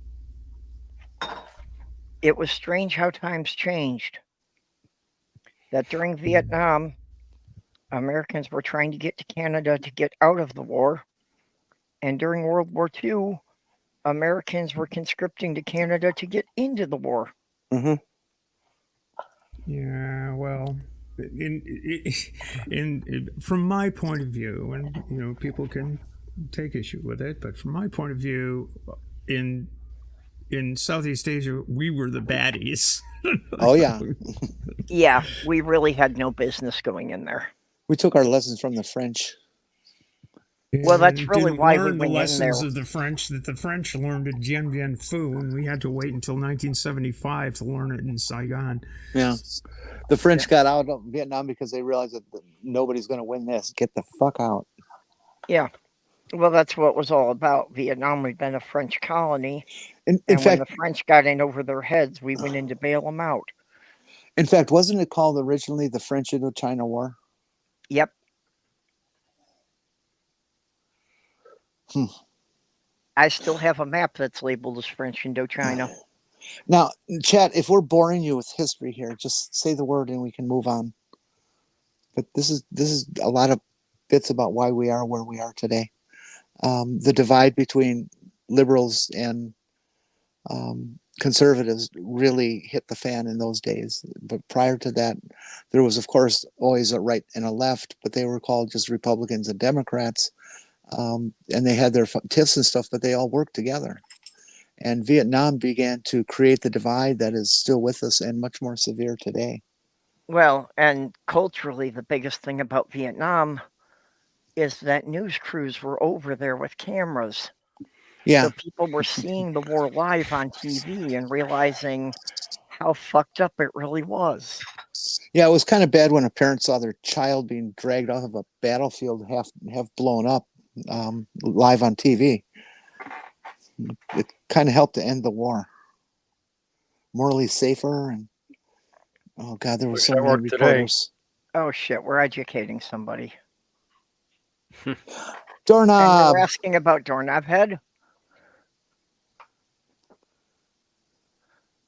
It was strange how times changed. That during Vietnam, Americans were trying to get to Canada to get out of the war. And during World War II, Americans were conscripting to Canada to get into the war. Mm-hmm. Yeah, well, from my point of view, and people can take issue with it, but from my point of view, in Southeast Asia, we were the baddies. Oh yeah. Yeah, we really had no business going in there. We took our lessons from the French. Well, that's really didn't why we learn the went in lessons there. of the French that the French learned at Dien Bien Phu, and we had to wait until 1975 to learn it in Saigon. Yeah. The French got out of Vietnam because they realized that nobody's going to win this. Get the fuck out. Yeah. Well, that's what it was all about. Vietnam had been a French colony. In when fact, the French got in over their heads, we went in to bail them out. In fact, wasn't it called originally the French Indochina War? Yep. I still have a map that's labeled as French Indochina. Now, Chad, if we're boring you with history here, just say the word and we can move on. But this is a lot of bits about why we are where we are today. The divide between liberals and conservatives really hit the fan in those days. But prior to that, there was, of course, always a right and a left, but they were called just Republicans and Democrats. And they had their tiffs and stuff, but they all worked together. And Vietnam began to create the divide that is still with us and much more severe today. Well, and culturally, the biggest thing about Vietnam is that news crews were over there with cameras. Yeah. So people were seeing the war live on TV and realizing how fucked up it really was. Yeah, it was kind of bad when a parent saw their child being dragged off of a battlefield half blown up live on TV. It kind of helped to end the war. Morally safer, and oh god, there were so many reporters. Oh shit, we're educating somebody. Doorknob. And you're asking about Doorknob Head?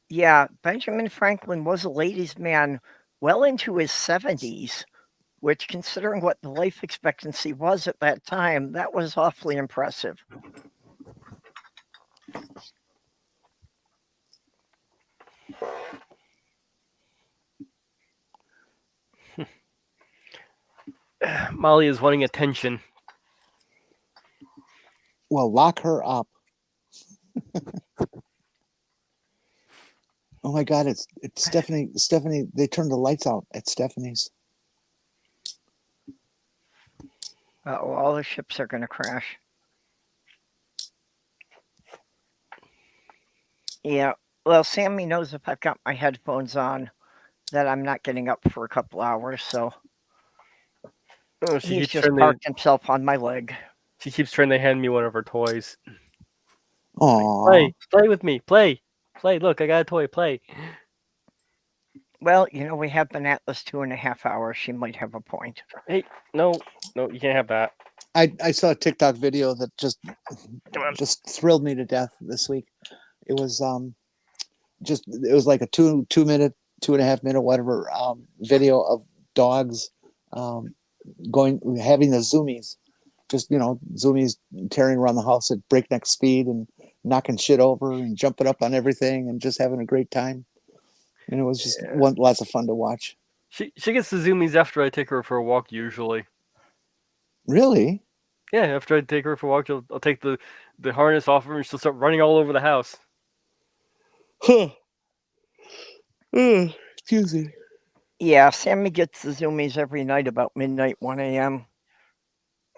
Yeah, Benjamin Franklin was a ladies' man well into his 70s, which, considering what the life expectancy was at that time, that was awfully impressive. Molly is wanting attention. Well, lock her up. Oh my god, it's Stephanie. Stephanie, they turned the lights out at Stephanie's. All the ships are going to crash. Yeah, well, Sammy knows if I've got my headphones on that I'm not getting up for a couple hours, so he's just parked himself on my leg. She keeps trying to hand me one of her toys. Aww. Play with me. Play. Look, I got a toy. Play. Well, we have been at this 2.5 hours. She might have a point. Hey, no, you can't have that. I saw a TikTok video that just Come on. thrilled me to death this week. It was it was like a 2.5 minute whatever video of dogs having the zoomies, just zoomies tearing around the house at breakneck speed and knocking shit over and jumping up on everything and just having a great time. And it was just lots of fun to watch. She gets the zoomies after I take her for a walk usually. Really? Yeah, after I take her for a walk, I'll take the harness off her and she'll start running all over the house. Huh. Excuse me. Yeah, Sammy gets the zoomies every night about midnight, 1 a.m.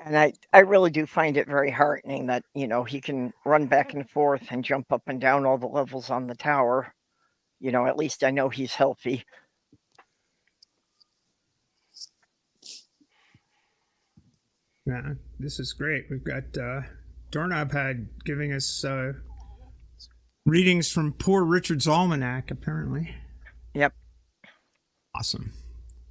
And I really do find it very heartening that, he can run back and forth and jump up and down all the levels on the tower. At least I know he's healthy. Yeah, this is great. We've got Doorknobhead giving us readings from Poor Richard's Almanac, apparently. Yep. Awesome.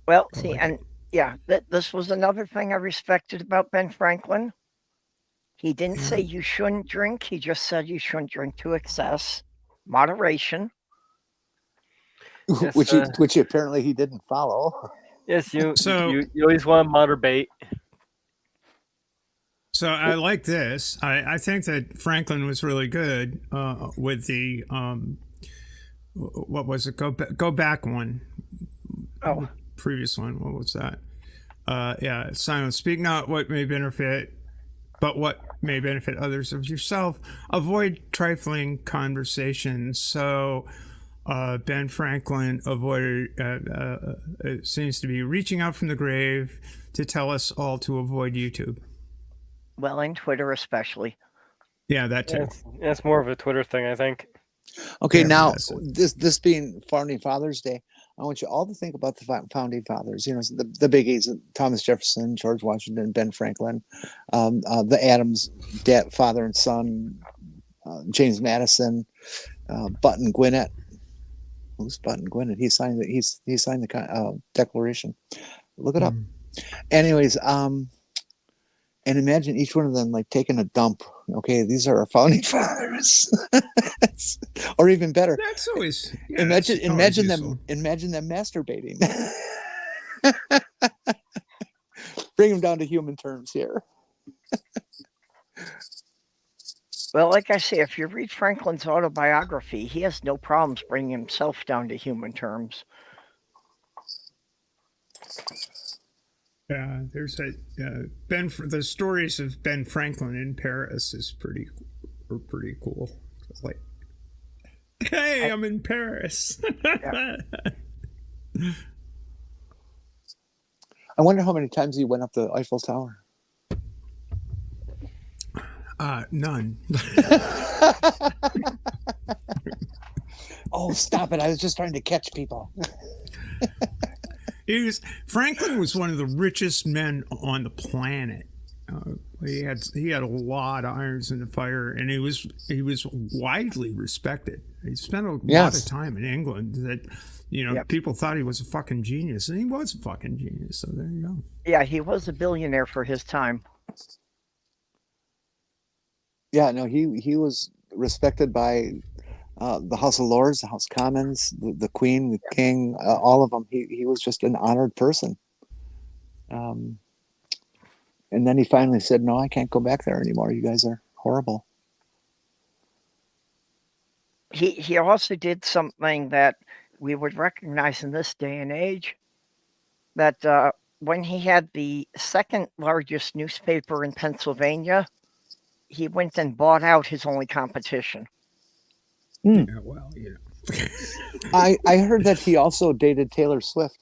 Well, see, and yeah, this was another thing I respected about Ben Franklin. He didn't say you shouldn't drink. He just said you shouldn't drink to excess. Moderation. Yes, which apparently he didn't follow. Yes, you always want to moderate. So I like this. I think that Franklin was really good with the what was it? Go back one. Oh, previous one. What was that? Yeah, silence. Speak not what may benefit, but what may benefit others of yourself. Avoid trifling conversations. So Ben Franklin avoided. It seems to be reaching out from the grave to tell us all to avoid YouTube. Well, and Twitter especially. Yeah, that too. Yeah, it's more of a Twitter thing, I think. Okay, Yeah, now that's this being Founding Fathers Day, I want you all to think about the Founding Fathers. The biggies: Thomas Jefferson, George Washington, Ben Franklin, the Adams, father and son, James Madison, Button Gwinnett. Who's Button Gwinnett? He signed the Declaration. Look it up. Anyways, and imagine each one of them like taking a dump. Okay, these are our founding fathers, or even better. That's always imagine them masturbating. Bring them down to human terms here. Well, like I say, if you read Franklin's autobiography, he has no problems bringing himself down to human terms. Yeah, there's that the stories of Ben Franklin in Paris is pretty cool. It's like, hey, I'm in Paris. Yeah. I wonder how many times he went up the Eiffel Tower. None. Oh, stop it! I was just trying to catch people. Franklin was one of the richest men on the planet. He had a lot of irons in the fire, and he was widely respected. He spent a lot of time in England. That people thought he was a fucking genius, and he was a fucking genius. So there you go. Yeah, he was a billionaire for his time. Yeah, no, he was respected by the House of Lords, the House of Commons, the Queen, the King, all of them. He was just an honored person. And then he finally said, "No, I can't go back there anymore. You guys are horrible." He also did something that we would recognize in this day and age. That when he had the second largest newspaper in Pennsylvania, he went and bought out his only competition. Yeah, well, I heard that he also dated Taylor Swift.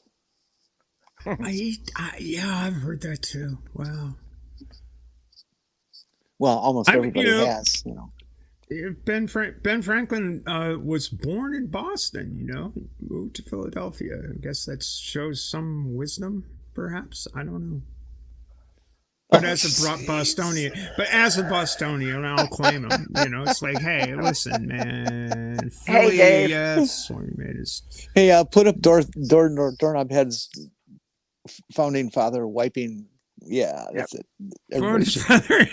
Yeah, I've heard that too. Wow. Well, almost everybody has. Ben Franklin was born in Boston. Moved to Philadelphia. I guess that shows some wisdom, perhaps. I don't know. But as a Bostonian, I'll claim him. It's like, hey, listen, man. Philly, Hey, Dave. yes. Or he made his... Hey, put up Doorknobhead's founding father wiping Yeah, Yep. that's it. Phone Everybody should, feather.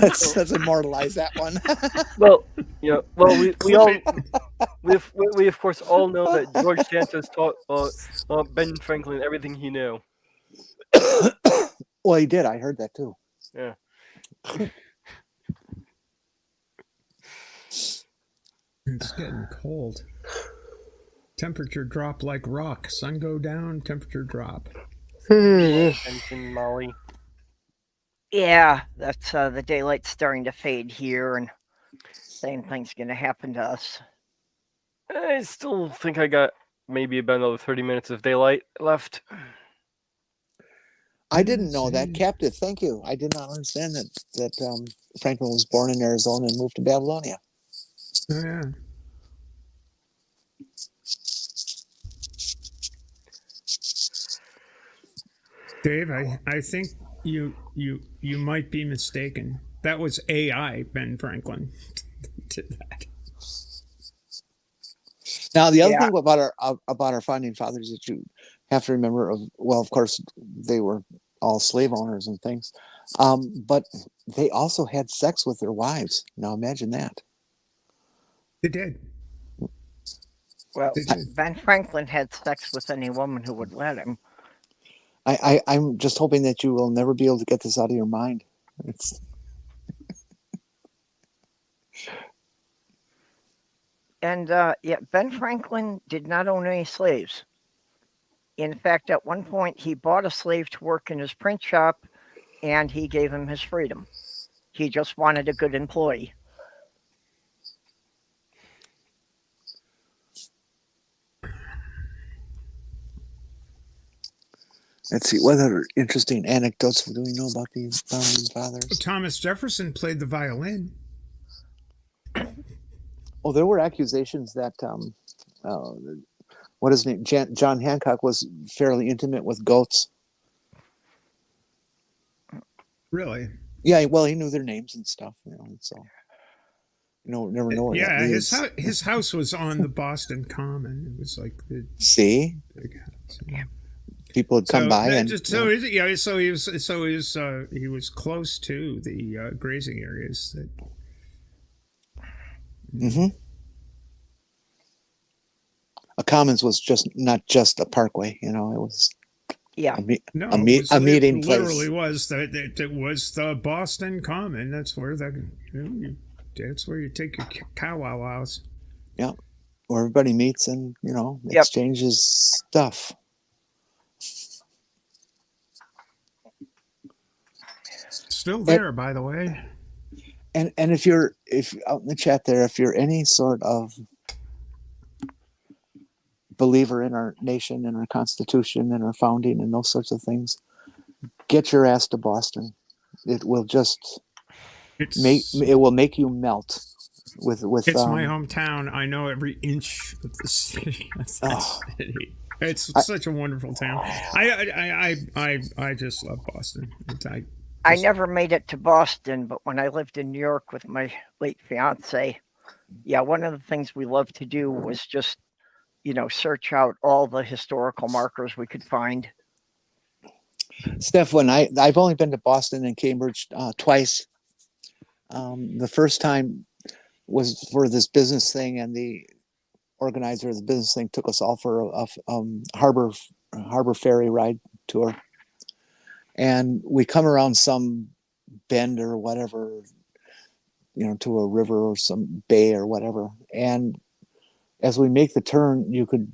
let's immortalize that one. Well, we Clip all it. we of course all know that George Santos taught Ben Franklin everything he knew. Well, he did. I heard that too. Yeah. It's getting cold. Temperature drop like rock. Sun go down, temperature drop. Attention, Molly. Yeah, that's the daylight's starting to fade here, and same thing's going to happen to us. I still think I got maybe about another 30 minutes of daylight left. I didn't know that. Captive, thank you. I did not understand that Franklin was born in Arizona and moved to Babylonia. Oh yeah. Dave, I think you might be mistaken. That was AI Ben Franklin did that. Now, the other Yeah. thing about our founding fathers that you have to remember, of course, they were all slave owners and things, but they also had sex with their wives. Now, imagine that. They did. Well, They did. Ben Franklin had sex with any woman who would let him. I'm just hoping that you will never be able to get this out of your mind. It's And yeah, Ben Franklin did not own any slaves. In fact, at one point, he bought a slave to work in his print shop, and he gave him his freedom. He just wanted a good employee. Let's see, what other interesting anecdotes do we know about these founding fathers? Thomas Jefferson played the violin. Oh, there were accusations that what is his name? John Hancock was fairly intimate with goats. Really? Yeah, well, he knew their names and stuff, and so never know where Yeah, that leads. his house was on the Boston Common. It was like the See, big house. Yeah. people would come by and so he was close to the grazing areas. A commons was not just a parkway, it was Yeah. a No, meeting it place. literally was it was the Boston Common. That's where that's where you take your cow-wow-wows. Yeah, where everybody meets and Yep. exchanges stuff. Still there, by the way. And if out in the chat there, if you're any sort of believer in our nation and our Constitution and our founding and those sorts of things, get your ass to Boston. It will just make you melt with It's my hometown. I know every inch of the city. City. It's such a wonderful town. I just love Boston. I never made it to Boston, but when I lived in New York with my late fiance, yeah, one of the things we loved to do was just, search out all the historical markers we could find. Steph, I've only been to Boston and Cambridge twice. The first time was for this business thing, and the organizer of the business thing took us all for a harbor ferry ride tour. And we come around some bend or whatever, to a river or some bay or whatever. And as we make the turn, you could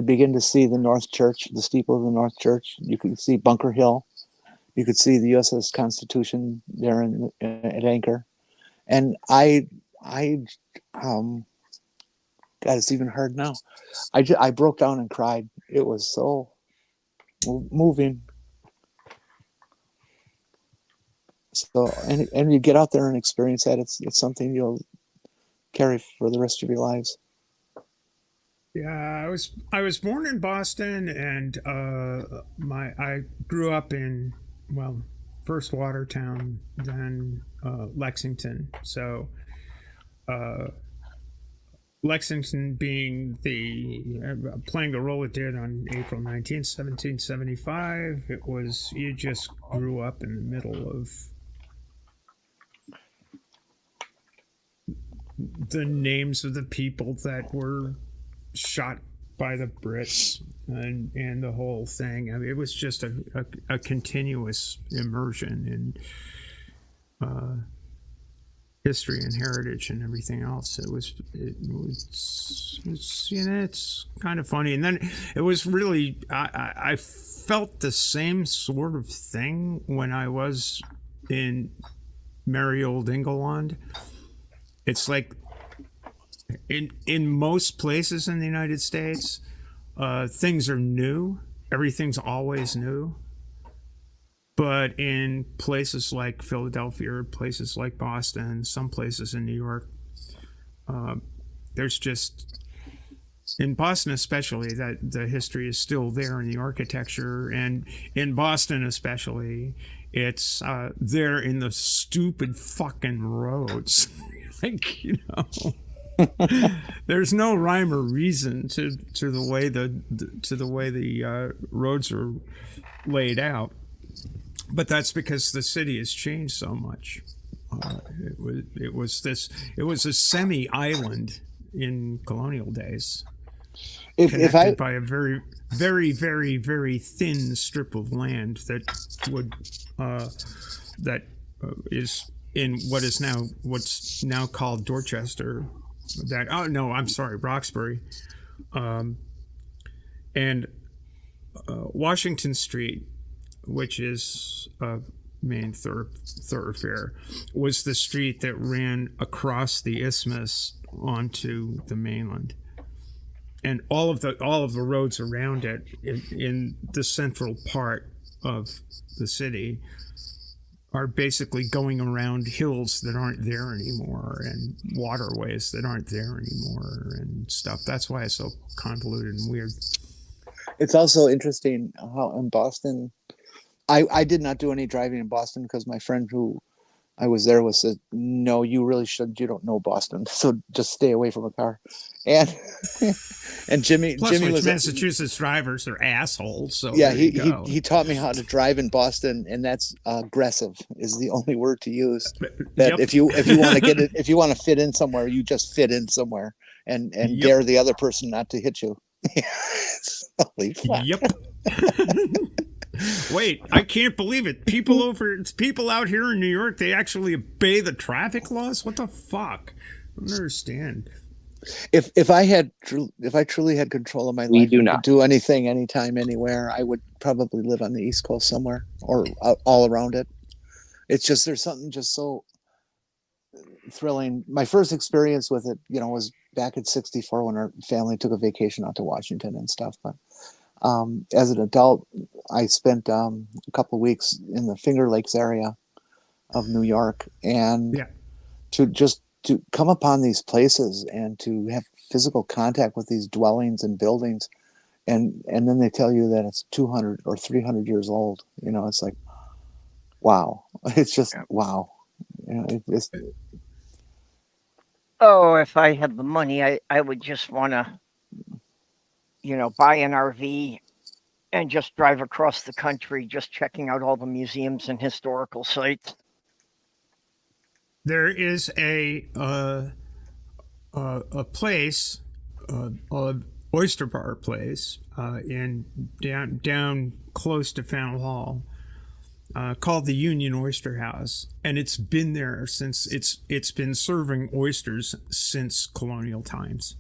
begin to see the North Church, the steeple of the North Church. You could see Bunker Hill. You could see the USS Constitution there at anchor. And God, it's even hard now. I broke down and cried. It was so moving. So, and you get out there and experience that. It's something you'll carry for the rest of your lives. Yeah, I was born in Boston, and I grew up in first Watertown, then Lexington. So Lexington being playing the role it did on April 19th, 1775. It was, you just grew up in the middle of the names of the people that were shot by the Brits and the whole thing. I mean, it was just a continuous immersion in history and heritage and everything else. It's kind of funny. And then it was really, I felt the same sort of thing when I was in merry old England. It's like in most places in the United States, things are new. Everything's always new. But in places like Philadelphia, or places like Boston, some places in New York, there's just, in Boston especially, that the history is still there in the architecture, and in Boston especially, it's there in the stupid fucking roads. Like, you know, there's no rhyme or reason to the way the roads are laid out. But that's because the city has changed so much. It was a semi-island in colonial days, connected by a very, very, very, very thin strip of land that is in what's now called Dorchester. Roxbury, and Washington Street, which is a main thoroughfare, was the street that ran across the isthmus onto the mainland, and all of the roads around it in the central part of the city are basically going around hills that aren't there anymore and waterways that aren't there anymore and stuff. That's why it's so convoluted and weird. It's also interesting how in Boston, I did not do any driving in Boston because my friend who I was there with said, no, you really shouldn't. You don't know Boston, so just stay away from a car. And Jimmy was Massachusetts drivers are assholes. So yeah, he taught me how to drive in Boston, and that's aggressive is the only word to use. That yep. if you want to get it, if you want to fit in somewhere, you just fit in somewhere and yep. dare the other person not to hit you. Holy fuck. Yep. Wait, I can't believe it. People out here in New York, they actually obey the traffic laws? What the fuck? I don't understand. If I truly had control of my life, could do anything, anytime, anywhere, I would probably live on the East Coast somewhere or all around it. It's just, there's something just so thrilling. My first experience with it, was back at 64 when our family took a vacation out to Washington and stuff. But as an adult, I spent a couple of weeks in the Finger Lakes area of New York, and to come upon these places and to have physical contact with these dwellings and buildings, and then they tell you that it's 200 or 300 years old. It's like, wow. It's just wow. Oh, if I had the money, I would just want to, buy an RV and just drive across the country, just checking out all the museums and historical sites. There is a place, oyster bar place, in down close to Faneuil Hall, called the Union Oyster House, and it's been there since it's been serving oysters since colonial times.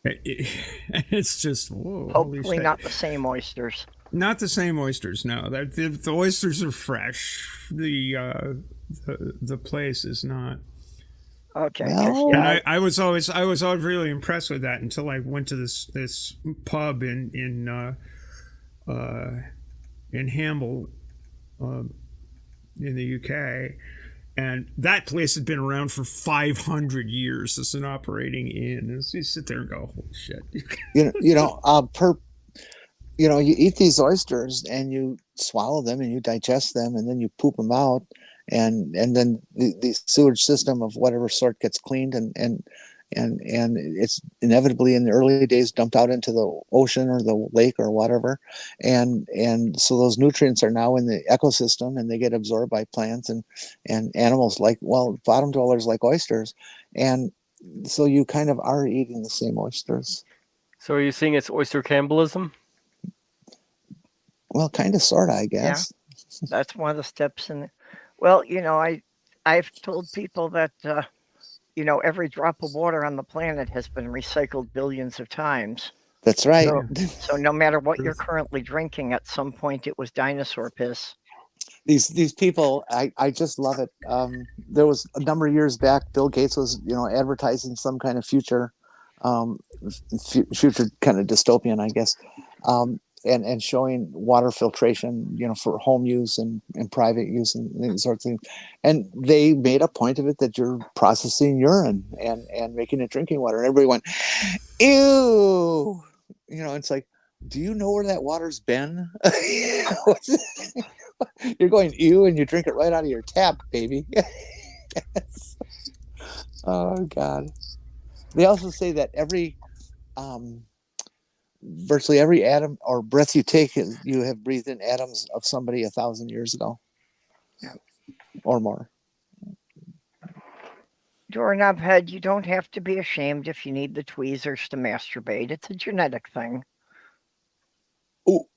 It's just whoa, hopefully not the same oysters. Not the same oysters. No, the oysters are fresh. The place is not. Okay. Well, and I was always really impressed with that until I went to this pub in Hamble, in the UK, and that place had been around for 500 years as an operating inn. And so you sit there and go, "Holy shit!" You eat these oysters and you swallow them and you digest them and then you poop them out, and then the sewage system of whatever sort gets cleaned and and it's inevitably in the early days dumped out into the ocean or the lake or whatever, and so those nutrients are now in the ecosystem and they get absorbed by plants and animals, like, well, bottom dwellers like oysters, and so you kind of are eating the same oysters. So are you saying it's oyster cannibalism? Well, kind of, sort of, I guess. That's one of the steps in. Well, I've told people that every drop of water on the planet has been recycled billions of times. That's right. So no matter what you're currently drinking, at some point it was dinosaur piss. These people, I just love it. There was a number of years back, Bill Gates was advertising some kind of future kind of dystopian, I guess, and showing water filtration, for home use and private use and these sorts of things. And they made a point of it that you're processing urine and making it drinking water. And everybody went, ew. It's like, do you know where that water's been? You're going ew, and you drink it right out of your tap, baby. Yes. Oh God. They also say that virtually every atom or breath you take, you have breathed in atoms of somebody 1,000 years ago, or more. Doorknob head, you don't have to be ashamed if you need the tweezers to masturbate. It's a genetic thing. Oh.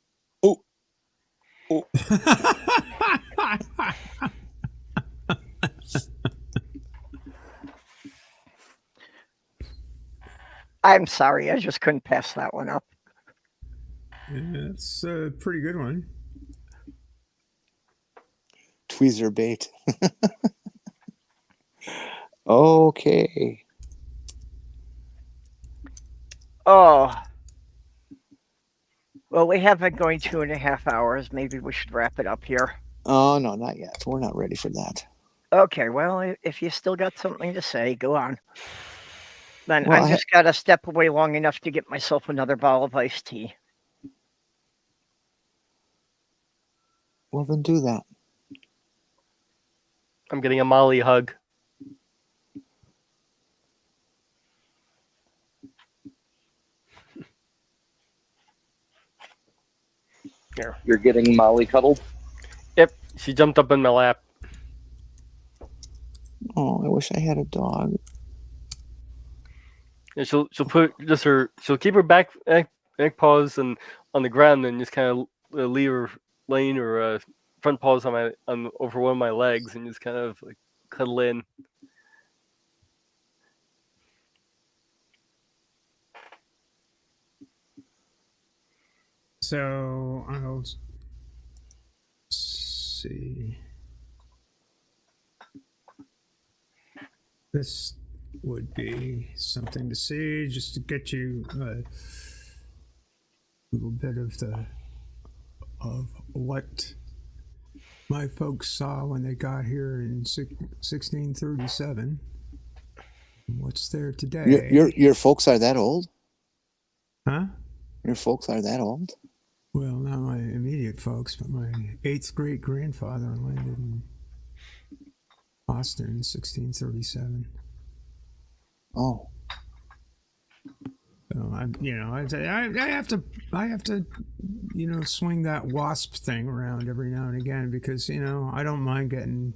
I'm sorry, I just couldn't pass that one up. Yeah, it's a pretty good one. Tweezer bait. Okay. Oh. Well, we have been going 2.5 hours. Maybe we should wrap it up here. Oh, no, not yet. We're not ready for that. Okay, well, if you still got something to say, go on. Then Well, I just got to step away long enough to get myself another bottle of iced tea. Well, then do that. I'm getting a Molly hug. Here. You're getting Molly cuddled? Yep, she jumped up in my lap. Oh, I wish I had a dog. And she'll keep her back paws on the ground and just kind of leave her laying her front paws on over one of my legs and just kind of like cuddle in. So I'll see. This would be something to see, just to get you a little bit of what my folks saw when they got here in 1637. What's there today? Your folks are that old? Huh? Your folks are that old? Well, not my immediate folks, but my 8th great grandfather landed in Boston in 1637. Oh. So I have to, swing that wasp thing around every now and again because I don't mind getting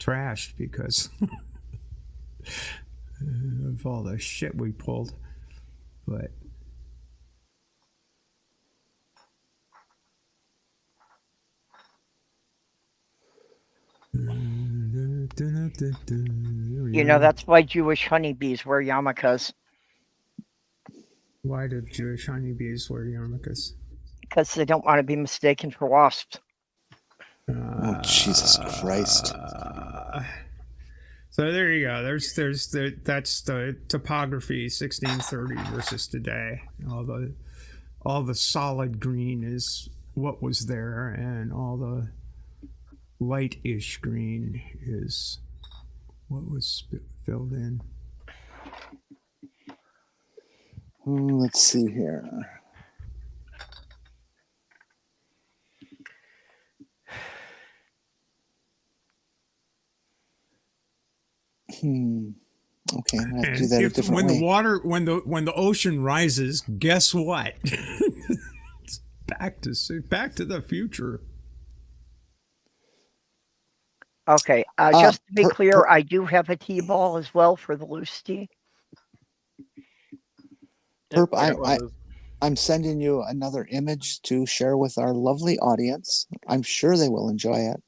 trashed because of all the shit we pulled, but. That's why Jewish honeybees wear yarmulkes. Why do Jewish honeybees wear yarmulkes? Because they don't want to be mistaken for wasps. Oh, Jesus Christ. So there you go. That's the topography 1630 versus today. All the solid green is what was there, and all the light-ish green is what was filled in. Let's see here. Okay, I'm gonna have to do And that a if different when way. the water when the ocean rises, guess what? It's back to the future. Okay, just to be clear, I do have a T-ball as well for the loose tea. Yep, Perp, I got one of those. I'm sending you another image to share with our lovely audience. I'm sure they will enjoy it.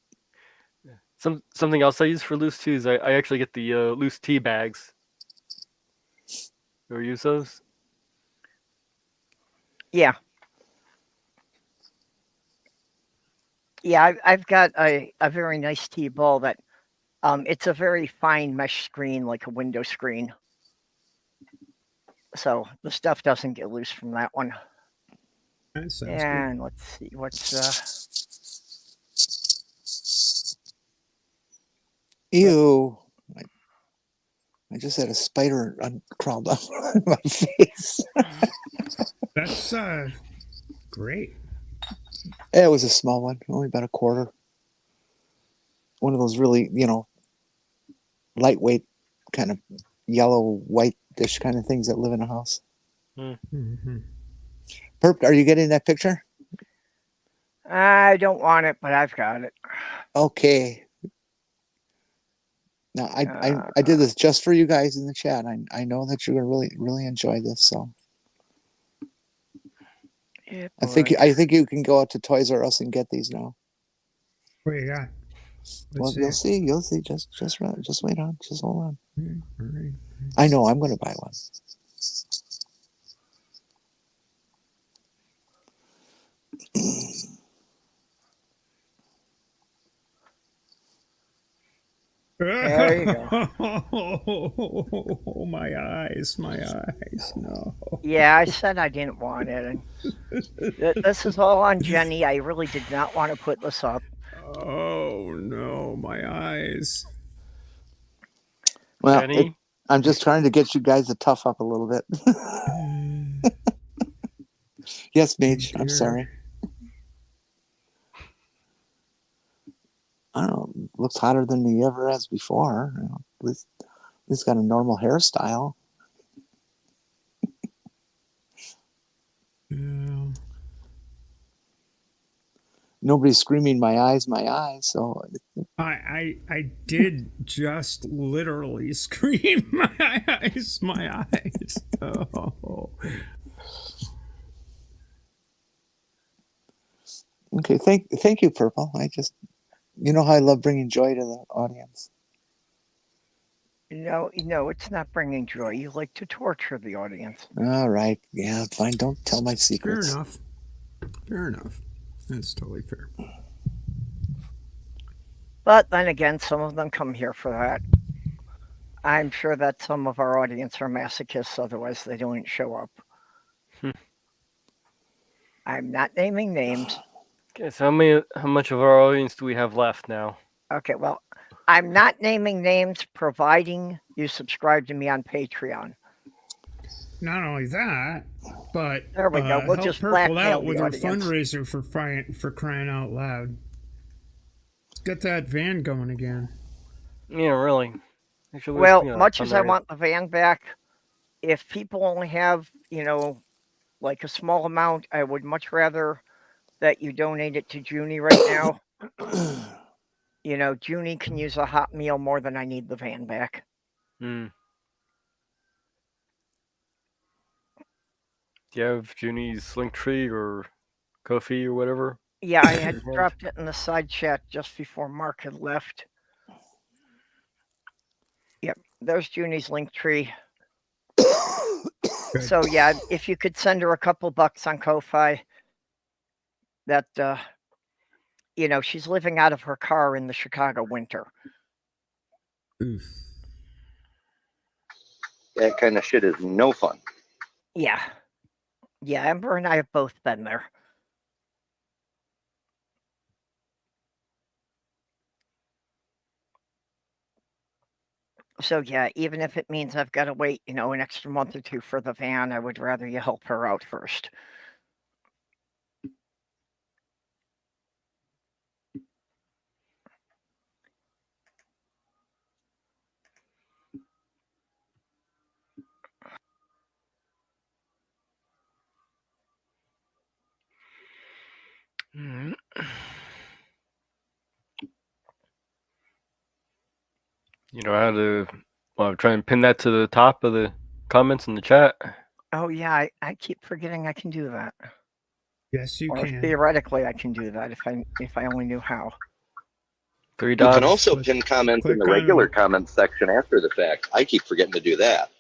Something else I use for loose tea is I actually get the loose tea bags. You ever use those? Yeah. Yeah, I've got a very nice T-ball that it's a very fine mesh screen, like a window screen. So the stuff doesn't get loose from that one. That sounds And let's see what's Ew. I just had a spider crawled up my face. That's great. It was a small one, only about a quarter. One of those really, lightweight kind of yellow, white-ish kind of things that live in a house. Mm-hmm. Perp, are you getting that picture? I don't want it, but I've got it. Okay. Now, I did this just for you guys in the chat. I know that you're going to really enjoy this. So Yeah, I think you can go out to Toys R Us and get these now. What do you got? Well, you'll see. Just wait on. Just hold on. All right. I know I'm going to buy one. There you go. Oh, my eyes, no. Yeah, I said I didn't want it. And this is all on Jenny. I really did not want to put this up. Oh, no, my eyes. Well, Jenny? I'm just trying to get you guys to tough up a little bit. Yes, Mage. I'm sorry. I don't know. Looks hotter than he ever has before. At least he's got a normal hairstyle. Yeah. Nobody's screaming my eyes, so I did just literally scream my eyes. Oh. okay, thank you, Purple. You know how I love bringing joy to the audience. No, it's not bringing joy. You like to torture the audience. All right, yeah, fine. Don't tell my secrets. Fair enough. That's totally fair. But then again, some of them come here for that. I'm sure that some of our audience are masochists, otherwise they don't show up. I'm not naming names. Okay, so how much of our audience do we have left now? Okay, well, I'm not naming names, providing you subscribe to me on Patreon. Not only that, but there we go. We'll help just Purple out blackmail with the her audience. fundraiser for crying out loud. Let's get that van going again. Yeah, really. Actually, Well, much as I want the van back, if people only have, like a small amount, I would much rather that you donate it to Jyuni right now. Jyuni can use a hot meal more than I need the van back. Do you have Juni's Linktree or Kofi or whatever? Yeah, I had dropped it in the side chat just before Mark had left. Yep, there's Juni's Linktree. So yeah, if you could send her a couple bucks on Ko-Fi, that she's living out of her car in the Chicago winter. Oof. That kind of shit is no fun. Yeah, Ember and I have both been there. So yeah, even if it means I've got to wait, an extra month or two for the van, I would rather you help her out first. Mhm. You know how to try and pin that to the top of the comments in the chat. Oh yeah, I keep forgetting I can do that. Yes, you Or can. theoretically, I can do that if I only knew how. 3 You dots. can also Click- pin comments in click the regular on- comments section after the fact. I keep forgetting to do that.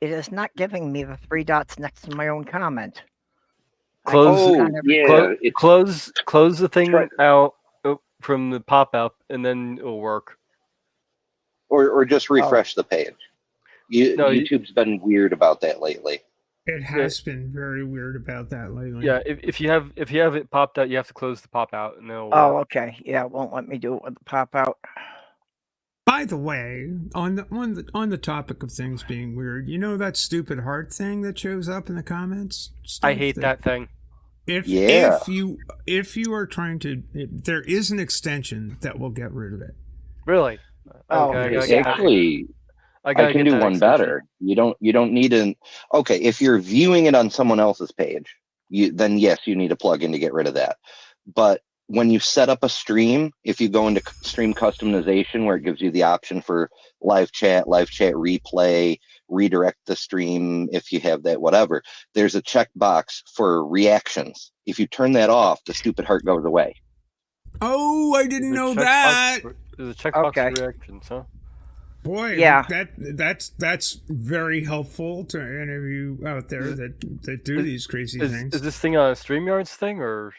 It is not giving me the 3 dots next to my own comment. Close. Oh, yeah. It's Close the thing Try- out from the pop up, and then it'll work. or just refresh the page. No, YouTube's been weird about that lately. It has been very weird about that lately. Yeah, if you have it popped out, you have to close the pop out, and then it'll Oh, work. okay. Yeah, it won't let me do it with the pop out. By the way, on the topic of things being weird, you know that stupid heart thing that shows up in the comments? I hate that thing. If Yeah. if you are trying to, there is an extension that will get rid of it. Really? Oh, Okay, I okay. gotta get that. Actually, I gotta can get do that one extension. better. You don't need an. Okay, if you're viewing it on someone else's page, then yes, you need a plugin to get rid of that. But when you set up a stream, if you go into stream customization, where it gives you the option for live chat replay, redirect the stream if you have that, whatever, there's a checkbox for reactions. If you turn that off, the stupid heart goes away. Oh, I didn't know that. There's a checkbox Okay. for reactions, huh? Boy, Yeah. that's very helpful to any of you out there that do these crazy things. Is this thing a StreamYard's thing, or?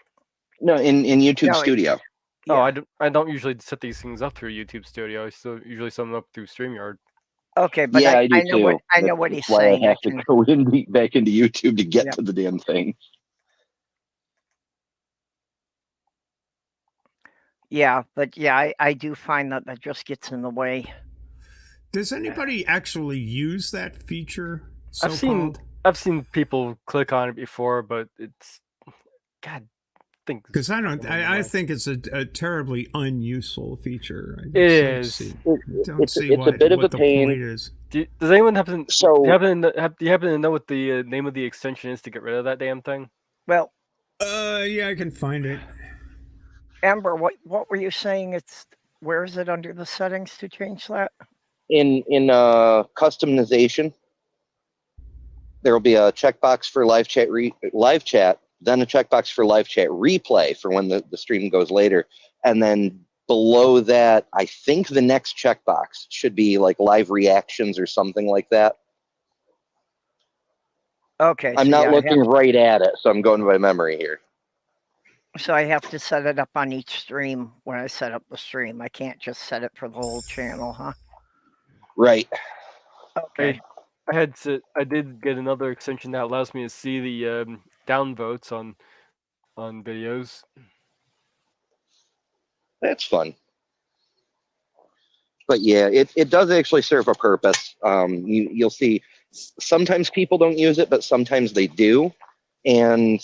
No, in YouTube No, Studio. Oh, Yeah. I don't usually set these things up through YouTube Studio. I still usually set them up through StreamYard. Okay, but Yeah, I do know too. I know what he's That's why saying. I have to go back into YouTube to get Yep. to the damn thing. Yeah, but yeah, I do find that just gets in the way. Does anybody actually use that feature? I've seen people click on it before, but it's God. Because I think it's a terribly unuseful feature. It is. It's a bit of a pain. Point is. Does anyone happen? So do you happen to know what the name of the extension is to get rid of that damn thing? Well, yeah, I can find it. Ember, what were you saying? Where is it under the settings to change that? in customization, there will be a checkbox for live chat, then a checkbox for live chat replay for when the stream goes later, and then below that, I think the next checkbox should be like live reactions or something like that. Okay, I'm not looking right at it, so I'm going by memory here. So I have to set it up on each stream when I set up the stream. I can't just set it for the whole channel, huh? Right. Okay. I did get another extension that allows me to see the downvotes on videos. That's fun. But yeah, it does actually serve a purpose. You'll see sometimes people don't use it, but sometimes they do. And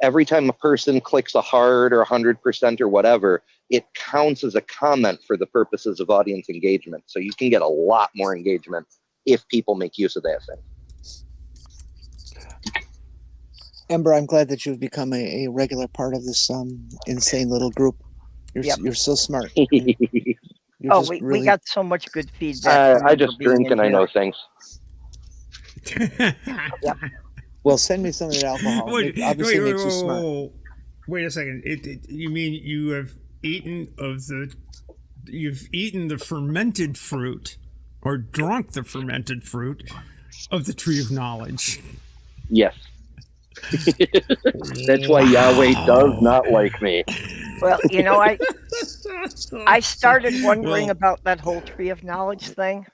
every time a person clicks a heart or 100% or whatever, it counts as a comment for the purposes of audience engagement. So you can get a lot more engagement if people make use of that thing. Ember, I'm glad that you've become a regular part of this insane little group. You're so smart. We got so much good feedback. I just drink and I know things. Yep. Well, send me some of that alcohol. It obviously makes you smart. Wait a second. You mean you've eaten the fermented fruit, or drunk the fermented fruit of the tree of knowledge? Yes. That's why Yahweh does not like me. Well, I started wondering about that whole tree of knowledge thing.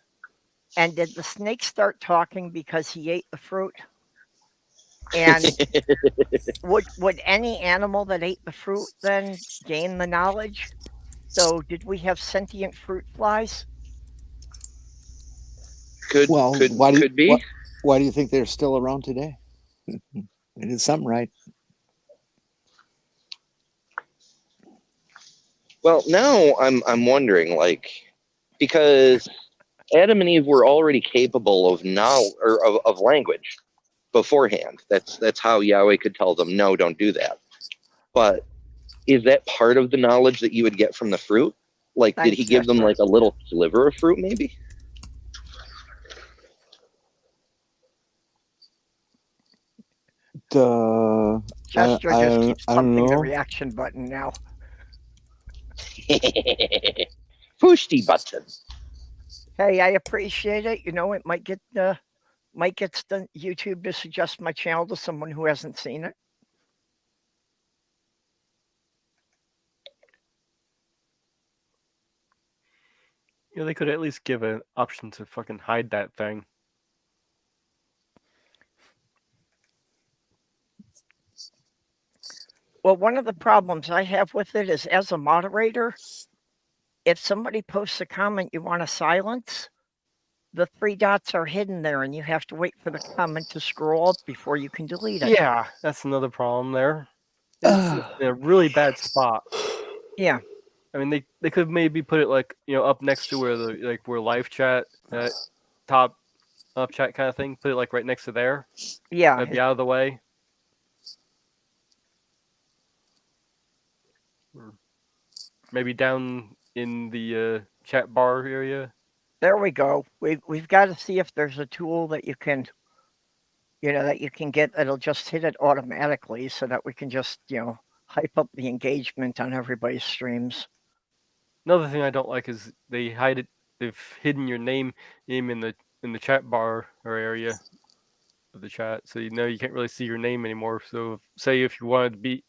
And did the snake start talking because he ate the fruit? And would any animal that ate the fruit then gain the knowledge? So did we have sentient fruit flies? Could be. Why do you think they're still around today? They did something right. Well, now I'm wondering, like, because Adam and Eve were already capable of of language beforehand. That's how Yahweh could tell them, no, don't do that. But is that part of the knowledge that you would get from the fruit? Like, did he give them like a little sliver of fruit, maybe? Chester just keeps I don't pumping the know. reaction button now. Push the button. Hey, I appreciate it. You know, it might get YouTube to suggest my channel to someone who hasn't seen it. Yeah, they could at least give an option to fucking hide that thing. Well, one of the problems I have with it is, as a moderator, if somebody posts a comment you want to silence, the 3 dots are hidden there, and you have to wait for the comment to scroll up before you can delete it. Yeah, that's another problem there. It's in a really bad spot. Yeah. I mean, they could maybe put it like, you know, up next to where live chat, top up chat kind of thing. Put it like right next to there. Yeah. That'd be out of the way. Or maybe down in the chat bar area. There we go. We've got to see if there's a tool that you can, get that'll just hit it automatically, so that we can just, hype up the engagement on everybody's streams. Another thing I don't like is they hide it. They've hidden your name in the chat bar or area of the chat, so you can't really see your name anymore. So, say if you wanted to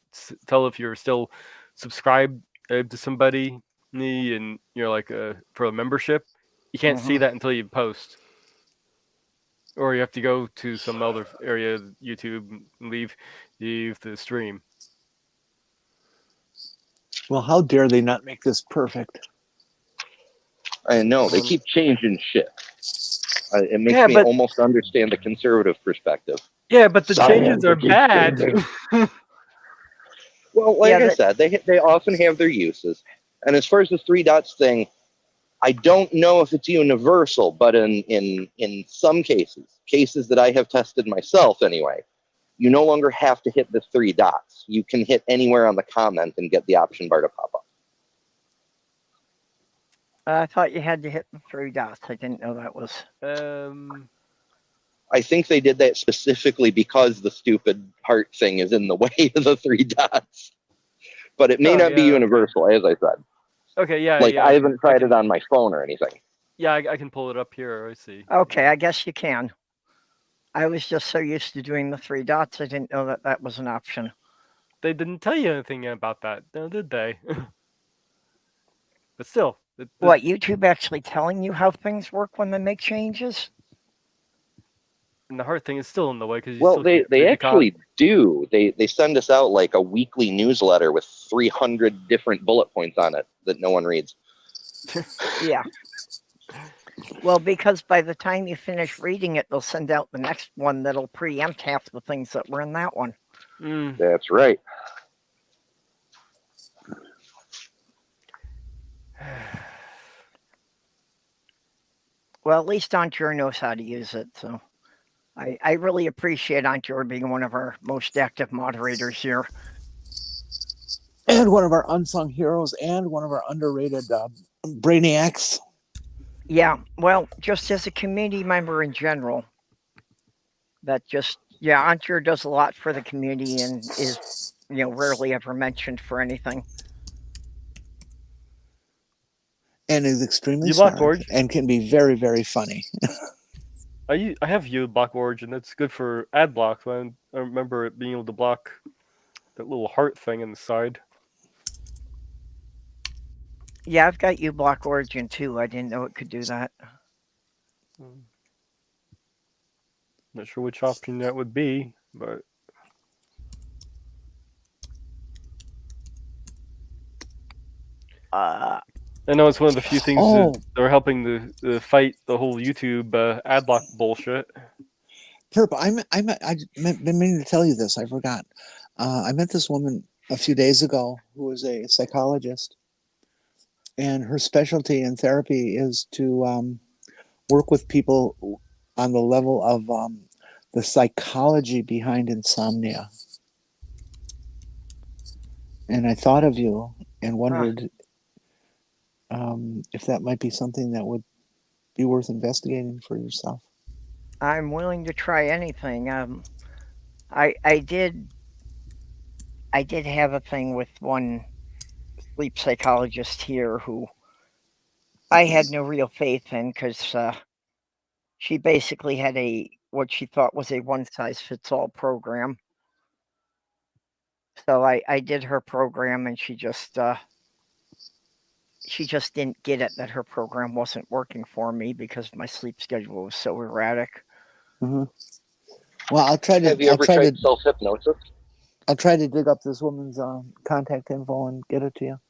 tell if you're still subscribed to somebody, and like for a membership, you can't see that until you post, or you have to go to some other area of YouTube and leave the stream. Well, how dare they not make this perfect? I know, they keep changing shit. It makes me almost understand the conservative perspective. Yeah, but the changes are bad. Well, like I said, they often have their uses. And as far as the 3 dots thing, I don't know if it's universal, but in some cases that I have tested myself anyway, you no longer have to hit the 3 dots. You can hit anywhere on the comment and get the option bar to pop up. I thought you had to hit the 3 dots. I didn't know that was. I think they did that specifically because the stupid heart thing is in the way of the 3 dots. But it may not be universal, as I said. Okay, yeah. Like, I haven't tried it on my phone or anything. Yeah, I can pull it up here. I see. Okay, I guess you can. I was just so used to doing the 3 dots, I didn't know that was an option. They didn't tell you anything about that, did they? But still. What, YouTube actually telling you how things work when they make changes? And the heart thing is still in the way because they actually do. They send us out like a weekly newsletter with 300 different bullet points on it that no one reads. Yeah. Well, because by the time you finish reading it, they'll send out the next one that'll preempt half the things that were in that one. That's right. Well, at least Antjor knows how to use it, so I really appreciate Antjor being one of our most active moderators here. And one of our unsung heroes and one of our underrated brainiacs. Yeah, well, just as a community member in general, Antjor does a lot for the community and is, rarely ever mentioned for anything. And is extremely smart and can be very, very funny. I have uBlock Origin. That's good for ad blocks. I remember it being able to block that little heart thing in the side. Yeah, I've got uBlock Origin too. I didn't know it could do that. Not sure which option that would be, but I know it's one of the few things that are helping to fight the whole YouTube ad block bullshit. I've been meaning to tell you this. I forgot. I met this woman a few days ago who was a psychologist, and her specialty in therapy is to work with people on the level of the psychology behind insomnia. And I thought of you and wondered if that might be something that would be worth investigating for yourself. I'm willing to try anything. I did have a thing with one sleep psychologist here who I had no real faith in because she basically had what she thought was a one-size-fits-all program. So I did her program, and she just didn't get it that her program wasn't working for me because my sleep schedule was so erratic. Mm-hmm. Well, I'll try to. Have you ever tried self-hypnosis? I'll try to dig up this woman's contact info and get it to you.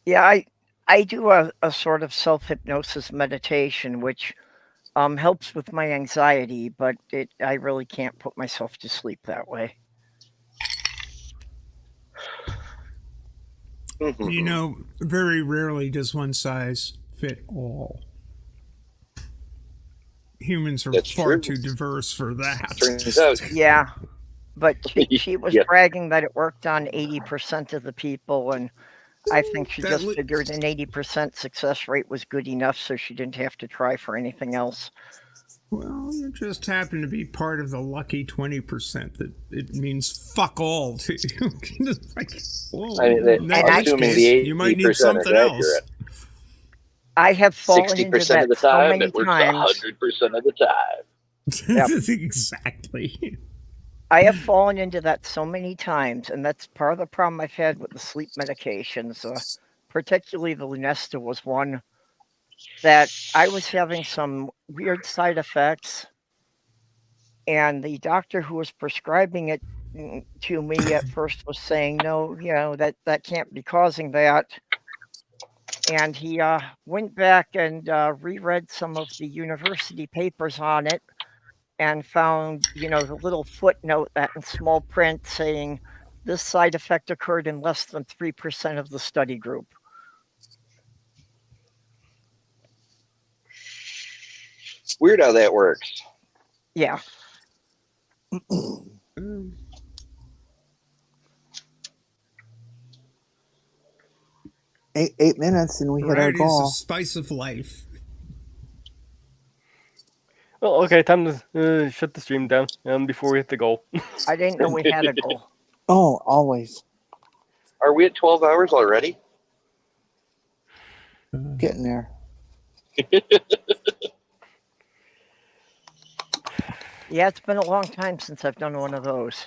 Yeah, I do a sort of self-hypnosis meditation, which helps with my anxiety, but I really can't put myself to sleep that way. You know, very rarely does one size fit all. Humans are far too diverse for that. Turns out. Yeah, but she was bragging that it worked on 80% of the people, and I think she just figured an 80% success rate was good enough, so she didn't have to try for anything else. Well, you just happen to be part of the lucky 20% that it means fuck all to you. You might need something else. I have fallen 60% into that of the so time, many it works times. 100% of the time. Yep. Exactly. I have fallen into that so many times, and that's part of the problem I've had with the sleep medications. Particularly the Lunesta was one that I was having some weird side effects, and the doctor who was prescribing it to me at first was saying, no, that can't be causing that. And he went back and reread some of the university papers on it and found, the little footnote that in small print saying this side effect occurred in less than 3% of the study group. Weird how that works. Yeah. 8 minutes and we hit our goal. Is a spice of life. Well, okay, time to shut the stream down before we hit the goal. I didn't know we had a goal. Oh, always. Are we at 12 hours already? Getting there. Yeah, it's been a long time since I've done one of those.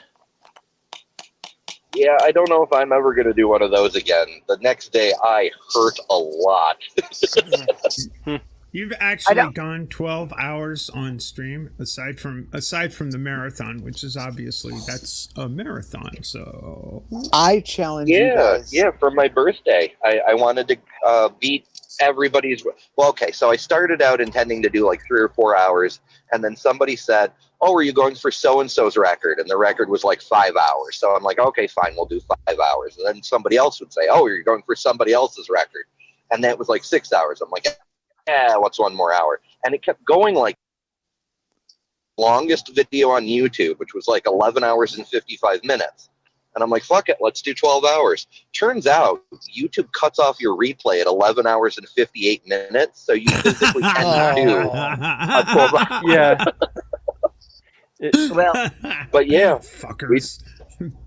Yeah, I don't know if I'm ever going to do one of those again. The next day, I hurt a lot. You've actually gone 12 hours on stream, aside from the marathon, which is obviously that's a marathon. So I challenge you guys. Yeah, for my birthday, I wanted to beat everybody's. Well, okay, so I started out intending to do like 3 or 4 hours, and then somebody said, "Oh, are you going for so and so's record?" And the record was like 5 hours. So I'm like, "Okay, fine, we'll do 5 hours." And then somebody else would say, "Oh, you're going for somebody else's record," and that was like 6 hours. I'm like, "Yeah, what's 1 more hour?" And it kept going like longest video on YouTube, which was like 11 hours and 55 minutes. And I'm like, fuck it, let's do 12 hours. Turns out YouTube cuts off your replay at 11 hours and 58 minutes, so you physically can't do a 12 hours. Yeah. Well, but yeah. Fuckers.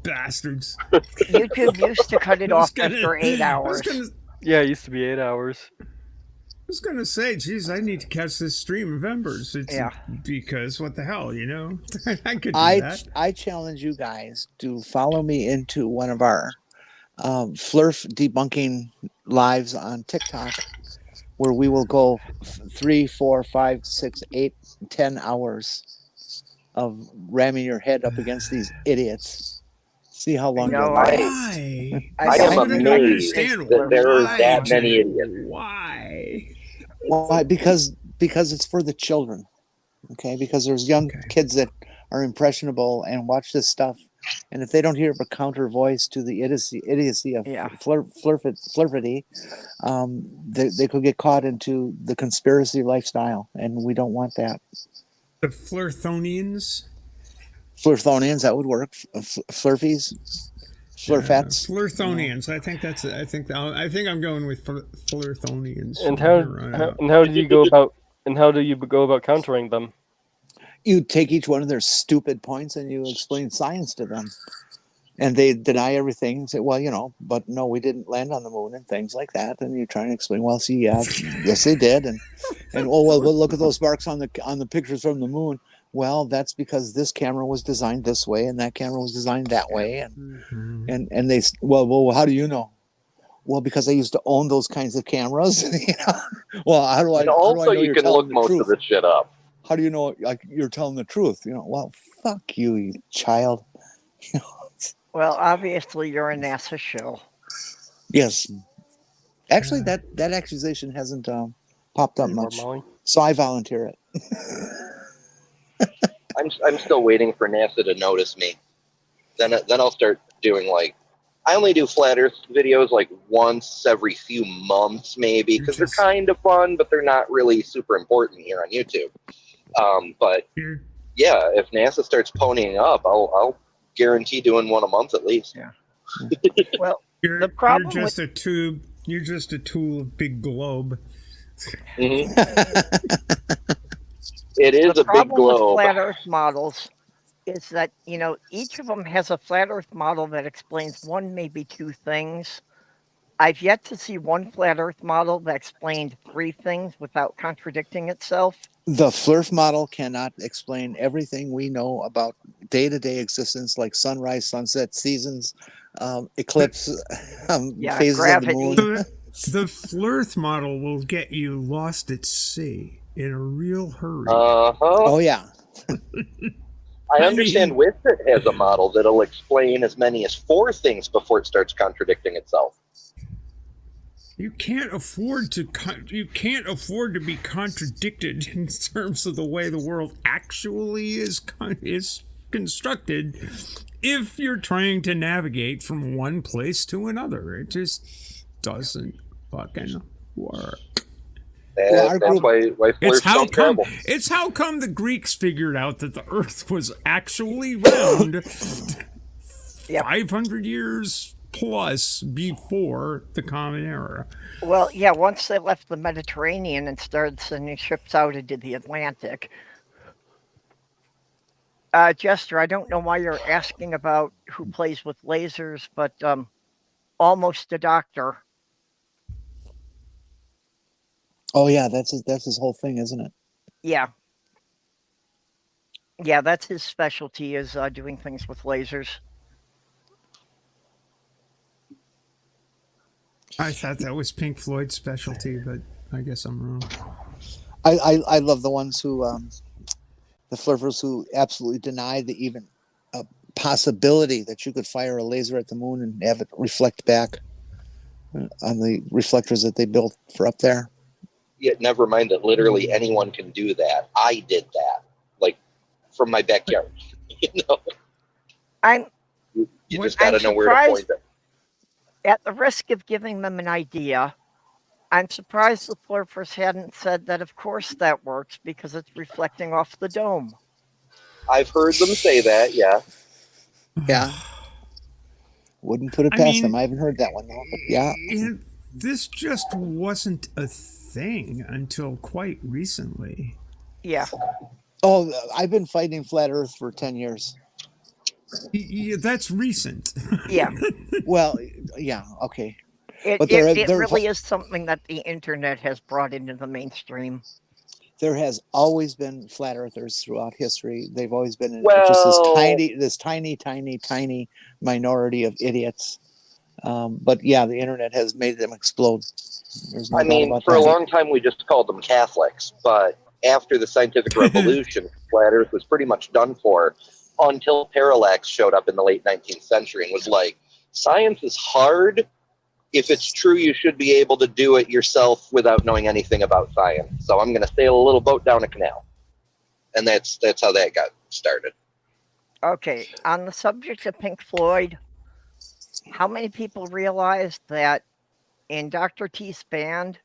Bastards. YouTube used to cut it off after 8 hours. Yeah, it used to be 8 hours. I was gonna say, geez, I need to catch this stream of Embers. Because what the hell, I could do that. I challenge you guys to follow me into one of our Flurf debunking lives on TikTok, where we will go 3, 4, 5, 6, 8, 10 hours of ramming your head up against these idiots. See how long they last. I am amazed that there are that many idiots. Why? Why? Because it's for the children. Okay, because there's young kids that are impressionable and watch this stuff And if they don't hear a counter voice to the idiocy of flirfity, they could get caught into the conspiracy lifestyle, and we don't want that. The Flirthonians? Flirthonians, that would work. Flurfies? Flurfettes? Flirthonians. I think I'm going with Flirthonians. And how do you go about countering them? You take each one of their stupid points and you explain science to them. And they deny everything and say, well, but no, we didn't land on the moon and things like that. And you try and explain, well, see, yes, they did. And look at those marks on the pictures from the moon. Well, that's because this camera was designed this way and that camera was designed that way. And they, well, how do you know? Well, because I used to own those kinds of cameras. Well, how do I? And also, you can look most of this shit up. How do you know you're telling the truth? Well, fuck you child. Well, obviously you're a NASA shill. Yes. Actually, that accusation hasn't popped up much. So I volunteer it. I'm still waiting for NASA to notice me. Then I'll start doing I only do flat Earth videos once every few months maybe because they're kind of fun, but they're not really super important here on YouTube. But yeah, if NASA starts ponying up, I'll guarantee doing one a month at least. Yeah. Well, the problem you're just a tool of Big Globe. Mm-hmm. It is a big globe. With flat Earth models is that each of them has a flat Earth model that explains one, maybe two things. I've yet to see one flat Earth model that explained three things without contradicting itself. The Flurf model cannot explain everything we know about day-to-day existence, like sunrise, sunset, seasons, eclipse, phases gravity. of the moon. The Flurf model will get you lost at sea in a real hurry. Oh, yeah. I understand Wizard has a model that'll explain as many as 4 things before it starts contradicting itself. You can't afford to be contradicted in terms of the way the world actually is constructed if you're trying to navigate from one place to another. It just doesn't fucking work. That's why it's how don't travel. It's how come the Greeks figured out that the Earth was actually round 500 years plus before the Common Era. Well, yeah, once they left the Mediterranean and started sending ships out into the Atlantic. Jester, I don't know why you're asking about who plays with lasers, but Almost a Doctor. Oh yeah, that's his whole thing, isn't it? Yeah. Yeah, that's his specialty is doing things with lasers. I thought that was Pink Floyd's specialty, but I guess I'm wrong. I love the ones who the Flurfers who absolutely deny the even possibility that you could fire a laser at the moon and have it reflect back on the reflectors that they built for up there. Yet never mind that literally anyone can do that. I did that, from my backyard. You just got to know where to point it. At the risk of giving them an idea, I'm surprised the Flurfers hadn't said that of course that works because it's reflecting off the dome. I've heard them say that, yeah. Yeah. Wouldn't put it past them. I haven't heard that one though. But yeah. This just wasn't a thing until quite recently. Yeah. Oh, I've been fighting Flat Earth for 10 years. Yeah, that's recent. Yeah. Well, yeah, okay. It really is something that the internet has brought into the mainstream. There has always been flat earthers throughout history. They've always been this tiny minority of idiots. But yeah, the internet has made them explode. For a long time we just called them Catholics, but after the scientific revolution, flat Earth was pretty much done for until parallax showed up in the late 19th century and was like, science is hard. If it's true, you should be able to do it yourself without knowing anything about science. So I'm going to sail a little boat down a canal. And that's how that got started. Okay, on the subject of Pink Floyd, how many people realize that in Dr. T's band,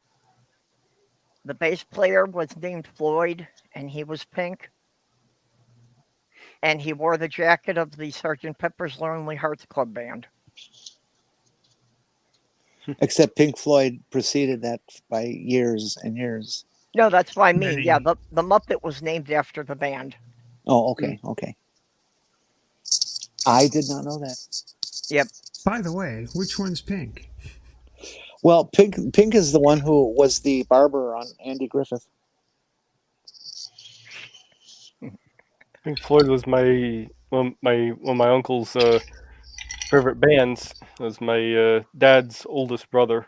the bass player was named Floyd and he was pink? And he wore the jacket of the Sgt. Pepper's Lonely Hearts Club Band. Except Pink Floyd preceded that by years and years. No, that's what I mean. Many. Yeah, the Muppet was named after the band. Oh, okay, okay. I did not know that. Yep. By the way, which one's pink? Well, Pink is the one who was the barber on Andy Griffith. Pink Floyd was my one of my uncle's favorite bands. It was my dad's oldest brother.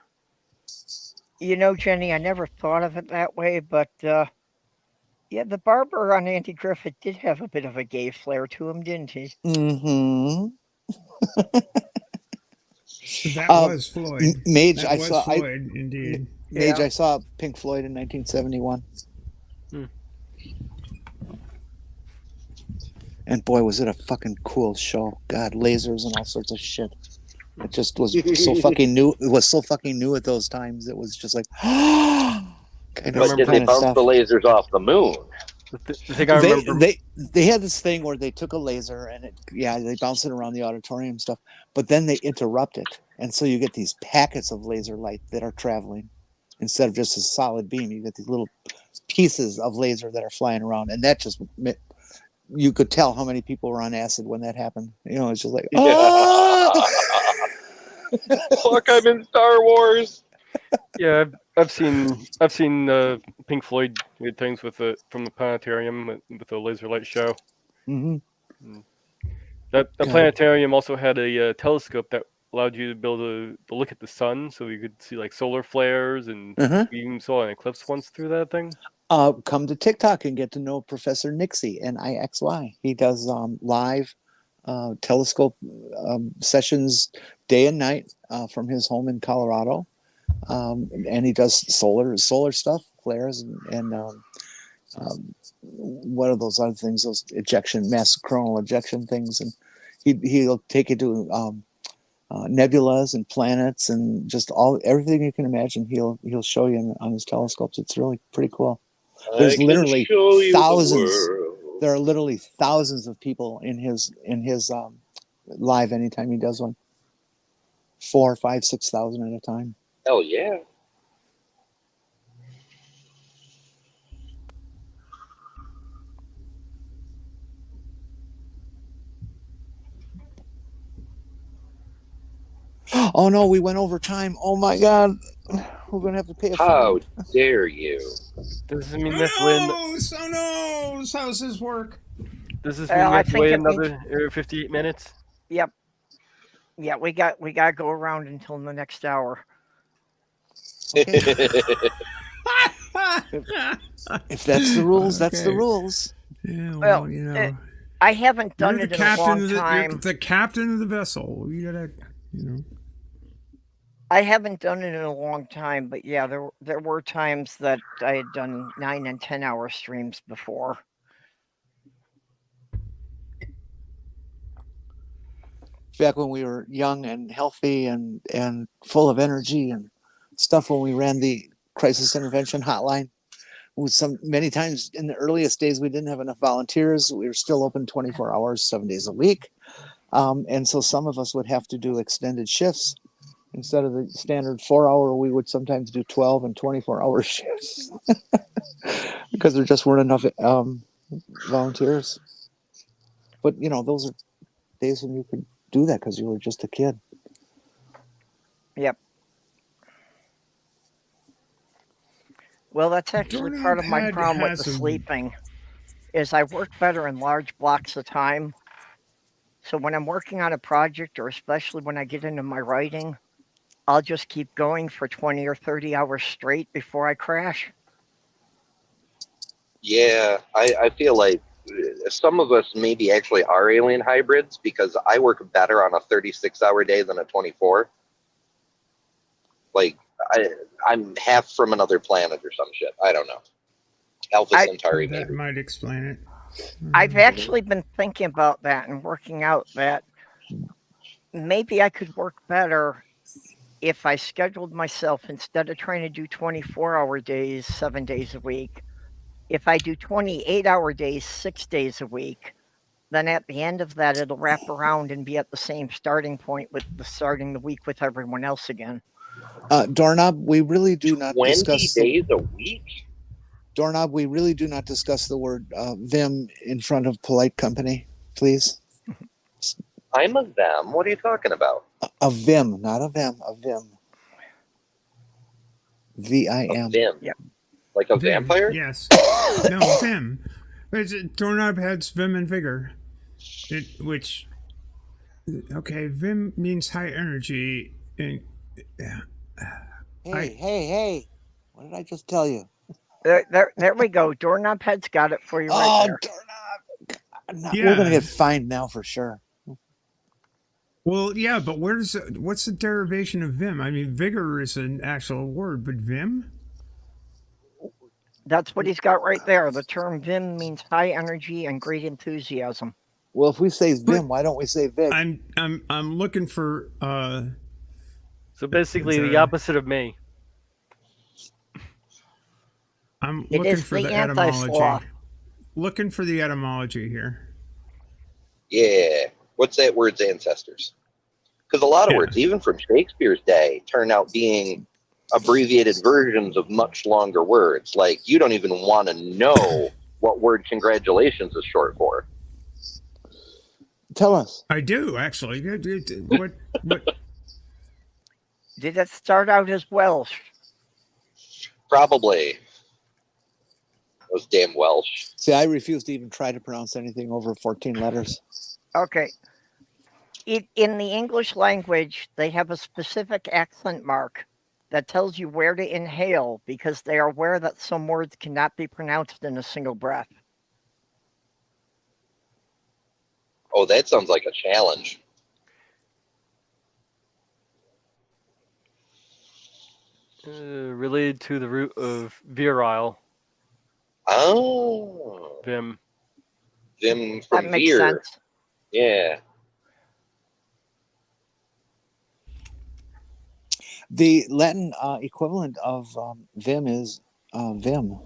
You know, Jenny, I never thought of it that way, but yeah, the barber on Andy Griffith did have a bit of a gay flair to him, didn't he? Mm-hmm. That was Floyd. Mage, That was Floyd, indeed. Mage, Yeah. I saw Pink Floyd in 1971. And boy, was it a fucking cool show. God, lasers and all sorts of shit. It just was so fucking new. It was so fucking new at those times. It was just like, kind But did they kind of bounce stuff. the lasers off the moon? The thing I remember. They had this thing where they took a laser and they bounce it around the auditorium and stuff, but then they interrupt it, and so you get these packets of laser light that are traveling instead of just a solid beam. You get these little pieces of laser that are flying around, and that just you could tell how many people were on acid when that happened. You know, it's just like, Fuck, I'm in Star Wars. Yeah, I've seen Pink Floyd did things with it from the planetarium with the laser light show. Mm-hmm. The God. planetarium also had a telescope that allowed you to be able to look at the sun, so you could see like solar flares, and we even saw an eclipse once through that thing. Come to TikTok and get to know Professor Nixie, Nixy. He does live telescope sessions day and night from his home in Colorado, and he does solar stuff, flares, and what are those other things? Those mass coronal ejection things, and he'll take you to nebulas and planets and just everything you can imagine. He'll show you on his telescopes. It's really pretty cool. There's literally thousands. There are literally thousands of people in his live anytime he does one. 4,000, 5,000, 6,000 at a time. Hell yeah. Oh no, we went over time. Oh my god. We're gonna have to pay a fine. How dare you? Does this mean this win? Oh no! How's this work? Does this mean we I have to think wait it means- another 58 minutes? Yep. Yeah, we got to go around until the next hour. If that's the rules, that's the Okay. rules. Yeah, Well, you know, I haven't done you're it the in a captain long of the time. you're the captain of the vessel. You gotta, you know. I haven't done it in a long time, but yeah, there were times that I had done 9 and 10 hour streams before. Back when we were young and healthy and full of energy and stuff, when we ran the crisis intervention hotline, many times in the earliest days we didn't have enough volunteers. We were still open 24 hours, 7 days a week, and so some of us would have to do extended shifts. Instead of the standard 4-hour, we would sometimes do 12 and 24-hour shifts because there just weren't enough volunteers. But you know, those are days when you could do that because you were just a kid. Yep. Well, that's actually Doorknob part of my problem with has the a- sleeping, is I work better in large blocks of time. So when I'm working on a project, or especially when I get into my writing, I'll just keep going for 20 or 30 hours straight before I crash. Yeah, I feel like some of us maybe actually are alien hybrids because I work better on a 36-hour day than a 24. Like, I'm half from another planet or some shit. I don't know. Alpha Centauri, That maybe. might explain it. I've actually been thinking about that and working out that maybe I could work better if I scheduled myself, instead of trying to do 24-hour days 7 days a week, if I do 28-hour days 6 days a week, then at the end of that, it'll wrap around and be at the same starting point with starting the week with everyone else again. Doorknob, we really do not 20 discuss days a week? Doorknob, we really do not discuss the word Vim in front of polite company, please. I'm a them. What are you talking about? A Vim, not a Vim, a Vim. V-I-M. A Vim. Yep. Like a Vim, vampire? Yes. No, Vim. Doorknob has Vim and Vigor. Vim means high energy. And, Hey. What did I just tell you? There we go. Doorknob Head's got it for you right there. Doorknob. We're going to get fined now for sure. Well, yeah, but what's the derivation of Vim? I mean, Vigor is an actual word, but Vim? That's what he's got right there. The term Vim means high energy and great enthusiasm. Well, if we say Vim, why don't we say Vig? I'm looking for So basically, the opposite of me. I'm It looking is for the the anti-slaw. etymology. Looking for the etymology here. Yeah. What's that word's ancestors? Because a lot of words, even from Shakespeare's day, turn out being abbreviated versions of much longer words. Like, you don't even want to know what word congratulations is short for. Tell us. I do, actually. What? Did it start out as Welsh? Probably. Those damn Welsh. See, I refuse to even try to pronounce anything over 14 letters. Okay. In the English language, they have a specific accent mark that tells you where to inhale because they are aware that some words cannot be pronounced in a single breath. Oh, that sounds like a challenge. Related to the root of virile. Oh. Vim. Vim from That makes Veer. sense. Yeah. The Latin equivalent of Vim is Vim.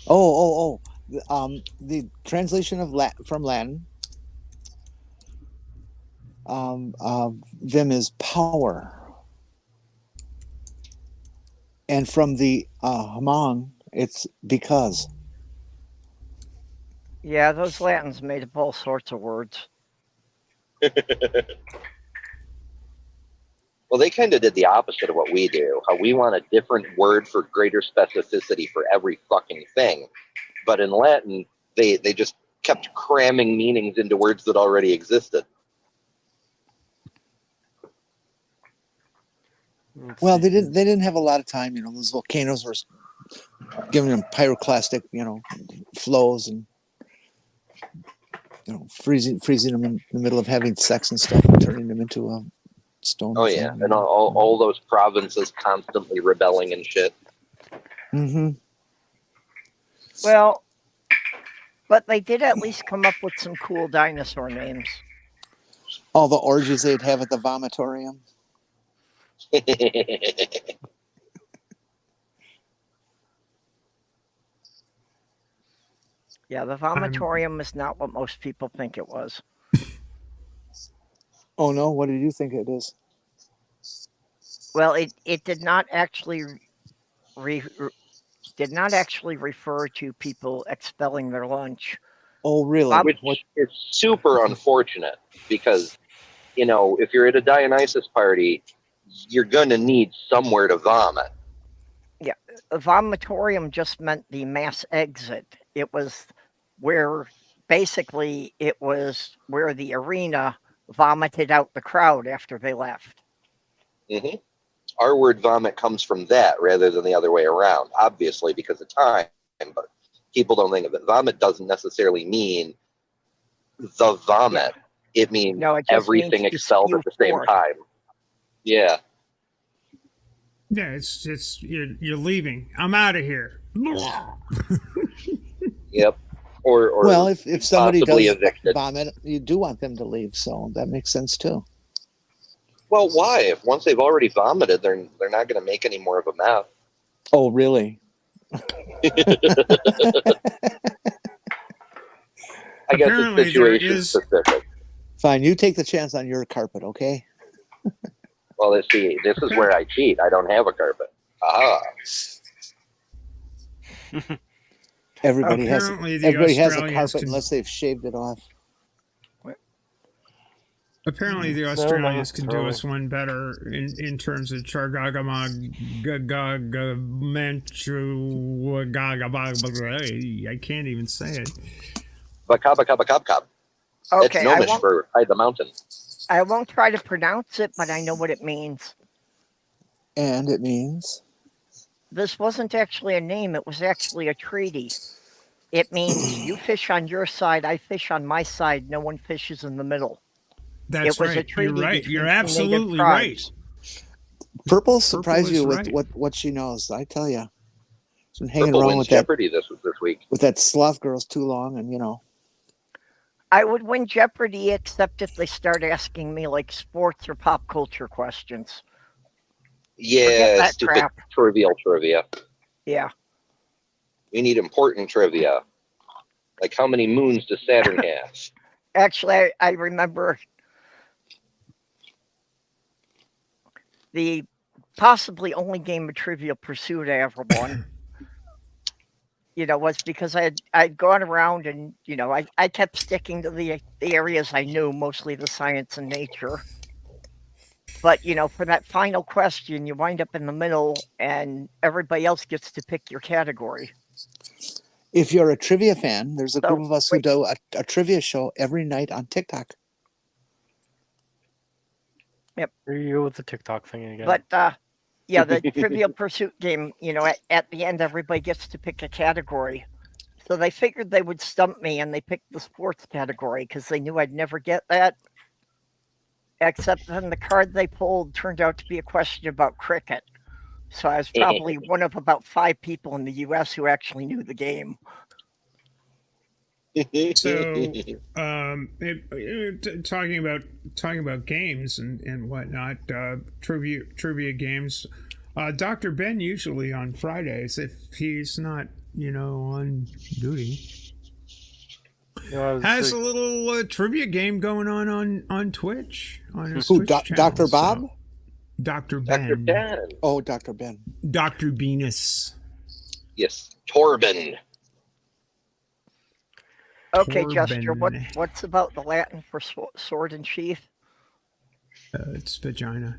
The translation of from Latin, Vim is power. And from the Hmong, it's because. Yeah, those Latins made up all sorts of words. Well, they kind of did the opposite of what we do. How we want a different word for greater specificity for every fucking thing. But in Latin, they just kept cramming meanings into words that already existed. Well, they didn't have a lot of time. You know, those volcanoes were giving them pyroclastic, flows and freezing them in the middle of having sex and stuff, and turning them into a stone. Oh yeah, and all those provinces constantly rebelling and shit. Mm-hmm. Well, but they did at least come up with some cool dinosaur names. All the orgies they'd have at the vomitorium. Yeah, the vomitorium is not what most people think it was. Oh no, what did you think it is? Well, it did not actually refer to people expelling their lunch. Oh really? Which is super unfortunate because, if you're at a Dionysus party, you're going to need somewhere to vomit. Yeah, a vomitorium just meant the mass exit. It was where the arena vomited out the crowd after they left. Mm-hmm. Our word vomit comes from that rather than the other way around, obviously because of time, but people don't think of it. Vomit doesn't necessarily mean the vomit. Yeah. It means everything expelled at the same time. Yeah. Yeah, it's you're leaving. I'm out of here. Yep. or well, if somebody possibly does evicted. vomit, you do want them to leave, so that makes sense too. Well, why? If once they've already vomited, they're not going to make any more of a mess. Oh, really? I guess it's Apparently there situation is- specific. Fine, you take the chance on your carpet, okay? Well, let's see. This is where I cheat. I don't have a carpet. Ah. Everybody has Apparently the a Australians carpet can- unless they've shaved it off. Apparently, the No, Australians can do no. us one better in terms of I can't even say it. Bakab. It's Okay, Gnomish for hide the mountain. I won't try to pronounce it, but I know what it means. And it means This wasn't actually a name, it was actually a treaty. It means you fish on your side, I fish on my side, no one fishes in the middle. That's It was a right. You're treaty right. between You're two native absolutely right. tribes. Purple surprised is you with right. what she knows. I tell you, she's been hanging Purple around wins with that Jeopardy this week. with that sloth girls too long, and you know. I would win Jeopardy except if they start asking me like sports or pop culture questions. Yeah, that stupid crap. trivial trivia. Yeah. We need important trivia. Like how many moons does Saturn have? Actually, I remember the possibly only game of Trivial Pursuit I ever won. Was because I'd gone around and I kept sticking to the areas I knew, mostly the science and nature. But for that final question, you wind up in the middle, and everybody else gets to pick your category. If you're a trivia fan, there's a So, group of us who wait. do a trivia show every night on TikTok. There you go with the TikTok thing again. But yeah, the Trivial Pursuit game, at the end, everybody gets to pick a category. So they figured they would stump me, and they picked the sports category because they knew I'd never get that. Except then the card they pulled turned out to be a question about cricket. So I was probably one of about 5 people in the U.S. who actually knew the game. So, talking about games and whatnot, trivia games. Dr. Ben usually on Fridays, if he's not on duty, has a little trivia game going on Twitch on his Who? Twitch channel, Dr. Bob? so- Dr. Ben. Dr. Dan. Oh, Dr. Ben. Dr. Venus. Yes, Torben. Okay, Torben. Jester, what's about the Latin for sword and sheath? It's vagina.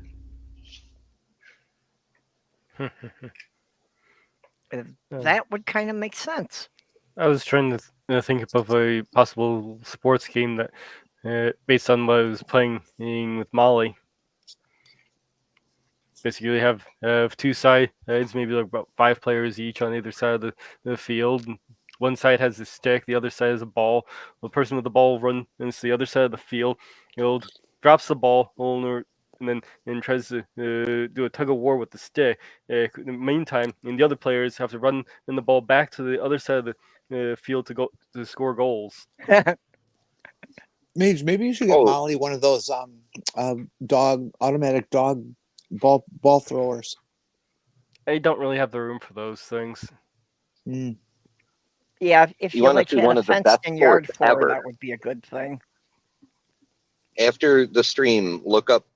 That would kind of make sense. I was trying to think of a possible sports game that, based on what I was playing with Molly. Basically, you have two sides, maybe like about 5 players each on either side of the field. One side has a stick, the other side has a ball. The person with the ball runs to the other side of the field, drops the ball, and tries to do a tug of war with the stick. In the meantime, the other players have to run the ball back to the other side of the field to score goals. Mage, maybe you should get Molly one of those automatic dog ball throwers. I don't really have the room for those things. Mm. Yeah, if you want like to see had one a of the best fenced-in yard sports for her, ever. that would be a good thing. After the stream, look up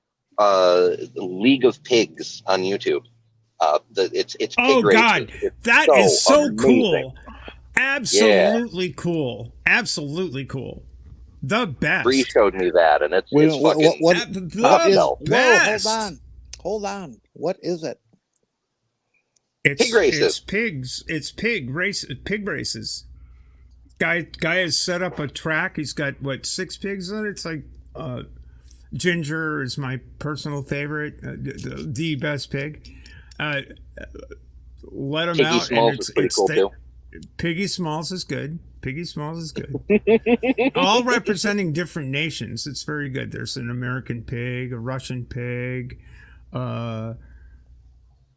League of Pigs on YouTube. It's pig Oh races. God, It's that is so amazing. cool! Absolutely cool! Absolutely cool! The best. Bree showed me that, and it's Wait, fucking. what The is? best. Whoa, hold on. What is it? It's Pig races. It's pigs. It's pig races. Guy has set up a track. He's got 6 pigs on it. It's like Ginger is my personal favorite, the best pig. Let him Piggy out, Smalls and is pretty cool too. Piggy Smalls is good. Piggy Smalls is good. All representing different nations. It's very good. There's an American pig, a Russian pig,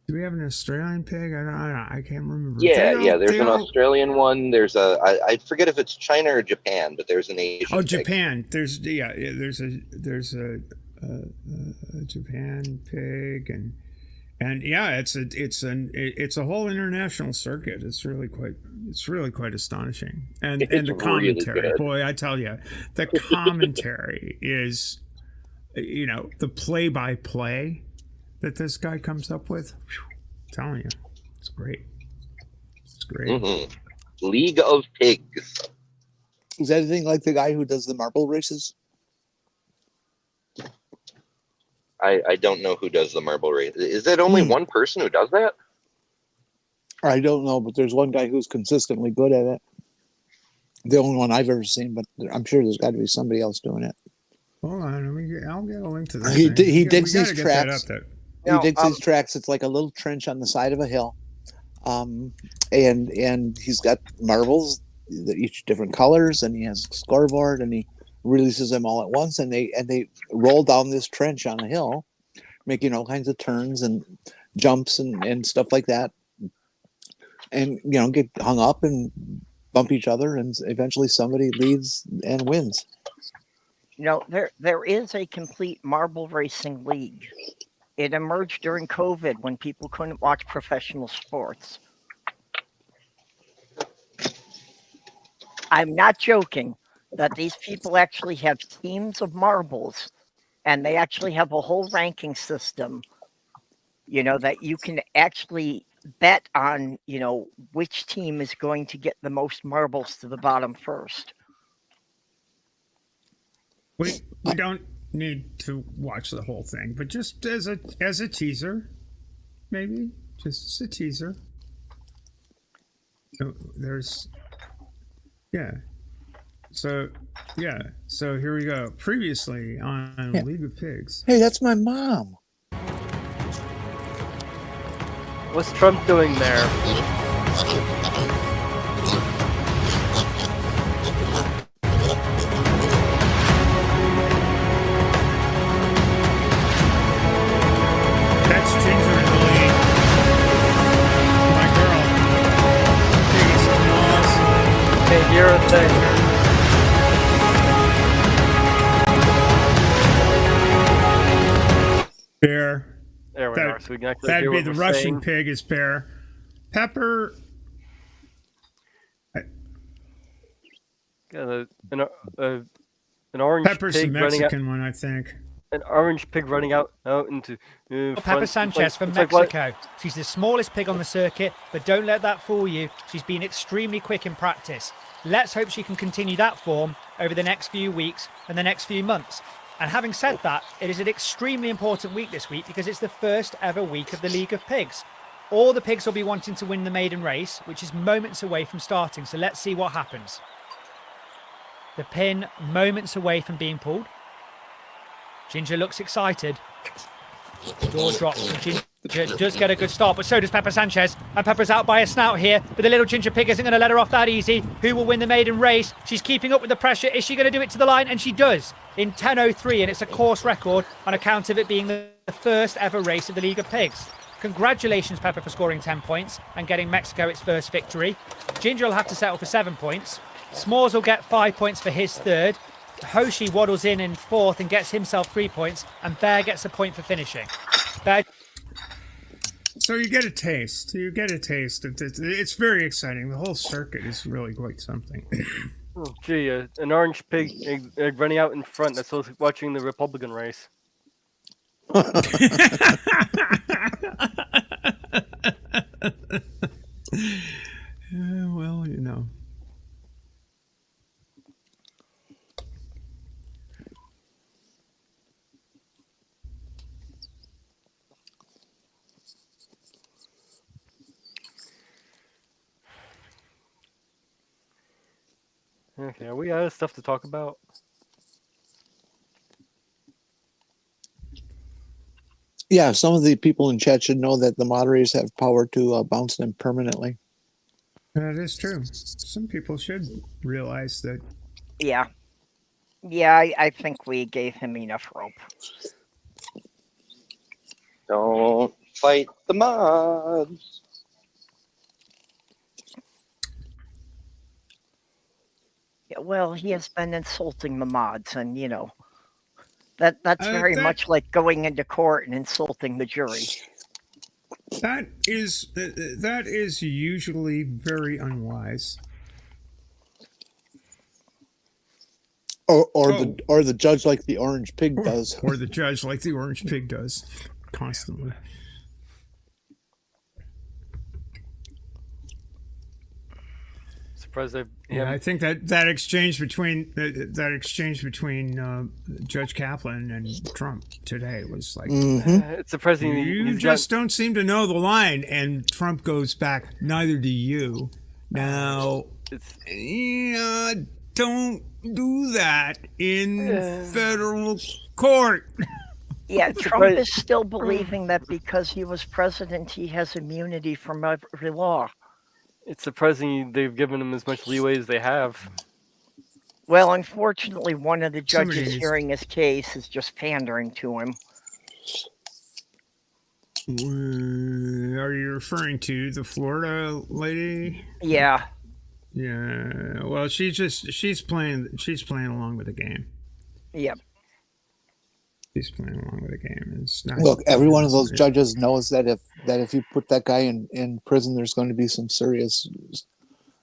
Do we have an Australian pig? I can't remember. Yeah. There's an Australian one. There's I forget if it's China or Japan, but there's an Asian. Oh, pig. Japan. There's a Japan pig, and yeah, it's a whole international circuit. It's really quite astonishing. And the commentary, really boy, I tell you, the commentary is, the play-by-play that this guy comes up with. Whew, I'm telling you, it's great. It's great. Mm-hmm. League of Pigs. Is that anything like the guy who does the marble races? I don't know who does the marble race. Is that only one person who does that? I don't know, but there's one guy who's consistently good at it. The only one I've ever seen, but I'm sure there's got to be somebody else doing it. Hold on, I'll get a link to this. He digs these tracks. He digs these tracks. It's like a little trench on the side of a hill, and he's got marbles, each different colors, and he has a scoreboard, and he releases them all at once, and they roll down this trench on a hill, making all kinds of turns and jumps and stuff like that, and get hung up and bump each other, and eventually somebody leads and wins. There is a complete marble racing league. It emerged during COVID when people couldn't watch professional sports. I'm not joking that these people actually have teams of marbles, and they actually have a whole ranking system, that you can actually bet on, which team is going to get the most marbles to the bottom first. We don't need to watch the whole thing, but just as a teaser, maybe just as a teaser. So here we go. Previously on League of Pigs. Hey, that's my mom. What's Trump doing there? That's Ginger in the lead. My girl. Biggest claws. Hey, you're a thing. Bear. There we are. So we can actually That'd hear be what the we're Russian saying. pig is Bear. Pepper. Got an orange Pepper's the pig running out. Mexican one, I think. An orange pig running out into. Pepper Sanchez from Mexico. She's the smallest pig on the circuit, but don't let that fool you. She's been extremely quick in practice. Let's hope she can continue that form over the next few weeks and the next few months. And having said that, it is an extremely important week this week because it's the first ever week of the League of Pigs. All the pigs will be wanting to win the maiden race, which is moments away from starting. So let's see what happens. The pin moments away from being pulled. Ginger looks excited. Door drops and Ginger does get a good start, but so does Pepper Sanchez. And Pepper's out by a snout here, but the little Ginger pig isn't going to let her off that easy. Who will win the maiden race? She's keeping up with the pressure. Is she going to do it to the line? And she does in 10:03, and it's a course record on account of it being the first ever race of the League of Pigs. Congratulations, Pepper, for scoring 10 points and getting Mexico its first victory. Ginger will have to settle for 7 points. S'mores will get 5 points for his third. Hoshi waddles in fourth and gets himself 3 points, and Bear gets a point for finishing. Bear. So you get a taste. It's very exciting. The whole circuit is really quite something. Oh, gee, an orange pig running out in front. That's also watching the Republican race. Well, Okay, are we out of stuff to talk about? Yeah, some of the people in chat should know that the moderators have power to bounce them permanently. That is true. Some people should realize that. Yeah, I think we gave him enough rope. Don't Fight the mods. Yeah, well, he has been insulting the mods, and that's very much like going into court and insulting the jury. That is usually very unwise. Or the judge like the orange pig does. Or the judge like the orange pig does constantly. Surprised I think that exchange between Judge Kaplan and Trump today was like, it's surprising you just don't seem to know the line, and Trump goes back, neither do you. Now, don't do that in federal court. Yeah, Trump is still believing that because he was president, he has immunity from every law. It's surprising they've given him as much leeway as they have. Well, unfortunately, one of the judges hearing his case is just pandering to him. Are you referring to the Florida lady? Yeah. Yeah. Well, she's playing along with the game. Yep. He's playing along with the game. It's not. Look, every one of those judges knows that if you put that guy in prison, there's going to be some serious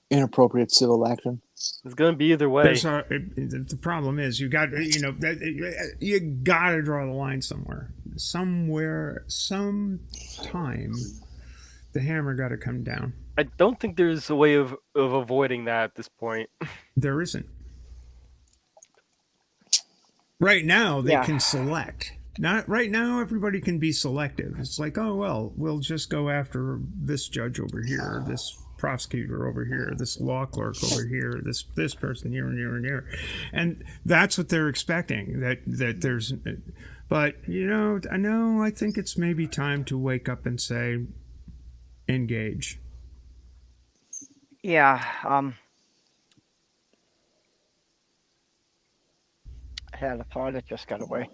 inappropriate civil action. It's going to be either way. The problem is you got to draw the line somewhere. Sometime, the hammer got to come down. I don't think there's a way of avoiding that at this point. There isn't. Right now, they can select. Right now, everybody can be selective. It's like, oh, well, we'll just go after this judge over here, this prosecutor over here, this law clerk over here, this person here and here and here. And that's what they're expecting, that there's... But, I think it's maybe time to wake up and say, engage. Yeah, I had a thought, it just got away.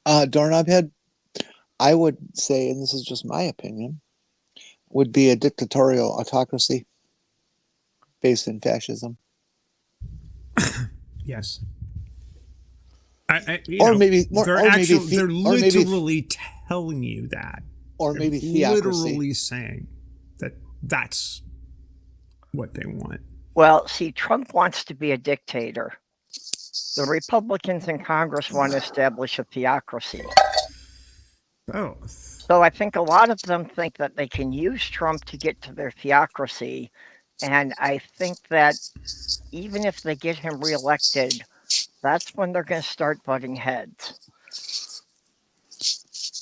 Doorknob Head, I would say, and this is just my opinion, would be a dictatorial autocracy based in fascism. Yes. They're literally telling you that. Or maybe theocracy. Literally saying that that's what they want. Well, see, Trump wants to be a dictator. The Republicans in Congress want to establish a theocracy. Both. So I think a lot of them think that they can use Trump to get to their theocracy. And I think that even if they get him reelected, that's when they're going to start butting heads.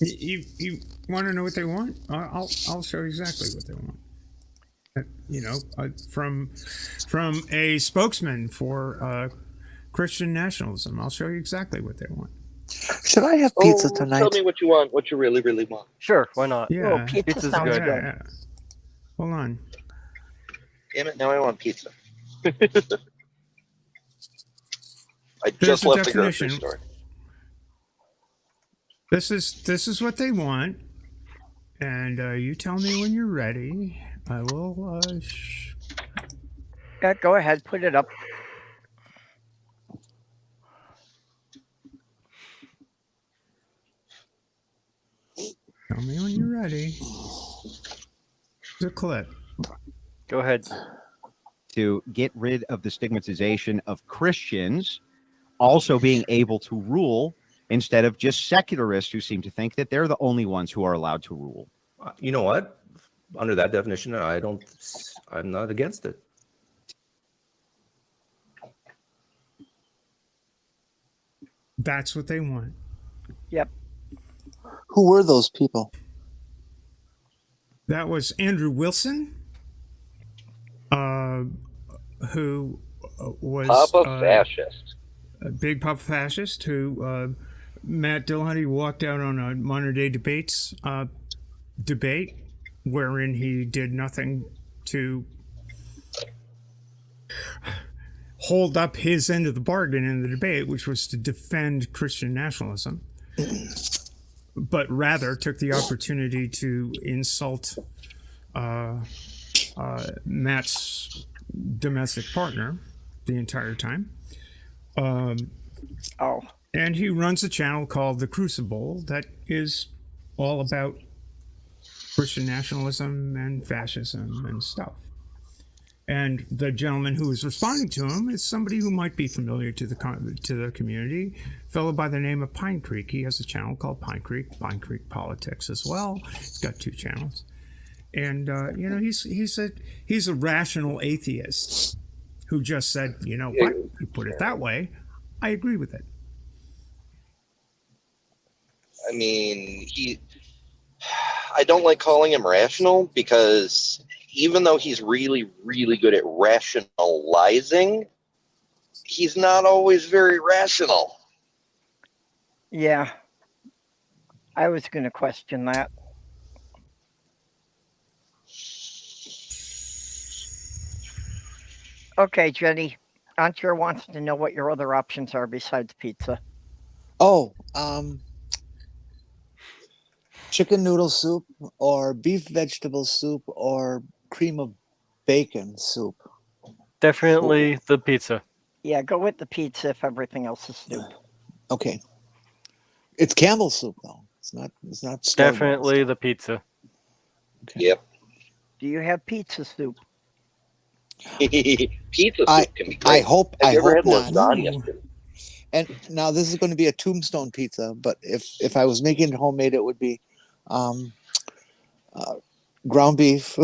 You want to know what they want? I'll show you exactly what they want. From a spokesman for Christian nationalism, I'll show you exactly what they want. Should I have pizza tonight? Tell me what you want, what you really, really want. Sure, why not? Yeah, pizza sounds good. Yeah. Hold on. Damn it! Now I want pizza. I There's just left the grocery definition. store. This is what they want, and you tell me when you're ready. I will. Yeah, go ahead, put it up. Tell me when you're ready. The clip. Go ahead. To get rid of the stigmatization of Christians also being able to rule instead of just secularists who seem to think that they're the only ones who are allowed to rule. You know what? Under that definition, I'm not against it. That's what they want. Yep. Who were those people? That was Andrew Wilson, who was Papa fascist. A big Papa fascist who Matt Dillahunty walked out on a modern day debates debate wherein he did nothing to hold up his end of the bargain in the debate, which was to defend Christian nationalism, but rather took the opportunity to insult Matt's domestic partner the entire time. And he runs a channel called The Crucible that is all about Christian nationalism and fascism and stuff. And the gentleman who is responding to him is somebody who might be familiar to the community, a fellow by the name of Pine Creek. He has a channel called Pine Creek Politics as well. He's got 2 channels. And, he's a rational atheist who just said, you know what, you put it that way, I agree with it. I mean, I don't like calling him rational because even though he's really, really good at rationalizing, he's not always very rational. Yeah. I was going to question that. Okay, Jenny. Antjer wants to know what your other options are besides pizza. Oh, chicken noodle soup or beef vegetable soup or cream of bacon soup. Definitely the pizza. Yeah, go with the pizza if everything else is soup. Okay. It's Campbell's soup though. It's not Definitely the pizza. Okay. Yep. Do you have pizza soup? Pizza soup can be great. I hope Have you ever had not. lasagna? And now this is going to be a tombstone pizza, but if I was making it homemade, it would be ground beef,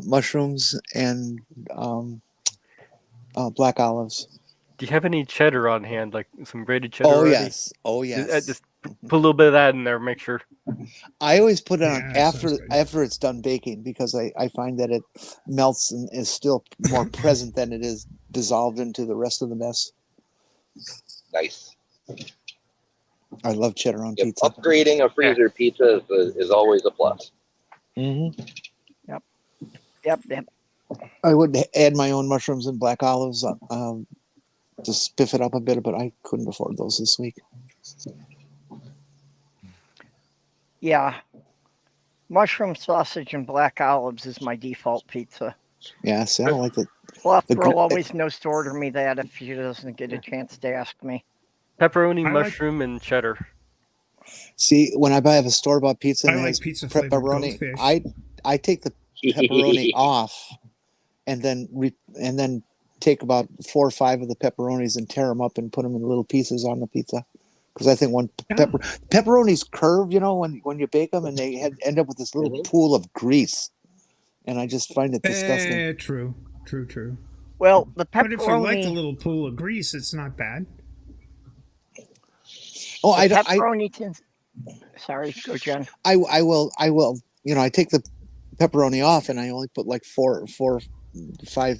mushrooms, and black olives. Do you have any cheddar on hand, like some grated cheddar? Oh already? yes, oh yes. Just put a little bit of that in there. Make sure. I always put it on after it's done baking because I find that it melts and is still more present than it is dissolved into the rest of the mess. Nice. I love cheddar on pizza. Upgrading a freezer pizza is always a plus. Mm-hmm. Yep. I would add my own mushrooms and black olives to spiff it up a bit, but I couldn't afford those this week. Yeah. Mushroom sausage and black olives is my default pizza. Yeah, see, I don't like it. Fluff Girl always knows to order me that if she doesn't get a chance to ask me. Pepperoni, mushroom, and cheddar. See, when I buy a store-bought pizza and it has pizza pepperoni, I take the pepperoni off and then take about 4 or 5 of the pepperonis and tear them up and put them in little pieces on the pizza. Because I think pepperonis curve, when you bake them, and they end up with this little pool of grease, and I just find it disgusting. True. Well, the pepperoni. But if you like the little pool of grease, it's not bad. Oh, I don't. Sorry, go Jen. I will. I take the pepperoni off, and I only put like 4 or 5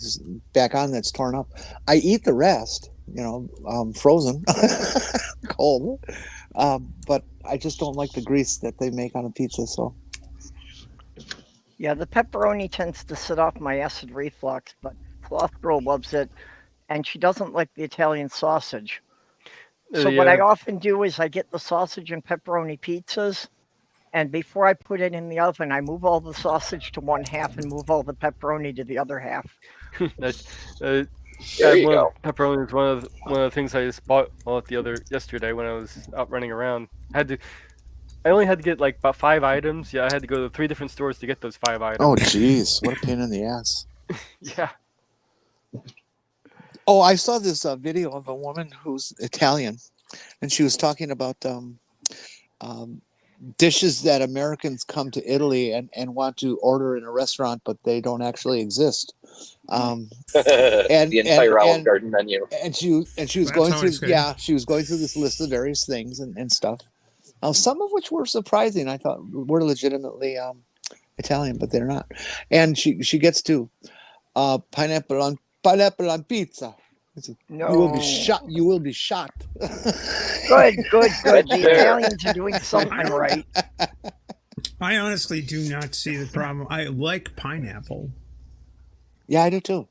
back on that's torn up. I eat the rest. Frozen, cold, but I just don't like the grease that they make on a pizza. So, yeah, the pepperoni tends to set off my acid reflux, but Fluff Girl loves it, and she doesn't like the Italian sausage. So what I often do is I get the sausage and pepperoni pizzas, and before I put it in the oven, I move all the sausage to one half and move all the pepperoni to the other half. There you go. Pepperoni is one of the things I just bought yesterday when I was out running around. I only had to get like about 5 items. Yeah, I had to go to 3 different stores to get those 5 items. Oh, jeez, what a pain in the ass. Yeah. Oh, I saw this video of a woman who's Italian, and she was talking about dishes that Americans come to Italy and want to order in a restaurant, but they don't actually exist. And the entire Olive Garden menu. And she was going through this list of various things and stuff. Some of which were surprising. I thought were legitimately Italian, but they're not. And she gets to pineapple on pizza. No. You will be shot. Good. The Italians are doing something right. I honestly do not see the problem. I like pineapple. Yeah, I do too.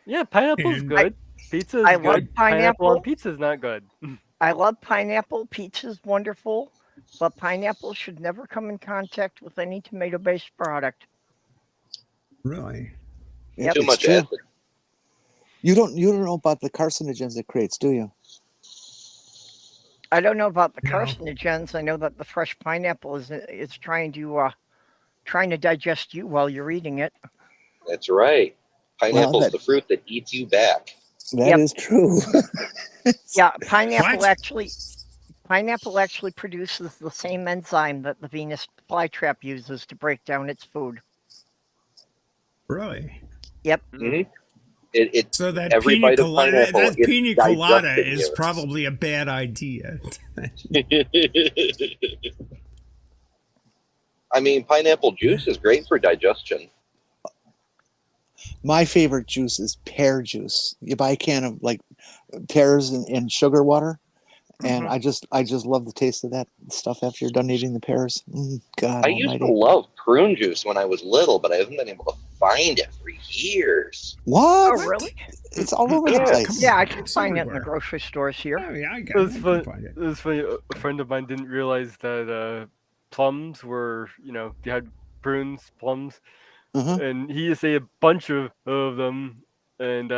Yeah, pineapple's good. Pizza is I good. love pineapple. On pizza is not good. I love pineapple. Pizza's wonderful, but pineapple should never come in contact with any tomato-based product. Really? Yeah, Too it's much true. acid. You don't know about the carcinogens it creates, do you? I don't know about the No. carcinogens. I know that the fresh pineapple is trying to digest you while you're eating it. That's right. Pineapple's that- the fruit that eats you back. That is true. Yeah, pineapple What? actually produces the same enzyme that the Venus flytrap uses to break down its food. Really? Yep. Mm-hmm. It So that every pina bite of colada, pineapple, that it's pina colada digesting is you. probably a bad idea. I mean, pineapple juice is great for digestion. My favorite juice is pear juice. You buy a can of like pears and sugar water, and I just love the taste of that stuff after you're done eating the pears. God I used to almighty. love prune juice when I was little, but I haven't been able to find it for years. What? Oh, really? It's all over the Yeah. place. Yeah, I can It's find it in the everywhere. grocery stores here. Oh, yeah, I It got was it. I fun. can find it. It was funny. A friend of mine didn't realize that plums were, you had prunes, plums, Uh-huh. and he used to say a bunch of them, and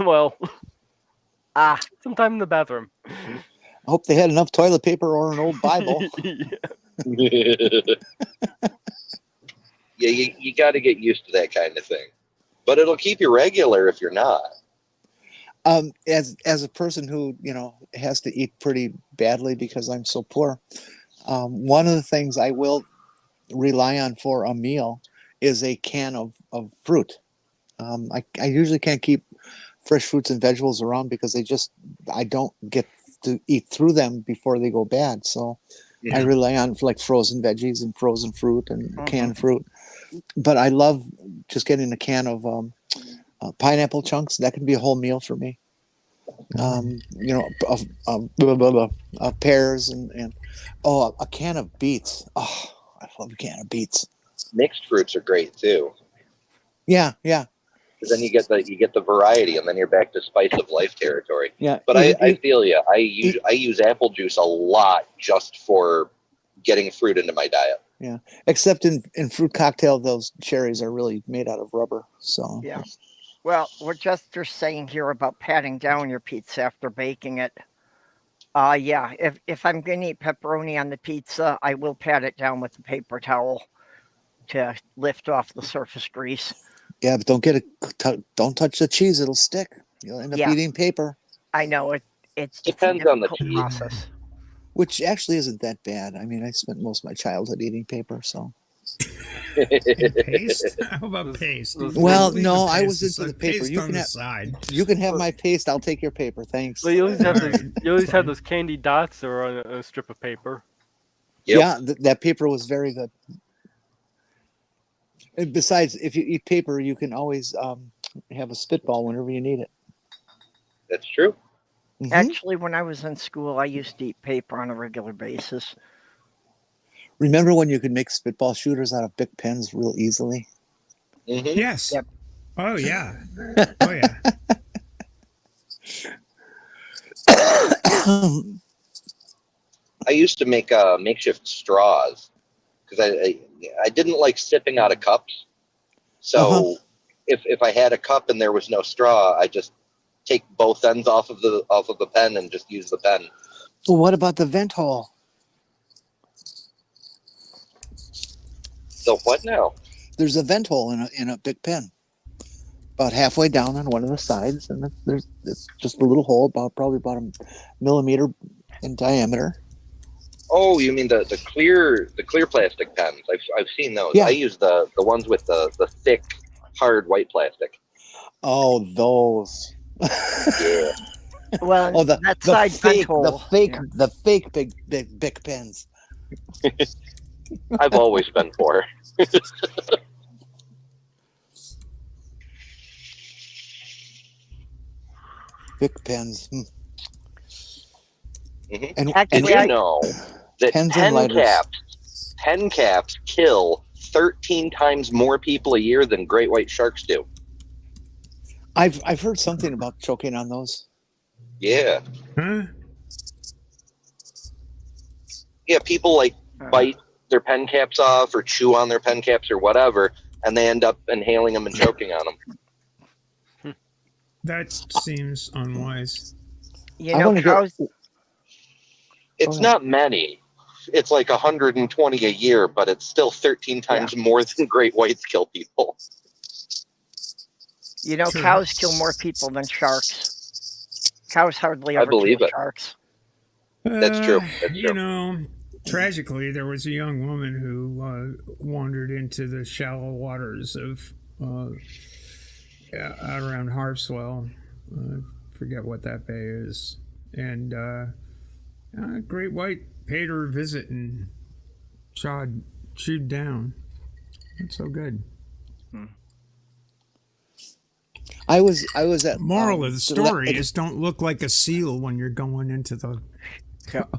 well, sometime in the bathroom. I hope they had enough toilet paper or an old Bible. Yeah, you got to get used to that kind of thing. But it'll keep you regular if you're not. As a person who has to eat pretty badly because I'm so poor, one of the things I will rely on for a meal is a can of fruit. I usually can't keep fresh fruits and vegetables around because I don't get to eat through them before they go bad. So I rely on like frozen veggies and frozen fruit and canned fruit. But I love just getting a can of pineapple chunks. That can be a whole meal for me. Of pears and a can of beets. Oh, I love a can of beets. Mixed fruits are great too. Yeah. Because then you get the variety, and then you're back to spice of life territory. Yeah. But I feel you. I use apple juice a lot just for getting fruit into my diet. Yeah. Except in fruit cocktail, those cherries are really made out of rubber. So Yeah. Well, we're just saying here about patting down your pizza after baking it. Yeah, if I'm going to eat pepperoni on the pizza, I will pat it down with a paper towel to lift off the surface grease. Yeah, but don't touch the cheese; it'll stick. You'll end up eating paper. I know it depends on the cheese process. Which actually isn't that bad. I mean, I spent most of my childhood eating paper, so. Paste? How about paste? Well, Leave no, the I paste was into the aside. paper. Paste You on can the have side. you can have my paste. I'll take your paper. Thanks. Well, you always have those candy dots or on a strip of paper. Yep. Yeah, that paper was very good. And besides, if you eat paper, you can always have a spitball whenever you need it. That's true. Mhm. Actually, when I was in school, I used to eat paper on a regular basis. Remember when you could make spitball shooters out of Bic pens real easily? Mm-hmm. Yes. Yep. Oh, yeah. Oh, yeah. I used to make makeshift straws because I didn't like sipping out of cups. So if I had a cup and there was no straw, I just take both ends off of the pen and just use the pen. Well, what about the vent hole? So what now? There's a vent hole in a Bic pen, about halfway down on one of the sides, and it's just a little hole probably about a millimeter in diameter. Oh, you mean the clear plastic pens? I've seen those. Yeah. I use the ones with the thick, hard white plastic. Oh, those. Yeah. Well, Oh, the side fake, vent hole. the fake big Bic pens. I've always been for. Bic pens. Mm-hmm. And Actually, Did you know that Pens and lighters. pen caps kill 13 times more people a year than great white sharks do? I've heard something about choking on those. Yeah. Huh? Yeah, people like bite their pen caps off or chew on their pen caps or whatever, and they end up inhaling them and choking on them. That seems unwise. You know, cows. It's not many. It's like 120 a year, but it's still 13 times more than great whites kill people. You know, cows kill more people than sharks. Cows hardly ever believe kill it. sharks. That's true. That's You true. know, tragically, there was a young woman who wandered into the shallow waters of out around Harpswell. Forget what that bay is. And great white paid her a visit and chewed down. That's so good. I was at moral of the story is don't look like a seal when you're going into the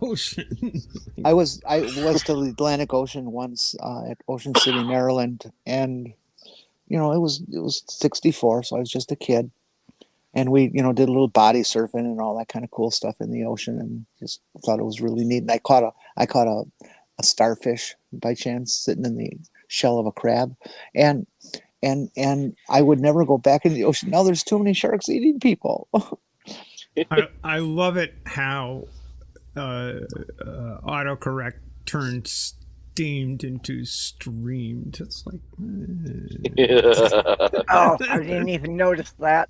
ocean. I was to the Atlantic Ocean once at Ocean City, Maryland, and you know it was 64, so I was just a kid, and we did a little body surfing and all that kind of cool stuff in the ocean, and just thought it was really neat. And I caught a starfish by chance sitting in the shell of a crab, and I would never go back in the ocean. Now there's too many sharks eating people. I love it how autocorrect turned steamed into streamed. It's like, oh, I didn't even notice that.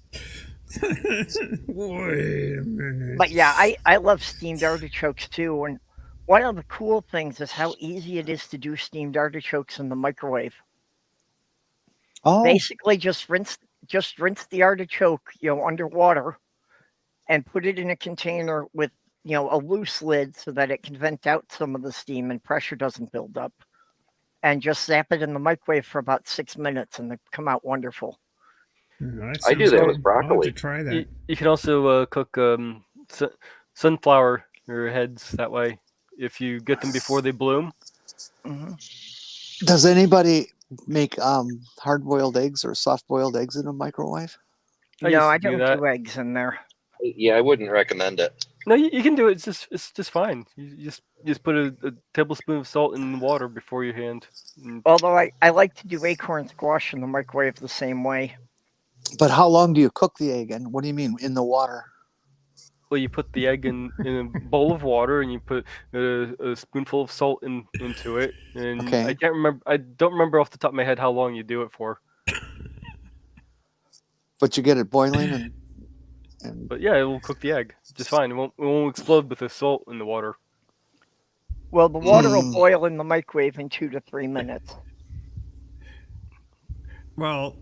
Wait a minute. But yeah, I love steamed artichokes too. And one of the cool things is how easy it is to do steamed artichokes in the microwave. Oh. Basically, just rinse the artichoke, underwater, and put it in a container with, a loose lid so that it can vent out some of the steam and pressure doesn't build up. And just zap it in the microwave for about 6 minutes, and they come out wonderful. I do that with broccoli. I'll have to try that. You can also cook sunflower heads that way if you get them before they bloom. Mm-hmm. Does anybody make hard-boiled eggs or soft-boiled eggs in a microwave? No, I don't do eggs in there. Yeah, I wouldn't recommend it. No, you can do it. It's just fine. You just put a tablespoon of salt in water before you hand. Although I like to do acorn squash in the microwave the same way. But how long do you cook the egg? And what do you mean in the water? Well, you put the egg in a bowl of water, and you put a spoonful of salt into it. And okay. I don't remember off the top of my head how long you do it for. But you get it boiling and But yeah, it will cook the egg just fine. It won't explode with the salt in the water. Well, the water will boil in the microwave in 2 to 3 minutes. Well,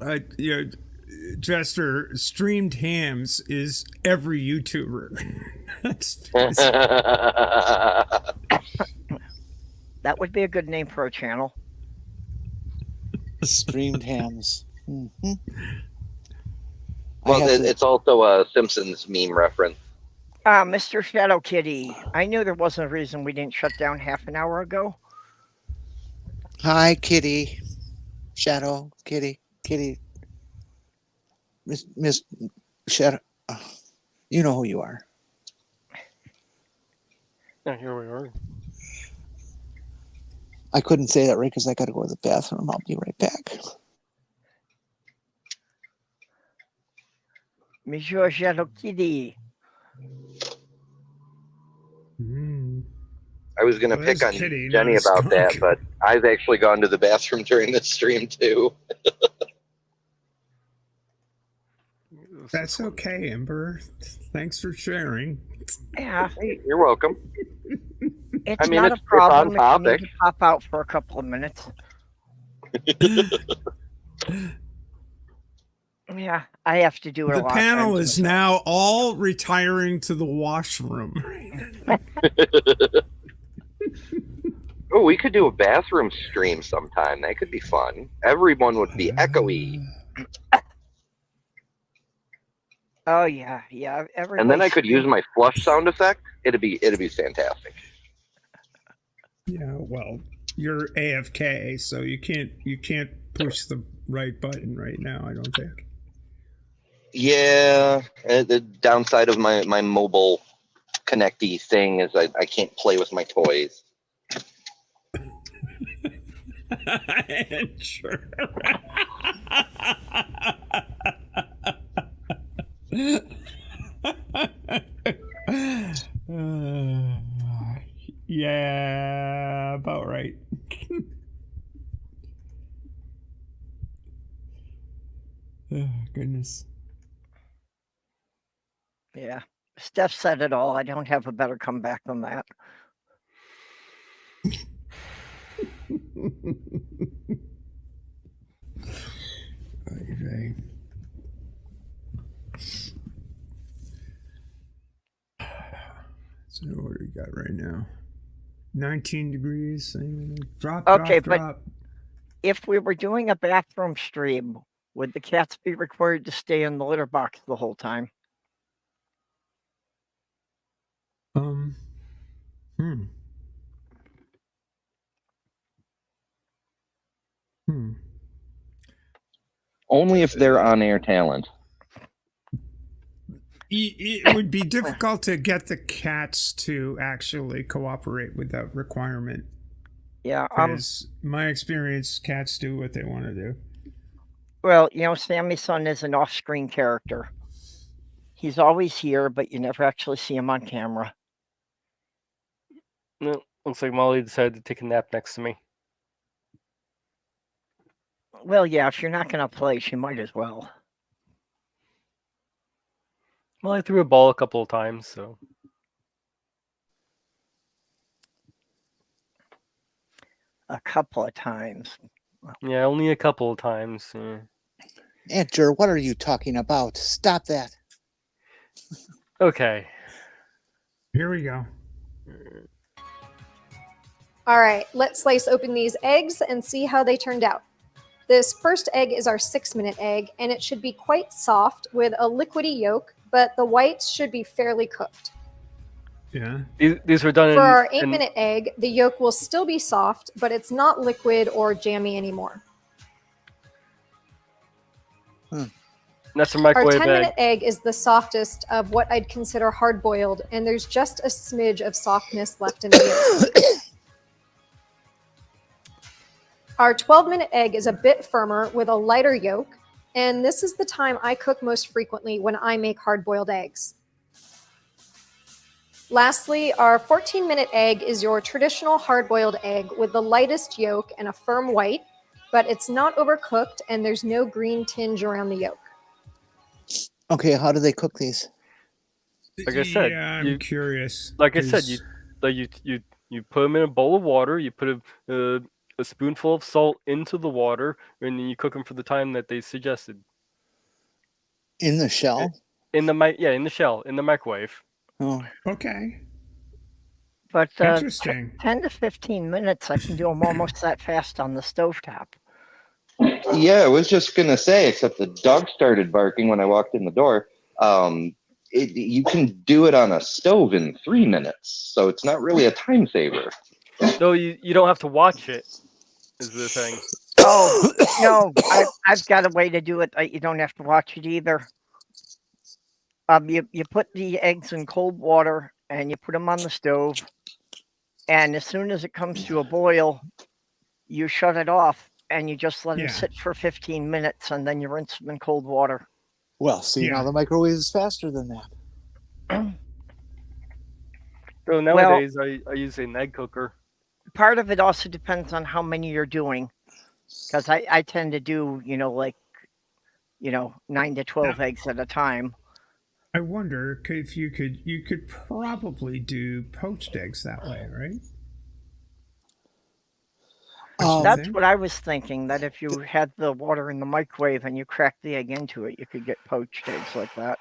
Jester, streamed hams is every YouTuber. That would be a good name for a channel. Streamed hams. Mm-hmm. Well, it's also a Simpsons meme reference. Mr. Shadow Kitty, I knew there wasn't a reason we didn't shut down half an hour ago. Hi, Kitty. Shadow Kitty. Miss Shadow. You know who you are. Yeah, here we are. I couldn't say that right because I got to go to the bathroom. I'll be right back. Monsieur Shadow Kitty. I was going to pick on Jenny about that, but I've actually gone to the bathroom during the stream too. That's okay, Ember. Thanks for sharing. Yeah. Hey, you're welcome. It's not a problem if you need to pop out for a couple of minutes. Yeah, I have to do it a lot. The panel is now all retiring to the washroom. Oh, we could do a bathroom stream sometime. That could be fun. Everyone would be echoey. Oh yeah. And then I could use my flush sound effect. It'd be fantastic. Yeah, well, you're AFK, so you can't push the right button right now, I don't think. Yeah, the downside of my mobile connecty thing is I can't play with my toys. Sure. Yeah, about right. Oh, goodness. Yeah. Steph said it all. I don't have a better comeback than that. Okay. So what do we got right now? 19 degrees. Drop, Okay, drop, but drop. if we were doing a bathroom stream, would the cats be required to stay in the litter box the whole time? Only if they're on-air talent. It would be difficult to get the cats to actually cooperate with that requirement. Yeah. Because my experience, cats do what they want to do. Well, Sammy's son is an off-screen character. He's always here, but you never actually see him on camera. No, looks like Molly decided to take a nap next to me. Well, yeah, if you're not going to play, she might as well. Well, I threw a ball a couple of times, so. A couple of times. Yeah, only a couple of times. Yeah. Edger, what are you talking about? Stop that. Okay. Here we go. All right, let's slice open these eggs and see how they turned out. This first egg is our 6-minute egg, and it should be quite soft with a liquidy yolk, but the whites should be fairly cooked. Yeah. These were done For our 8-minute egg, the yolk will still be soft, but it's not liquid or jammy anymore. That's a Our microwave 10-minute egg. egg is the softest of what I'd consider hard-boiled, and there's just a smidge of softness left in the yolk. Our 12-minute egg is a bit firmer with a lighter yolk, and this is the time I cook most frequently when I make hard-boiled eggs. Lastly, our 14-minute egg is your traditional hard-boiled egg with the lightest yolk and a firm white, but it's not overcooked and there's no green tinge around the yolk. Okay, how do they cook these? Like I said, Yeah, I'm curious. Like I said, you put them in a bowl of water. You put a spoonful of salt into the water, and then you cook them for the time that they suggested. In the shell? In the shell, in the microwave. Oh, okay. But Interesting. 10 to 15 minutes, I can do them almost that fast on the stovetop. Yeah, I was just gonna say, except the dog started barking when I walked in the door. You can do it on a stove in 3 minutes, so it's not really a time saver. Though you don't have to watch it, is the thing. Oh, no, I've got a way to do it. You don't have to watch it either. You put the eggs in cold water and you put them on the stove, and as soon as it comes to a boil, you shut it off and you just let them sit for 15 minutes, and then you rinse them in cold water. well, see, now the microwave is faster than that. So nowadays, I use an egg cooker. Part of it also depends on how many you're doing, because I tend to do 9 to 12 eggs at a time. I wonder if you could probably do poached eggs that way, right? That's what I was thinking, that if you had the water in the microwave and you cracked the egg into it, you could get poached eggs like that.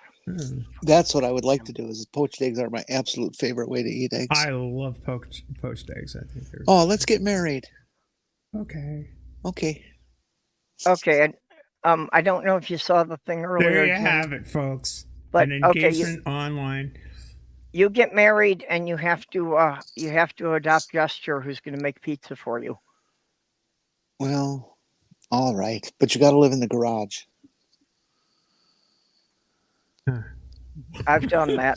That's what I would like to do. Is poached eggs are my absolute favorite way to eat eggs. I love poached eggs. I think they're. Oh, let's get married. Okay. Okay. Okay, and I don't know if you saw the thing earlier. There you have it, folks. But an engagement online. You get married, and you have to adopt Gesture, who's going to make pizza for you. Well, all right, but you got to live in the garage. I've done that.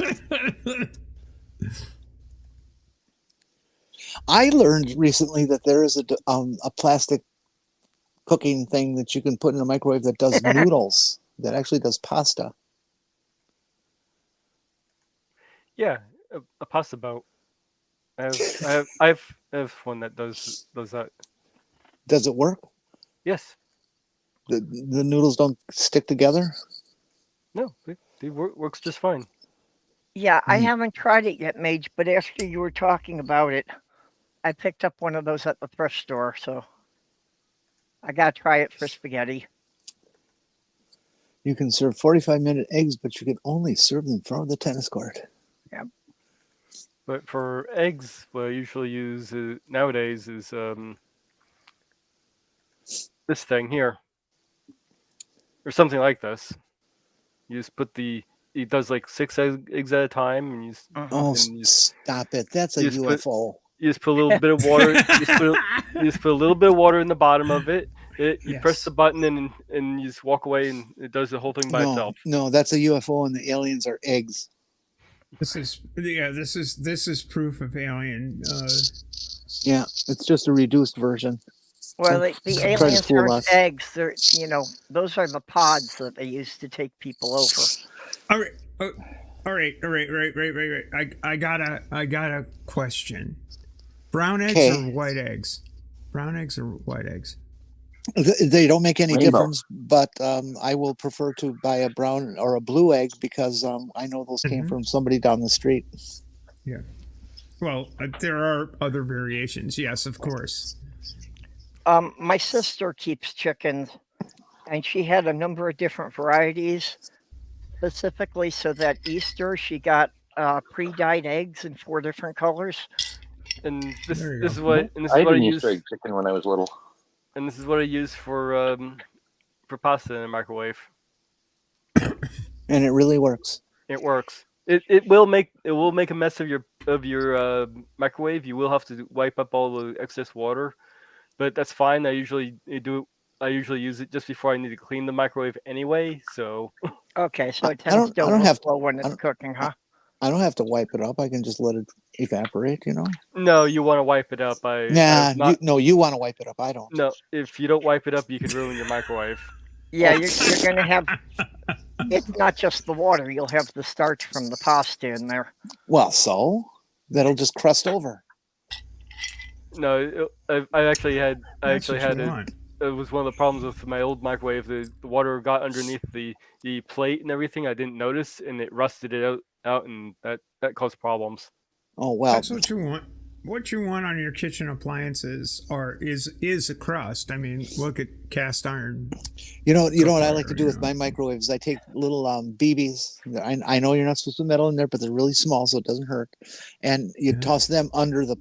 I learned recently that there is a plastic cooking thing that you can put in a microwave that does noodles, that actually does pasta. Yeah, a pasta boat. I have one that does that. Does it work? Yes. The noodles don't stick together? No, it works just fine. Yeah, I haven't tried it yet, Mage, but after you were talking about it, I picked up one of those at the thrift store, so I gotta try it for spaghetti. You can serve 45-minute eggs, but you can only serve them from the tennis court. Yep. But for eggs, what I usually use nowadays is this thing here, or something like this. You just put it does like 6 eggs at a time, and Stop it! That's a UFO. You just put a little bit of water. you just put a little bit of water in the bottom of it. You press the button and you just walk away, and it does the whole thing by itself. No, that's a UFO, and the aliens are eggs. This is proof of alien. Yeah, it's just a reduced version. Well, the aliens aren't eggs. They're those are the pods that they use to take people over. All right. I got a question. Brown eggs or white eggs? Brown eggs or white eggs? They don't make any difference, but I will prefer to buy a brown or a blue egg because I know those came from somebody down the street. Yeah. Well, there are other variations. Yes, of course. My sister keeps chickens, and she had a number of different varieties. Specifically, so that Easter she got pre-dyed eggs in 4 different colors. And this is what I used egg chicken when I was little. And this is what I use for pasta in a microwave. And it really works. It works. It will make a mess of your microwave. You will have to wipe up all the excess water, but that's fine. I usually use it just before I need to clean the microwave anyway. So okay, so it tends to overflow when it's cooking, huh? I don't have to wipe it up. I can just let it evaporate. No, you want to wipe it up. You want to wipe it up. I don't. No, if you don't wipe it up, you could ruin your microwave. Yeah, you're going to have. It's not just the water. You'll have the starch from the pasta in there. Well, so that'll just crust over. No, I actually had it. It was one of the problems with my old microwave. The water got underneath the plate and everything. I didn't notice, and it rusted it out, and that caused problems. Oh well, that's what you want. What you want on your kitchen appliances is a crust. I mean, look at cast iron. You know what I like to do with my microwaves? I take little BBs. I know you're not supposed to metal in there, but they're really small, so it doesn't hurt. And you toss them under the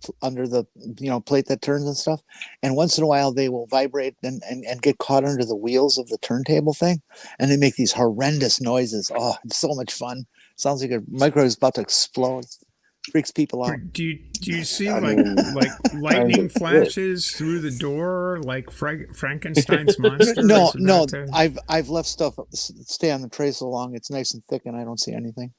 plate that turns and stuff. And once in a while, they will vibrate and get caught under the wheels of the turntable thing, and they make these horrendous noises. Oh, it's so much fun! Sounds like a microwave is about to explode. Freaks people out. Do you see like lightning flashes through the door like Frankenstein's monster? No. I've left stuff stay on the tray so long it's nice and thick and I don't see anything.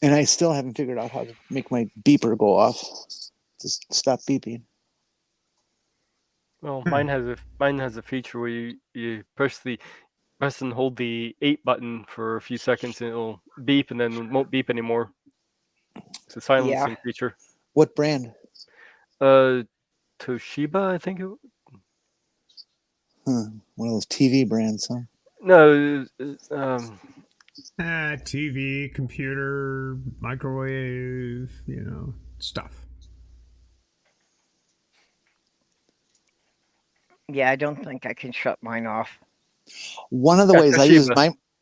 And I still haven't figured out how to make my beeper go off. Just stop beeping. Well, mine has a feature where you press and hold the 8 button for a few seconds and it'll beep and then it won't beep anymore. It's a silencing feature. What brand? Toshiba, I think it. One of those TV brands, huh? No, TV, computer, microwave, stuff. Yeah, I don't think I can shut mine off. One of the ways I use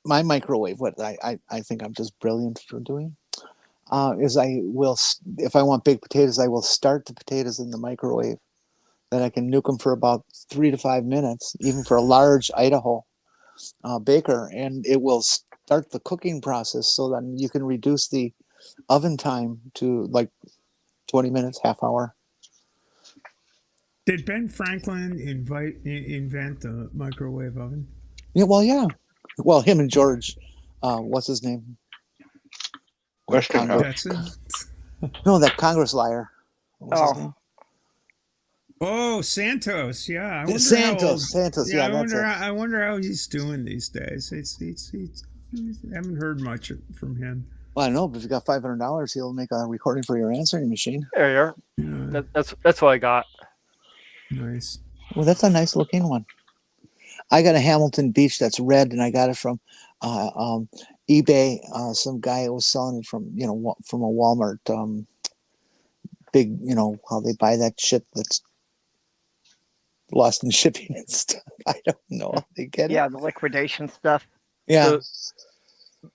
my microwave, what I think I'm just brilliant for doing, is I will, if I want baked potatoes, I will start the potatoes in the microwave. Then I can nuke them for about 3 to 5 minutes, even for a large Idaho baker, and it will start the cooking process so that you can reduce the oven time to like 20 minutes, half hour. Did Ben Franklin invent the microwave oven? Yeah, well, him and George, what's his name? Westinghouse. No, that Congress liar. What was his name? Oh, Santos. Yeah, Santos. Yeah, Yeah, I wonder how he's doing these days. I haven't heard much from him. Well, I don't know, but if you got $500, he'll make a recording for your answering machine. There you are. Yeah. That's what I got. Nice. Well, that's a nice looking one. I got a Hamilton Beach that's red, and I got it from eBay. Some guy was selling it from a Walmart. Big, how they buy that shit that's lost in shipping and stuff. I don't know how they get it. Yeah, the liquidation stuff. Yeah.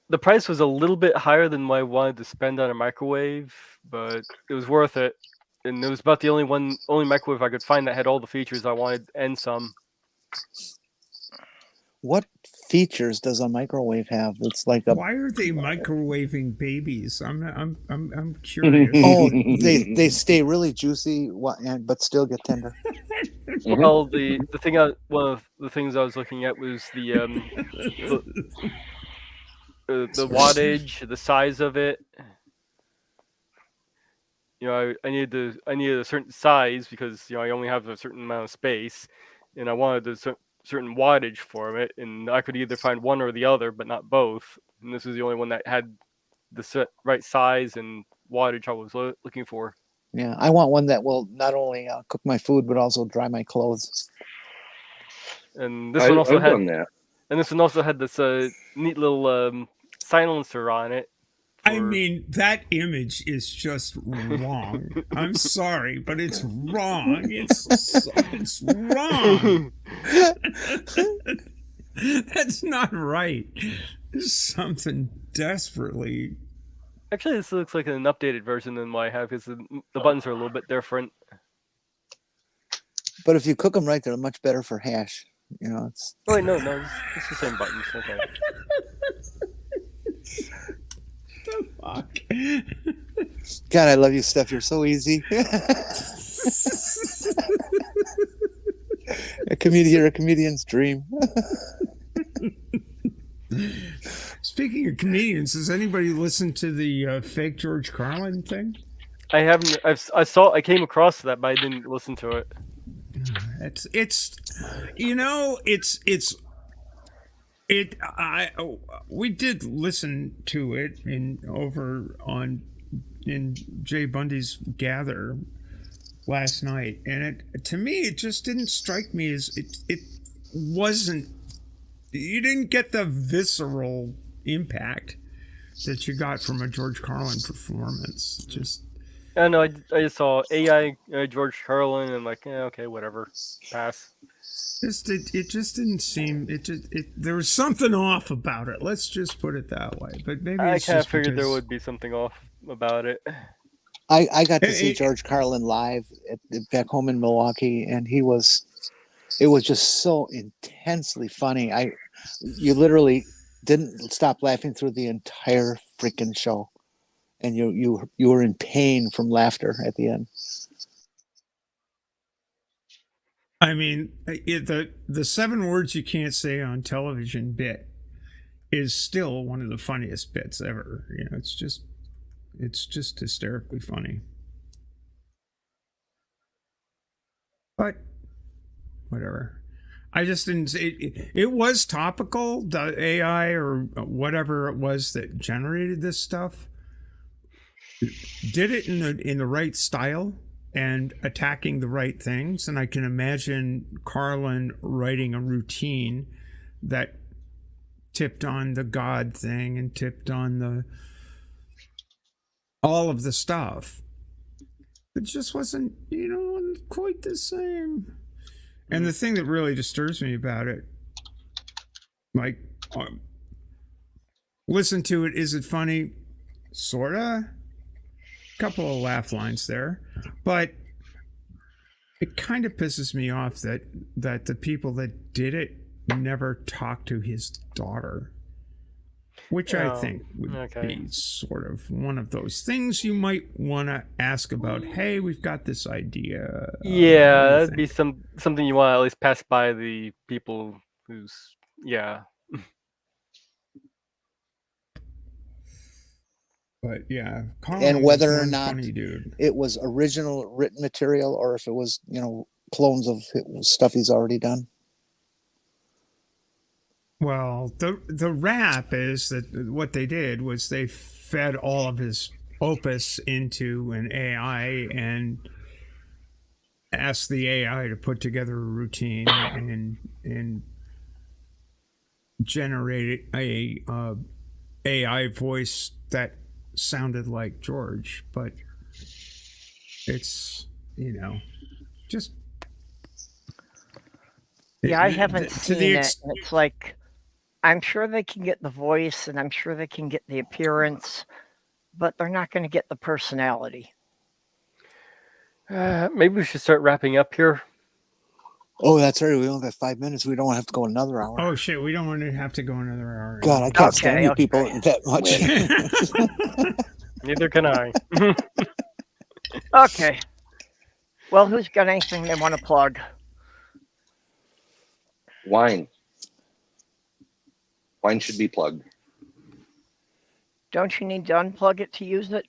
The price was a little bit higher than what I wanted to spend on a microwave, but it was worth it. And it was about the only microwave I could find that had all the features I wanted and some. What features does a microwave have? It's like Why are they microwaving babies? I'm curious. Oh, they stay really juicy, but still get tender. Well, one of the things I was looking at was the wattage, the size of it. I needed a certain size because I only have a certain amount of space, and I wanted a certain wattage for it, and I could either find one or the other, but not both. And this was the only one that had the right size and wattage I was looking for. Yeah, I want one that will not only cook my food but also dry my clothes. And this one also had this neat little silencer on it. I mean, that image is just wrong. I'm sorry, but it's wrong. It's wrong. That's not right. There's something desperately. Actually, this looks like an updated version than what I have because the buttons are a little bit different. But if you cook them right, they're much better for hash. It's. Oh, wait, no, it's the same buttons. Okay. The fuck? God, I love you, Steph. You're so easy. You're a comedian's dream. Speaking of comedians, has anybody listened to the fake George Carlin thing? I haven't. I came across that, but I didn't listen to it. We did listen to it in Jay Bundy's Gather last night, and to me it just didn't strike me as it wasn't. You didn't get the visceral impact that you got from a George Carlin performance. I know. I just saw AI George Carlin and okay, whatever, pass. It just didn't seem. There was something off about it. Let's just put it that way. But maybe I kind of figured there would be something off about it. I got to see George Carlin live back home in Milwaukee, and it was just so intensely funny. You literally didn't stop laughing through the entire freaking show, and you were in pain from laughter at the end. I mean, the 7 words you can't say on television bit is still one of the funniest bits ever. It's just hysterically funny. But whatever. I just didn't. It was topical. The AI or whatever it was that generated this stuff did it in the right style and attacking the right things. And I can imagine Carlin writing a routine that tipped on the God thing and tipped on all of the stuff. It just wasn't, quite the same. And the thing that really disturbs me about it, listen to it. Is it funny? Sorta. Couple of laugh lines there, but it kind of pisses me off that the people that did it never talked to his daughter. which I think would be sort of one of those things you might want to ask about. Hey, we've got this idea. Yeah, that'd be something you want to at least pass by the people who's But yeah, Colin and whether was or one not funny dude. it was original written material or if it was, clones of stuff he's already done. Well, the rap is that what they did was they fed all of his opus into an AI and asked the AI to put together a routine and generate a AI voice that sounded like George, but it's just I haven't seen it. It's like I'm sure they can get the voice and I'm sure they can get the appearance, but they're not going to get the personality. Maybe we should start wrapping up here. Oh, that's right. We only got 5 minutes. We don't want to have to go another hour. Oh shit, we don't want to have to go another hour. God, I can't stand you people that much. Neither can I. Okay. Well, who's got anything they want to plug? Wine. Wine should be plugged. Don't you need to unplug it to use it?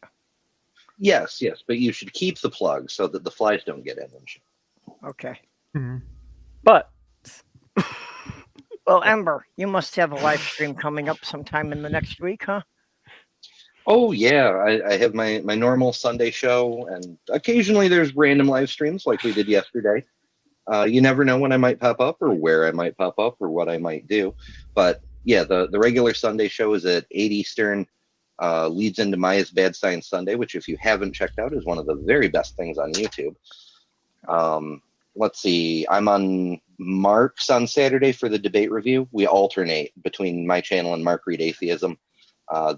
Yes, but you should keep the plug so that the flies don't get in. Okay. Mm-hmm. But well, Ember, you must have a live stream coming up sometime in the next week, huh? Oh yeah, I have my normal Sunday show, and occasionally there's random live streams like we did yesterday. You never know when I might pop up or where I might pop up or what I might do. But yeah, the regular Sunday show is at 8 Eastern, leads into Maya's Bad Science Sunday, which if you haven't checked out is one of the very best things on YouTube. Let's see, I'm on Mark's on Saturday for the debate review. We alternate between my channel and Mark Reed Atheism.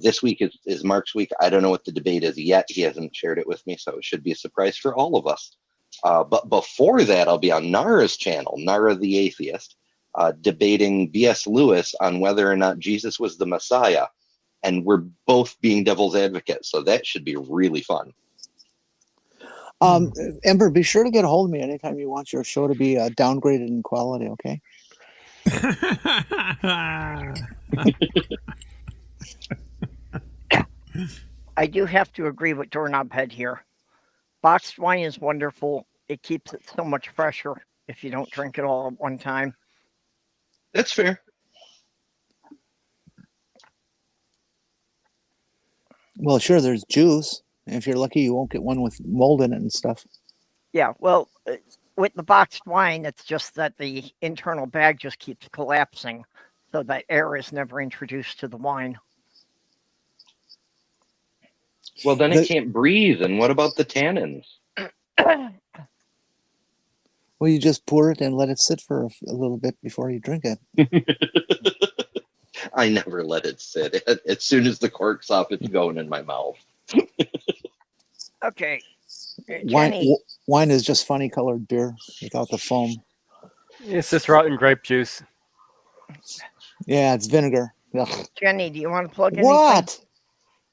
This week is Mark's week. I don't know what the debate is yet. He hasn't shared it with me, so it should be a surprise for all of us. But before that, I'll be on Nara's channel, Nara the Atheist, debating B.S. Lewis on whether or not Jesus was the Messiah. And we're both being devil's advocates, so that should be really fun. Ember, be sure to get a hold of me anytime you want your show to be downgraded in quality, okay? I do have to agree with Doorknob Head here. Boxed wine is wonderful. It keeps it so much fresher if you don't drink it all at one time. That's fair. Well, sure, there's juice. If you're lucky, you won't get one with mold in it and stuff. Yeah, well, with the boxed wine, it's just that the internal bag just keeps collapsing, so that air is never introduced to the wine. Well, then it can't breathe. And what about the tannins? Well, you just pour it and let it sit for a little bit before you drink it. I never let it sit. As soon as the cork's off, it's going in my mouth. Okay. Jenny. Wine is just funny colored beer without the foam. It's just rotten grape juice. Yeah, it's vinegar. Ugh. Jenny, do you want to plug anything? What?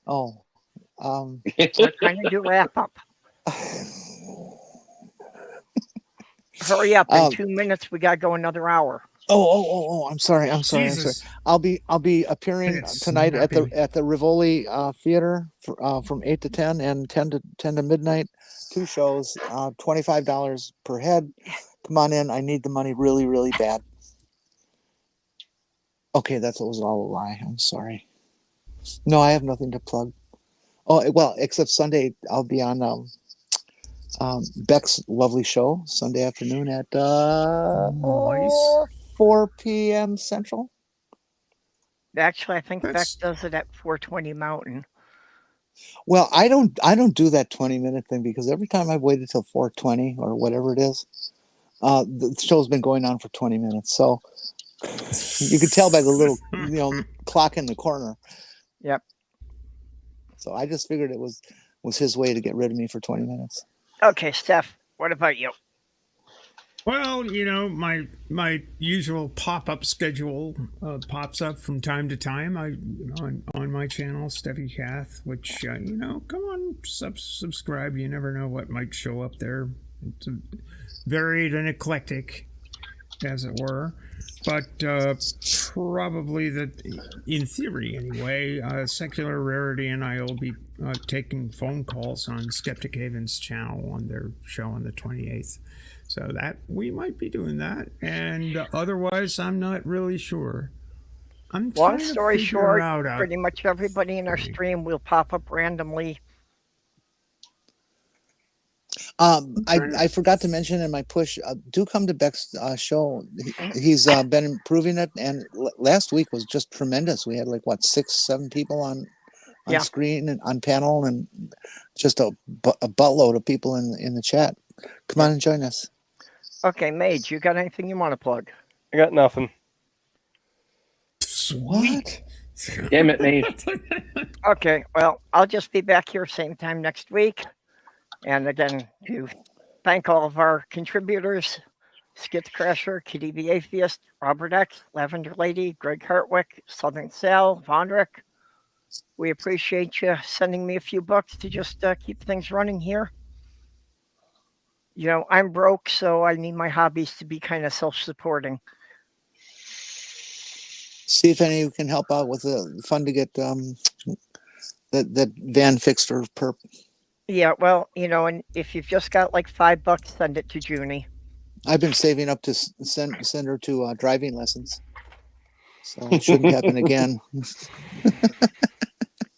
Oh. We're trying to do wrap up. Hurry up! In 2 minutes, we gotta go another hour. Oh! I'm sorry. I'll be appearing tonight at the Rivoli Theater from 8 to 10 and 10 to midnight. 2 shows, $25 per head. Come on in. I need the money really, really bad. Okay, that was all a lie. I'm sorry. No, I have nothing to plug. Oh well, except Sunday I'll be on Beck's lovely show Sunday afternoon at 4 p.m. Central. Actually, I think Beck does it at 420 Mountain. Well, I don't do that 20-minute thing because every time I've waited till 4:20 or whatever it is, the show's been going on for 20 minutes. So you could tell by the little clock in the corner. Yep. So I just figured it was his way to get rid of me for 20 minutes. Okay, Steph, what about you? Well, you know, my usual pop-up schedule pops up from time to time. On my channel, Steffi Cath, which you know, come on, subscribe. You never know what might show up there. It's varied and eclectic, as it were. But probably in theory anyway, Secular Rarity and I will be taking phone calls on Skeptic Haven's channel on their show on the 28th. So that we might be doing that, and otherwise, I'm not really sure. Long story short, pretty much everybody in our stream will pop up randomly. I forgot to mention in my push. Do come to Beck's show. He's been improving it, and last week was just tremendous. We had like 6-7 people on screen and on panel, and just a buttload of people in the chat. Come on and join us. Okay, Mage, you got anything you want to plug? I got nothing. What? Damn it, Mage. Okay, well, I'll just be back here same time next week. And again, to thank all of our contributors, Skits Crasher, Kitty the Atheist, Robert X, Lavender Lady, Greg Hartwick, Southern Sal, Vonrek. We appreciate you sending me a few bucks to just keep things running here. You know, I'm broke, so I need my hobbies to be kind of self-supporting. See if any of you can help out with the fund to get that van fixed for Perp. Yeah, well, you know, and if you've just got like $5, send it to Jyuni. I've been saving up to send her to driving lessons, so it shouldn't happen again.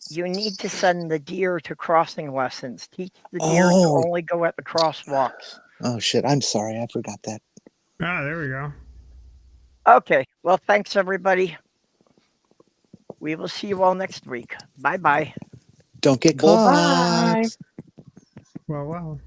You need to send the deer to crossing lessons. Teach the deer to only go at the crosswalks. Oh, shit. I'm sorry. I forgot that. Ah, there we go. Okay. Well, thanks, everybody. We will see you all next week. Bye-bye. Don't get caught. Bye. Well.